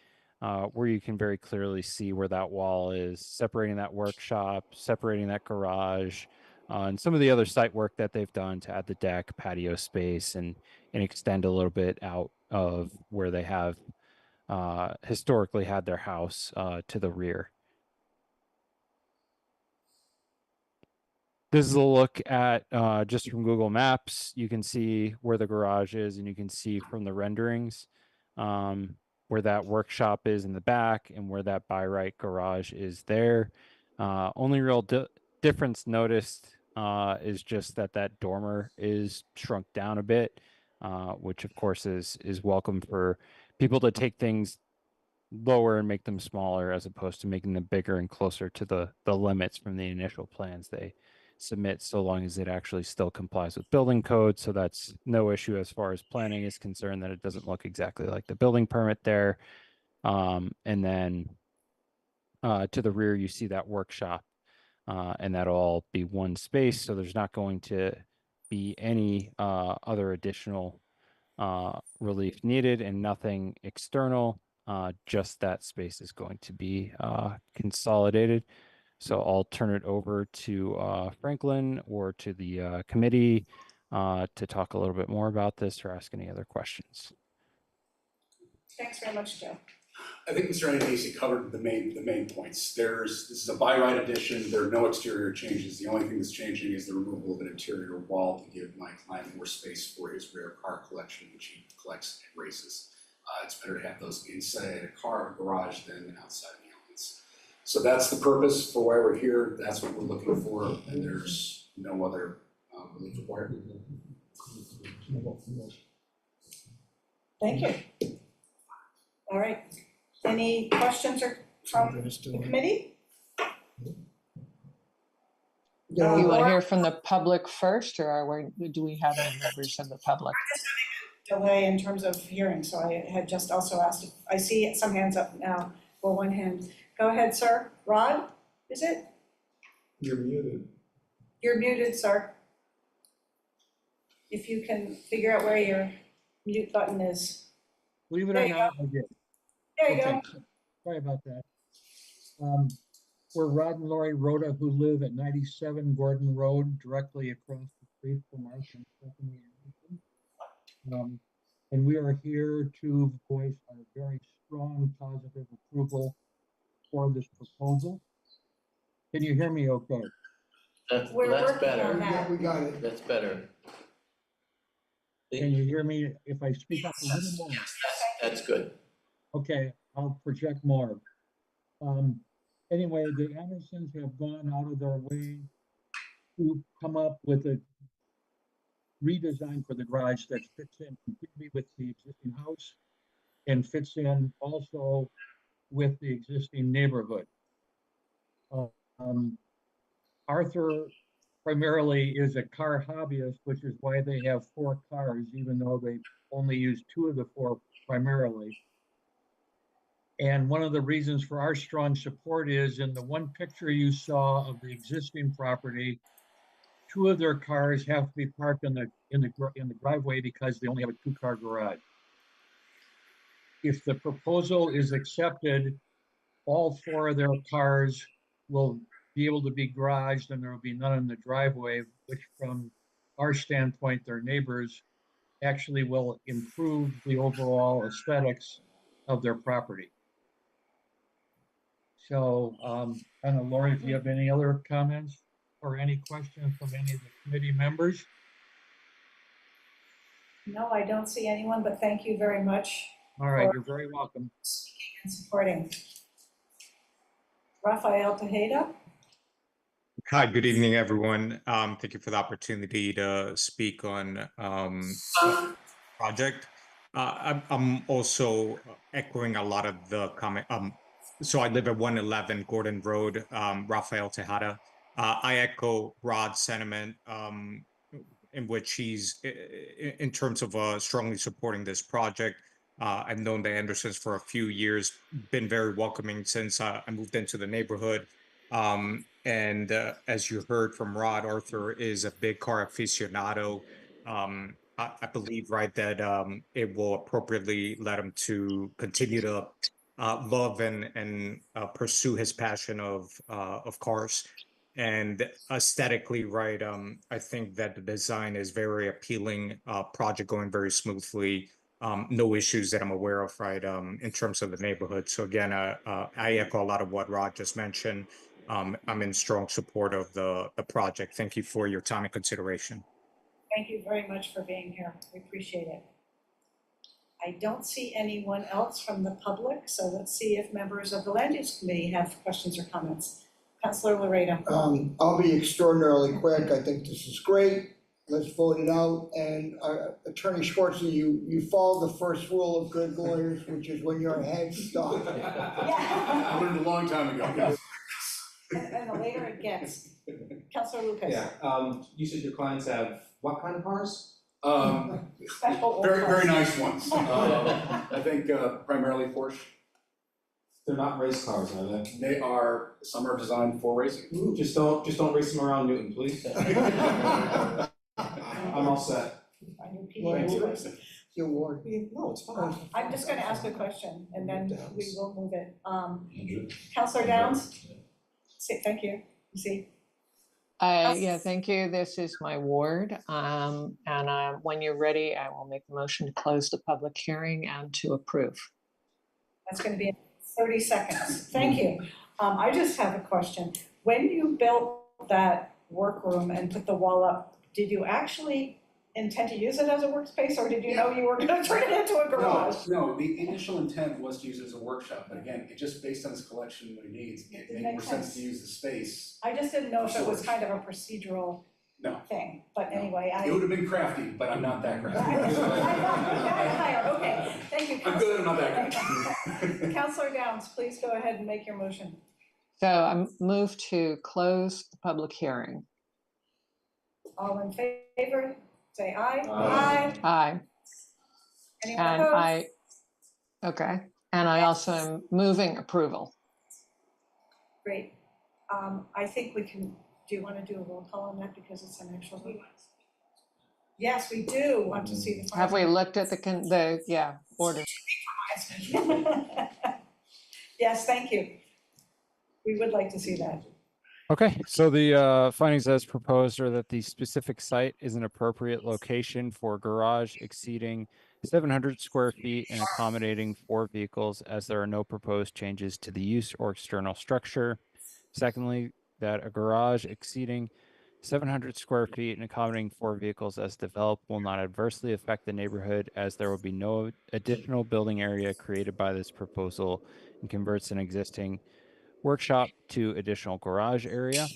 where you can very clearly see where that wall is, separating that workshop, separating that garage, and some of the other site work that they've done to add the deck, patio space, and extend a little bit out of where they have historically had their house to the rear. This is a look at just from Google Maps. You can see where the garage is, and you can see from the renderings where that workshop is in the back and where that by right garage is there. Only real difference noticed is just that dormer is shrunk down a bit, which of course is welcome for people to take things lower and make them smaller, as opposed to making them bigger and closer to the limits from the initial plans they submit, so long as it actually still complies with building code. So that's no issue as far as planning is concerned, that it doesn't look exactly like the building permit there. And then to the rear, you see that workshop, and that'll all be one space. So there's not going to be any other additional relief needed, and nothing external. Just that space is going to be consolidated. So I'll turn it over to Franklin or to the committee to talk a little bit more about this or ask any other questions. Thanks very much, Joe. I think Mr. Ananisi covered the main points. This is a by right addition, there are no exterior changes. The only thing that's changing is the removal of an interior wall to give my client more space for his rare car collection, which he collects and races. It's better to have those inside a car garage than outside the elements. So that's the purpose for why we're here, that's what we're looking for, and there's no other relief required. Thank you. All right, any questions from the committee? You want to hear from the public first, or do we have any members of the public? Delay in terms of hearing, so I had just also asked, if I see some hands up now, well, one hand. Go ahead, sir. Rod, is it? You're muted. You're muted, sir. If you can figure out where your mute button is. Believe it There or you not, I did. There you Okay, go. sorry about that. We're Rod and Lori Rhoda, who live at 97 Gordon Road, directly across the street from our Stephanie Anderson. And we are here to voice our very strong positive approval for this proposal. Can you hear me okay? That's working better. on that. We got it. That's better. Can you hear me if I speak up a little more? That's good. Okay, I'll project more. Anyway, the Andersons have gone out of their way to come up with a redesign for the garage that fits in completely with the existing house and fits in also with the existing neighborhood. Arthur primarily is a car hobbyist, which is why they have 4 cars, even though they only use 2 of the 4 primarily. And one of the reasons for our strong support is in the one picture you saw of the existing property, 2 of their cars have to be parked in the driveway because they only have a 2-car garage. If the proposal is accepted, all 4 of their cars will be able to be garaged and there will be none in the driveway, which from our standpoint, their neighbors, actually will improve the overall aesthetics of their property. So, I don't know, Lori, if you have any other comments or any questions from any of the committee members? No, I don't see anyone, but thank you very much. All right, you're very welcome. Speaking and supporting. Rafael Tejeda. Hi, good evening, everyone. Thank you for the opportunity to speak on project. I'm also echoing a lot of the comment. So I live at 111 Gordon Road, Rafael Tejada. I echo Rod's sentiment in which he's, in terms of strongly supporting this project. I've known the Andersons for a few years, been very welcoming since I moved into the neighborhood. And as you heard from Rod, Arthur is a big car aficionado. I believe, right, that it will appropriately let him to continue to love and pursue his passion of cars. And aesthetically, right, I think that the design is very appealing, project going very smoothly. No issues that I'm aware of, right, in terms of the neighborhood. So again, I echo a lot of what Rod just mentioned. I'm in strong support of the project. Thank you for your time and consideration. Thank you very much for being here. We appreciate it. I don't see anyone else from the public, so let's see if members of the Land Use Committee have questions or comments. Councilor Laredo. I'll be extraordinarily quick. I think this is great. Let's vote it out. And Attorney Schwartzer, you follow the first rule of good lawyers, which is when you're ahead, stop. I learned a long time ago. And the later it gets. Councilor Lucas. Yeah, you said your clients have what kind of cars? Special Very, very orders. nice ones. I think primarily Porsche. They're not race cars, are they? They are, some are designed for racing. Ooh, just don't race them around Newton, please. I'm all set. Your ward. No, it's fine. I'm just gonna ask a question and then we will move it. Councilor Downs? Say, thank you. You see, Yeah, thank you. This is my ward. When you're ready, I will make the motion to close the public hearing and to approve. that's gonna be in 30 seconds. Thank you. I just have a question. When you built that workroom and put the wall up, did you actually intend to use it as a workspace, or did you know you were gonna turn it into a garage? No, the initial intent was to use it as a workshop, but again, it just based on his collection and what he needs, it made more sense to use the space. I just didn't know if it was kind of a procedural No. thing, but anyway, It would have been crafty, but I'm not that crafty. Okay, thank you. I'm good, I'm not that good. Counselor Downs, please go ahead and make your motion. So I move to close the public hearing. All in favor, say aye. Aye. Aye. Anyone And opposed? okay. And I also am moving approval. Great. I think we can, do you want to do a roll call on that because it's an actual vote? Yes, we do want to see the. Have we looked at the order? Yes, thank you. We would like to see that. Okay, so the findings as proposed are that the specific site is an appropriate location for garage exceeding 700 square feet and accommodating 4 vehicles, as there are no proposed changes to the use or external structure. Secondly, that a garage exceeding 700 square feet and accommodating 4 vehicles as developed will not adversely affect the neighborhood, as there will be no additional building area created by this proposal and converts an existing workshop to additional garage area.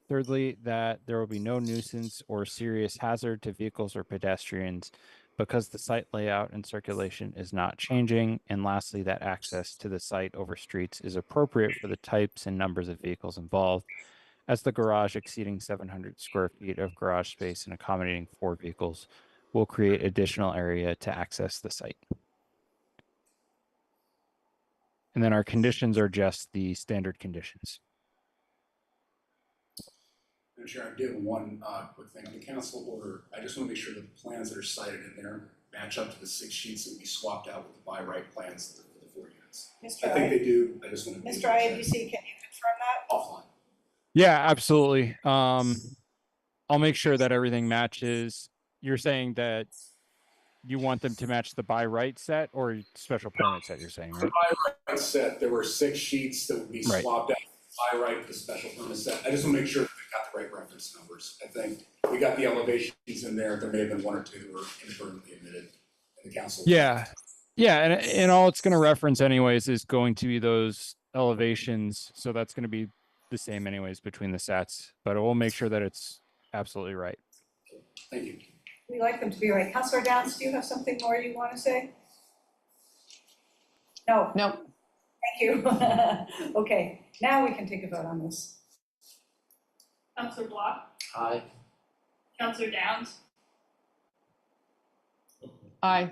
Thirdly, that there will be no nuisance or serious hazard to vehicles or pedestrians because the site layout and circulation is not changing. And lastly, that access to the site over streets is appropriate for the types and numbers of vehicles involved, as the garage exceeding 700 square feet of garage space and accommodating 4 vehicles will create additional area to access the site. And then our conditions are just the standard conditions. And Chair, I did one quick thing on the council order. I just want to make sure that the plans that are cited in there match up to the 6 sheets that we swapped out with the by right plans for the 4 units. Mr. I think they do. I just want to. Mr. IABC, can you confirm that? Offline. Yeah, absolutely. I'll make sure that everything matches. You're saying that you want them to match the by right set or special permit set, you're saying, The right? by right set, there were 6 sheets that would be Right. swapped out. By right, the special permit set. I just want to make sure that we got the right reference numbers. I think we got the elevations in there. There may have been 1 or 2 that were inadvertently omitted in the council. Yeah. Yeah, and all it's going to reference anyways is going to be those elevations. So that's going to be the same anyways between the sets, but we'll make sure that it's absolutely right. Thank you. We like them to be right. Counselor Downs, do you have something more you want to say? No. Nope. Thank you. Okay, now we can take a vote on this. Counselor Block, Aye. Counselor Downs, Aye.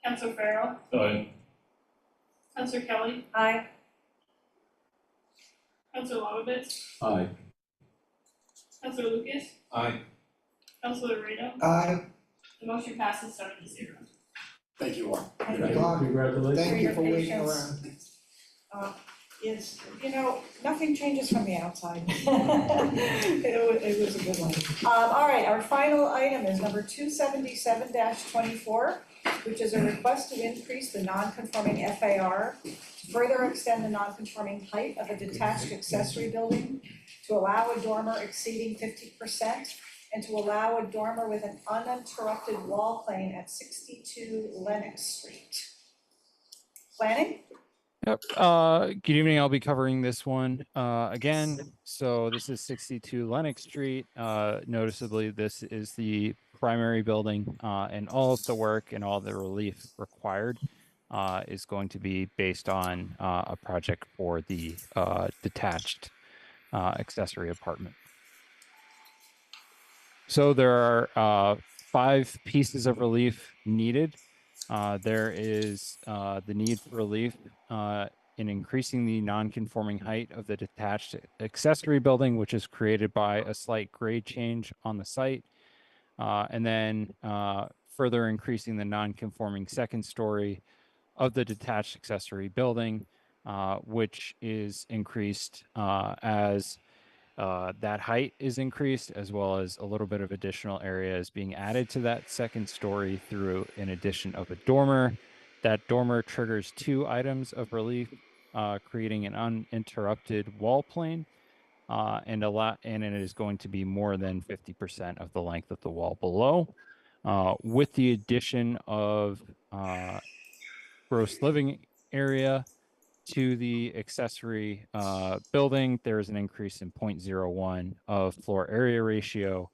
Counselor Farrell, Aye. Counselor Kelly, Aye. Counselor Lovovitz, Aye. Counselor Lucas, Aye. Counselor Reno. Aye. The motion passes 7-0. Thank you all. Thank Good you. night. Congratulations. Thank you for waiting patience. around. Is, nothing changes from the outside. It was a good one. All right, our final item is number 277-24, which is a request to increase the non-conforming FAR to further extend the non-conforming height of a detached accessory building, to allow a dormer exceeding 50%, and to allow a dormer with an uninterrupted wall plane at 62 Lenox Street. Planning? Yep. Good evening. I'll be covering this one again. So this is 62 Lenox Street. Noticeably, this is the primary building, and all of the work and all the relief required is going to be based on a project for the detached accessory apartment. So there are 5 pieces of relief needed. There is the need for relief in increasing the non-conforming height of the detached accessory building, which is created by a slight grade change on the site, and then further increasing the non-conforming second story of the detached accessory building, which is increased as that height is increased, as well as a little bit of additional area is being added to that second story through an addition of a dormer. That dormer triggers 2 items of relief, creating an uninterrupted wall plane, and it is going to be more than 50% of the length of the wall below. With the addition of gross living area to the accessory building, there is an increase in 0.01 of floor area ratio,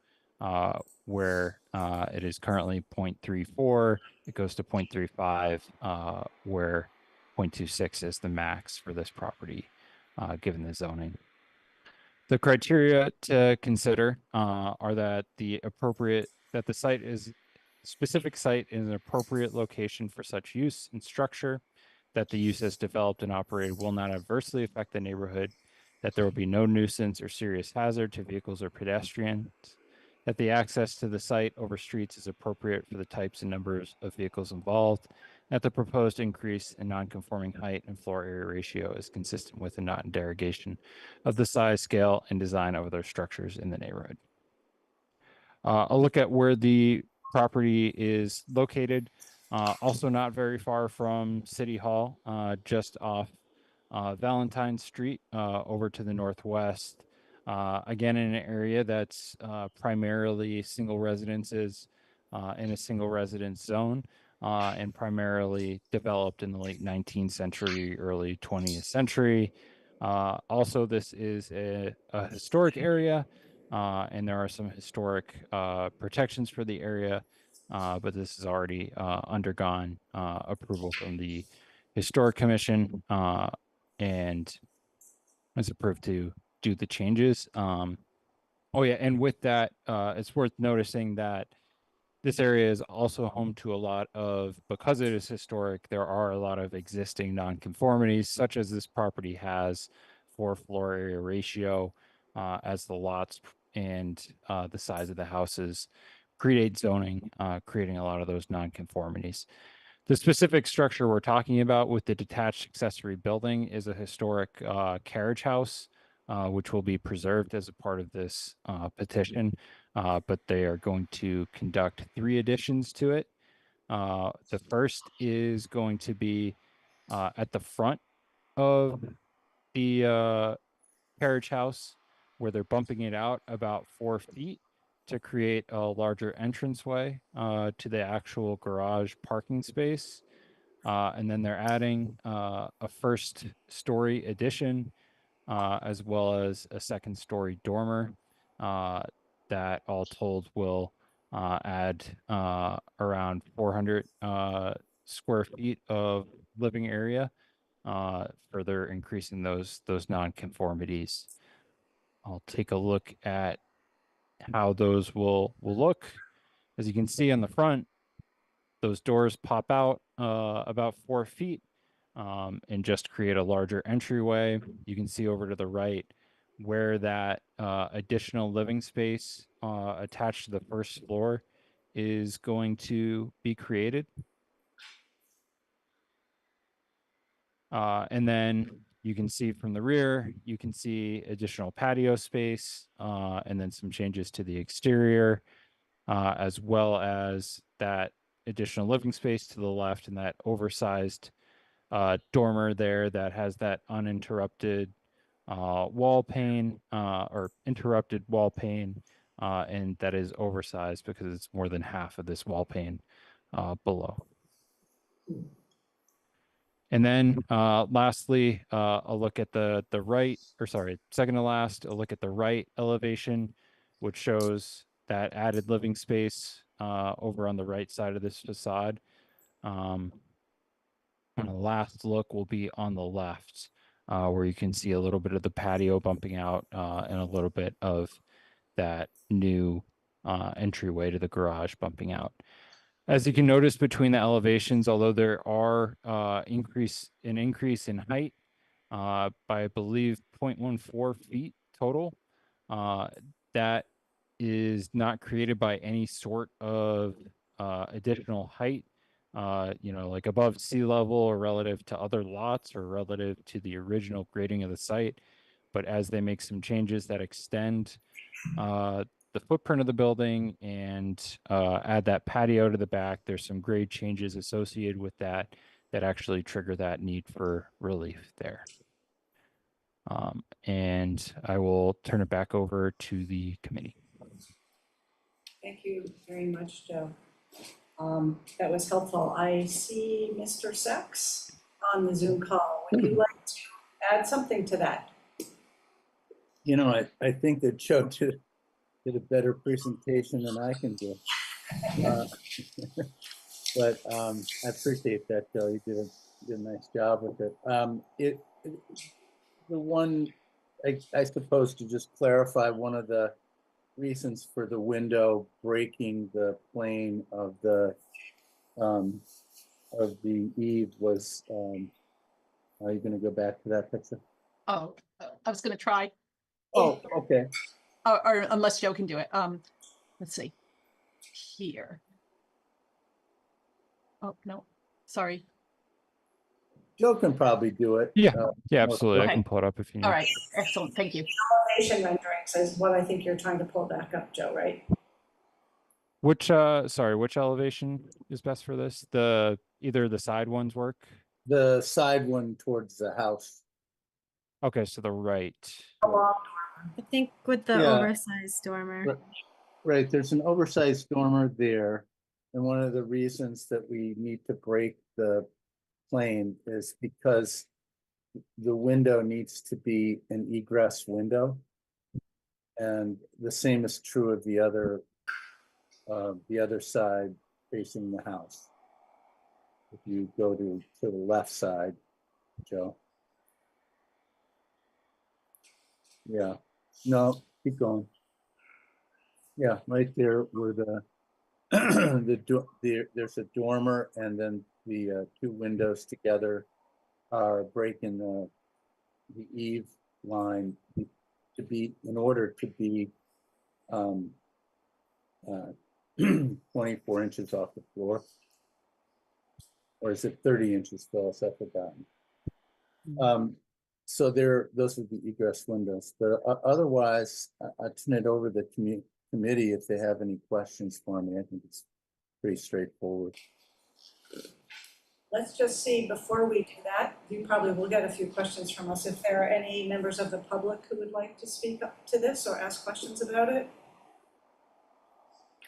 where it is currently 0.34. It goes to 0.35, where 0.26 is the max for this property, given the zoning. The criteria to consider are that the specific site is an appropriate location for such use and structure, that the use as developed and operated will not adversely affect the neighborhood, that there will be no nuisance or serious hazard to vehicles or pedestrians, that the access to the site over streets is appropriate for the types and numbers of vehicles involved, that the proposed increase in non-conforming height and floor area ratio is consistent with and not in derogation of the size, scale, and design of other structures in the neighborhood. I'll look at where the property is located. Also not very far from City Hall, just off Valentine Street, over to the northwest. Again, in an area that's primarily single residences in a single residence zone, and primarily developed in the late 19th century, early 20th century. Also, this is a historic area, and there are some historic protections for the area, but this has already undergone approval from the Historic Commission, and was approved to do the changes. Oh yeah, and with that, it's worth noticing that this area is also home to a lot of, because it is historic, there are a lot of existing nonconformities, such as this property has for floor area ratio, as the lots and the size of the houses predate zoning, creating a lot of those nonconformities. The specific structure we're talking about with the detached accessory building is a historic carriage house, which will be preserved as a part of this petition, but they are going to conduct 3 additions to it. The first is going to be at the front of the carriage house, where they're bumping it out about 4 feet to create a larger entranceway to the actual garage parking space. And then they're adding a first story addition, as well as a second story dormer, that all told will add around 400 square feet of living area, further increasing those nonconformities. I'll take a look at how those will look. As you can see on the front, those doors pop out about 4 feet, and just create a larger entryway. You can see over to the right where that additional living space attached to the first floor is going to be created. And then you can see from the rear, you can see additional patio space, and then some changes to the exterior, as well as that additional living space to the left and that oversized dormer there that has that uninterrupted wall pane, or interrupted wall pane, and that is oversized because it's more than half of this wall pane below. And then lastly, I'll look at the right, or sorry, second to last, I'll look at the right elevation, which shows that added living space over on the right side of this facade. And the last look will be on the left, where you can see a little bit of the patio bumping out, and a little bit of that new entryway to the garage bumping out. As you can notice between the elevations, although there are an increase in height by, I believe, 0.14 feet total, that is not created by any sort of additional height like above sea level or relative to other lots or relative to the original grading of the site. But as they make some changes that extend the footprint of the building and add that patio to the back, there's some grade changes associated with that that actually trigger that need for relief there. And I will turn it back over to the committee. Thank you very much, Joe. That was helpful. I see Mr. Sachs on the Zoom call. Would you like to add something to that? You know, I think that Joe did a better presentation than I can do. But I appreciate that, Joe. You did a nice job with it. The one, I suppose, to just clarify, one of the reasons for the window breaking the plane of the eave was, are you going to go back to that picture? Oh, I was going to try. Oh, okay. Or unless Joe can do it. Let's see. Here. Oh, no, sorry. Joe can probably do it. Yeah, absolutely. Okay. I can pull it up if you need. All right, excellent, thank you. Elevation renderings is what I think you're trying to pull back up, Joe, right? Which elevation is best for this? Either the side ones work? The side one towards the house. Okay, so the right. I think with the Yeah. oversized dormer. Right, there's an oversized dormer there. And one of the reasons that we need to break the plane is because the window needs to be an egress window. And the same is true of the other side facing the house. If you go to the left side, Joe. Yeah, no, keep going. Yeah, right there where there's a dormer, and then the two windows together are breaking the eave line to be, in order to be 24 inches off the floor. Or is it 30 inches, Phyllis? I've forgotten. So those are the egress windows. But otherwise, I turn it over to the committee if they have any questions for me. I think it's pretty straightforward. Let's just see, before we do that, you probably will get a few questions from us. If there are any members of the public who would like to speak up to this or ask questions about it.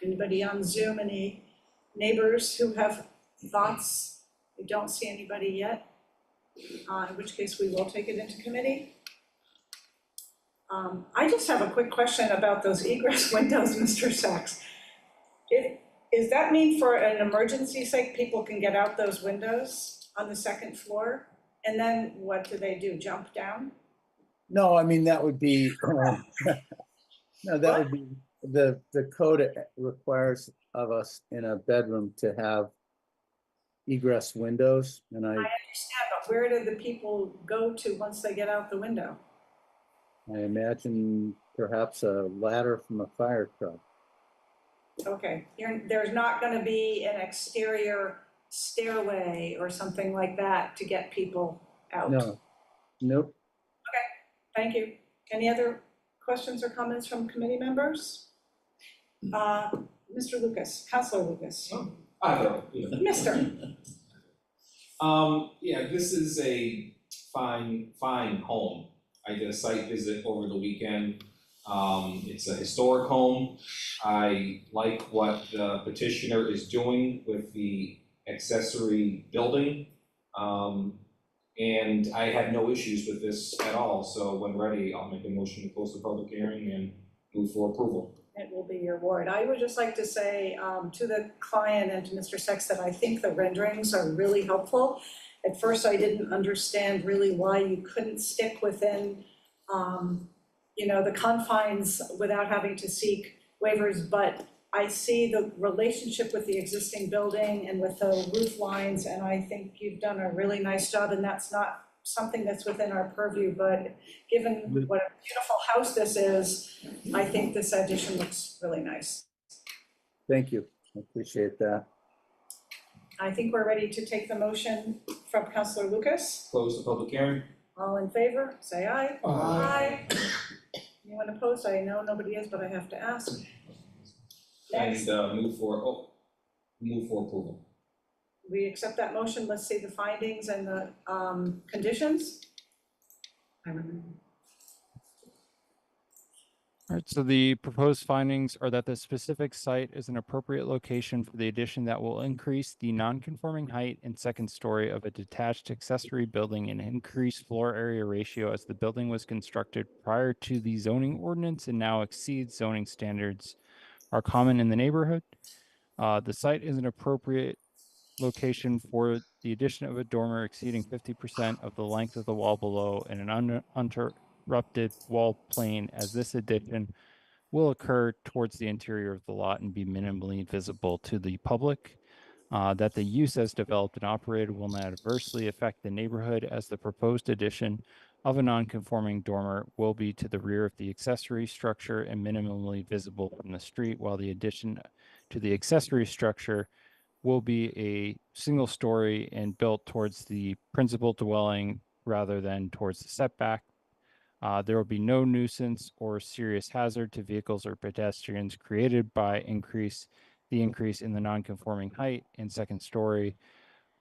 Anybody on Zoom, any neighbors who have thoughts? We don't see anybody yet, in which case we will take it into committee. I just have a quick question about those egress windows, Mr. Sachs. Does that mean for an emergency sake, people can get out those windows on the second floor? And then what do they do, jump down? No, I mean, that would be, no, that would be, the code requires of us in a bedroom to have egress windows, and I understand, but where do the people go to once they get out the window? imagine perhaps a ladder from a fire truck. Okay, there's not gonna be an exterior stairway or something like that to get people out? No, nope. Thank you. Any other questions or comments from committee members? Mr. Lucas, Councilor Lucas. Mr. Yeah, this is a fine home. I did a site visit over the weekend. It's a historic home. I like what the petitioner is doing with the accessory building. And I had no issues with this at all. So when ready, I'll make a motion to close the public hearing and move for approval. It will be your ward. I would just like to say to the client and to Mr. Sachs that I think the renderings are really helpful. At first, I didn't understand really why you couldn't stick within, the confines without having to seek waivers, but I see the relationship with the existing building and with the roof lines, and I think you've done a really nice job, and that's not something that's within our purview, but given what a beautiful house this is, I think this addition looks really nice. Thank you, I appreciate that. I think we're ready to take the motion from Councilor Lucas. Close the public hearing. All in favor, say aye. Aye. Anyone opposed? I know nobody is, but I have to ask. Next, And move for approval. we accept that motion. Let's see the findings and the conditions. I remember. All right, so the proposed findings are that the specific site is an appropriate location for the addition that will increase the non-conforming height and second story of a detached accessory building and increase floor area ratio as the building was constructed prior to the zoning ordinance and now exceeds zoning standards are common in the neighborhood. The site is an appropriate location for the addition of a dormer exceeding 50% of the length of the wall below and an uninterrupted wall plane, as this addition will occur towards the interior of the lot and be minimally visible to the public. That the use as developed and operated will not adversely affect the neighborhood, as the proposed addition of a non-conforming dormer will be to the rear of the accessory structure and minimally visible from the street, while the addition to the accessory structure will be a single story and built towards the principal dwelling rather than towards the setback. There will be no nuisance or serious hazard to vehicles or pedestrians created by the increase in the non-conforming height and second story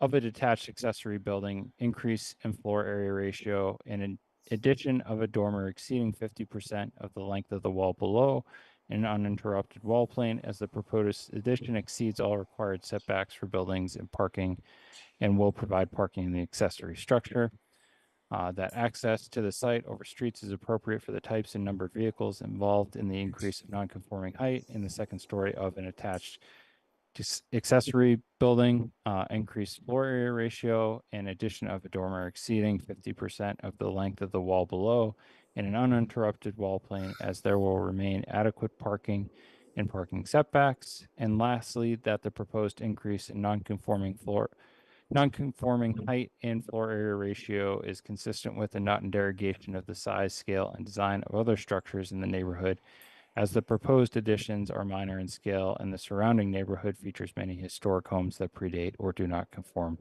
of a detached accessory building, increase in floor area ratio, and an addition of a dormer exceeding 50% of the length of the wall below, an uninterrupted wall plane, as the proposed addition exceeds all required setbacks for buildings and parking and will provide parking in the accessory structure. That access to the site over streets is appropriate for the types and number of vehicles involved in the increase of non-conforming height in the second story of an attached accessory building, increased floor area ratio, and addition of a dormer exceeding 50% of the length of the wall below, and an uninterrupted wall plane, as there will remain adequate parking and parking setbacks. And lastly, that the proposed increase in non-conforming height and floor area ratio is consistent with and not in derogation of the size, scale, and design of other structures in the neighborhood, as the proposed additions are minor in scale and the surrounding neighborhood features many historic homes that predate or do not conform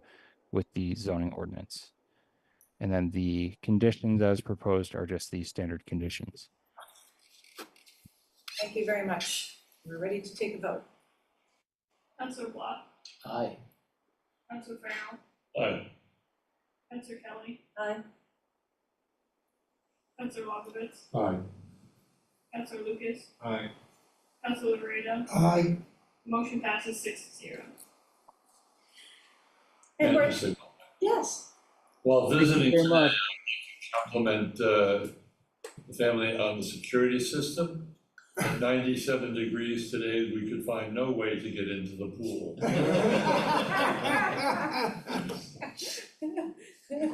with the zoning ordinance. And then the conditions as proposed are just the standard conditions. Thank you very much. We're ready to take a vote. Councilor Block, Aye. Councilor Farrell, Aye. Councilor Kelly, Aye. Councilor Wakovitz, Aye. Councilor Lucas, Aye. Councilor Laredo. Aye. Motion passes 6-0. And we're, Anderson. yes, While visiting very today, much. compliment the family on the security system. At 97 degrees today, we could find no way to get into the pool.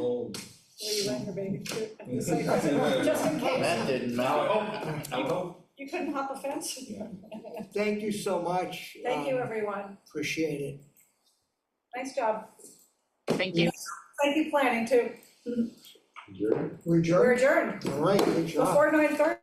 Oh. Where you went for baby too, at the same time, just in case. That didn't matter. You couldn't hop a fence? Thank you so much. Thank you, everyone. Appreciate it. Nice job. Thank you. Thank you, planning too. We're We're adjourned. adjourned All right, good job. before 9:30.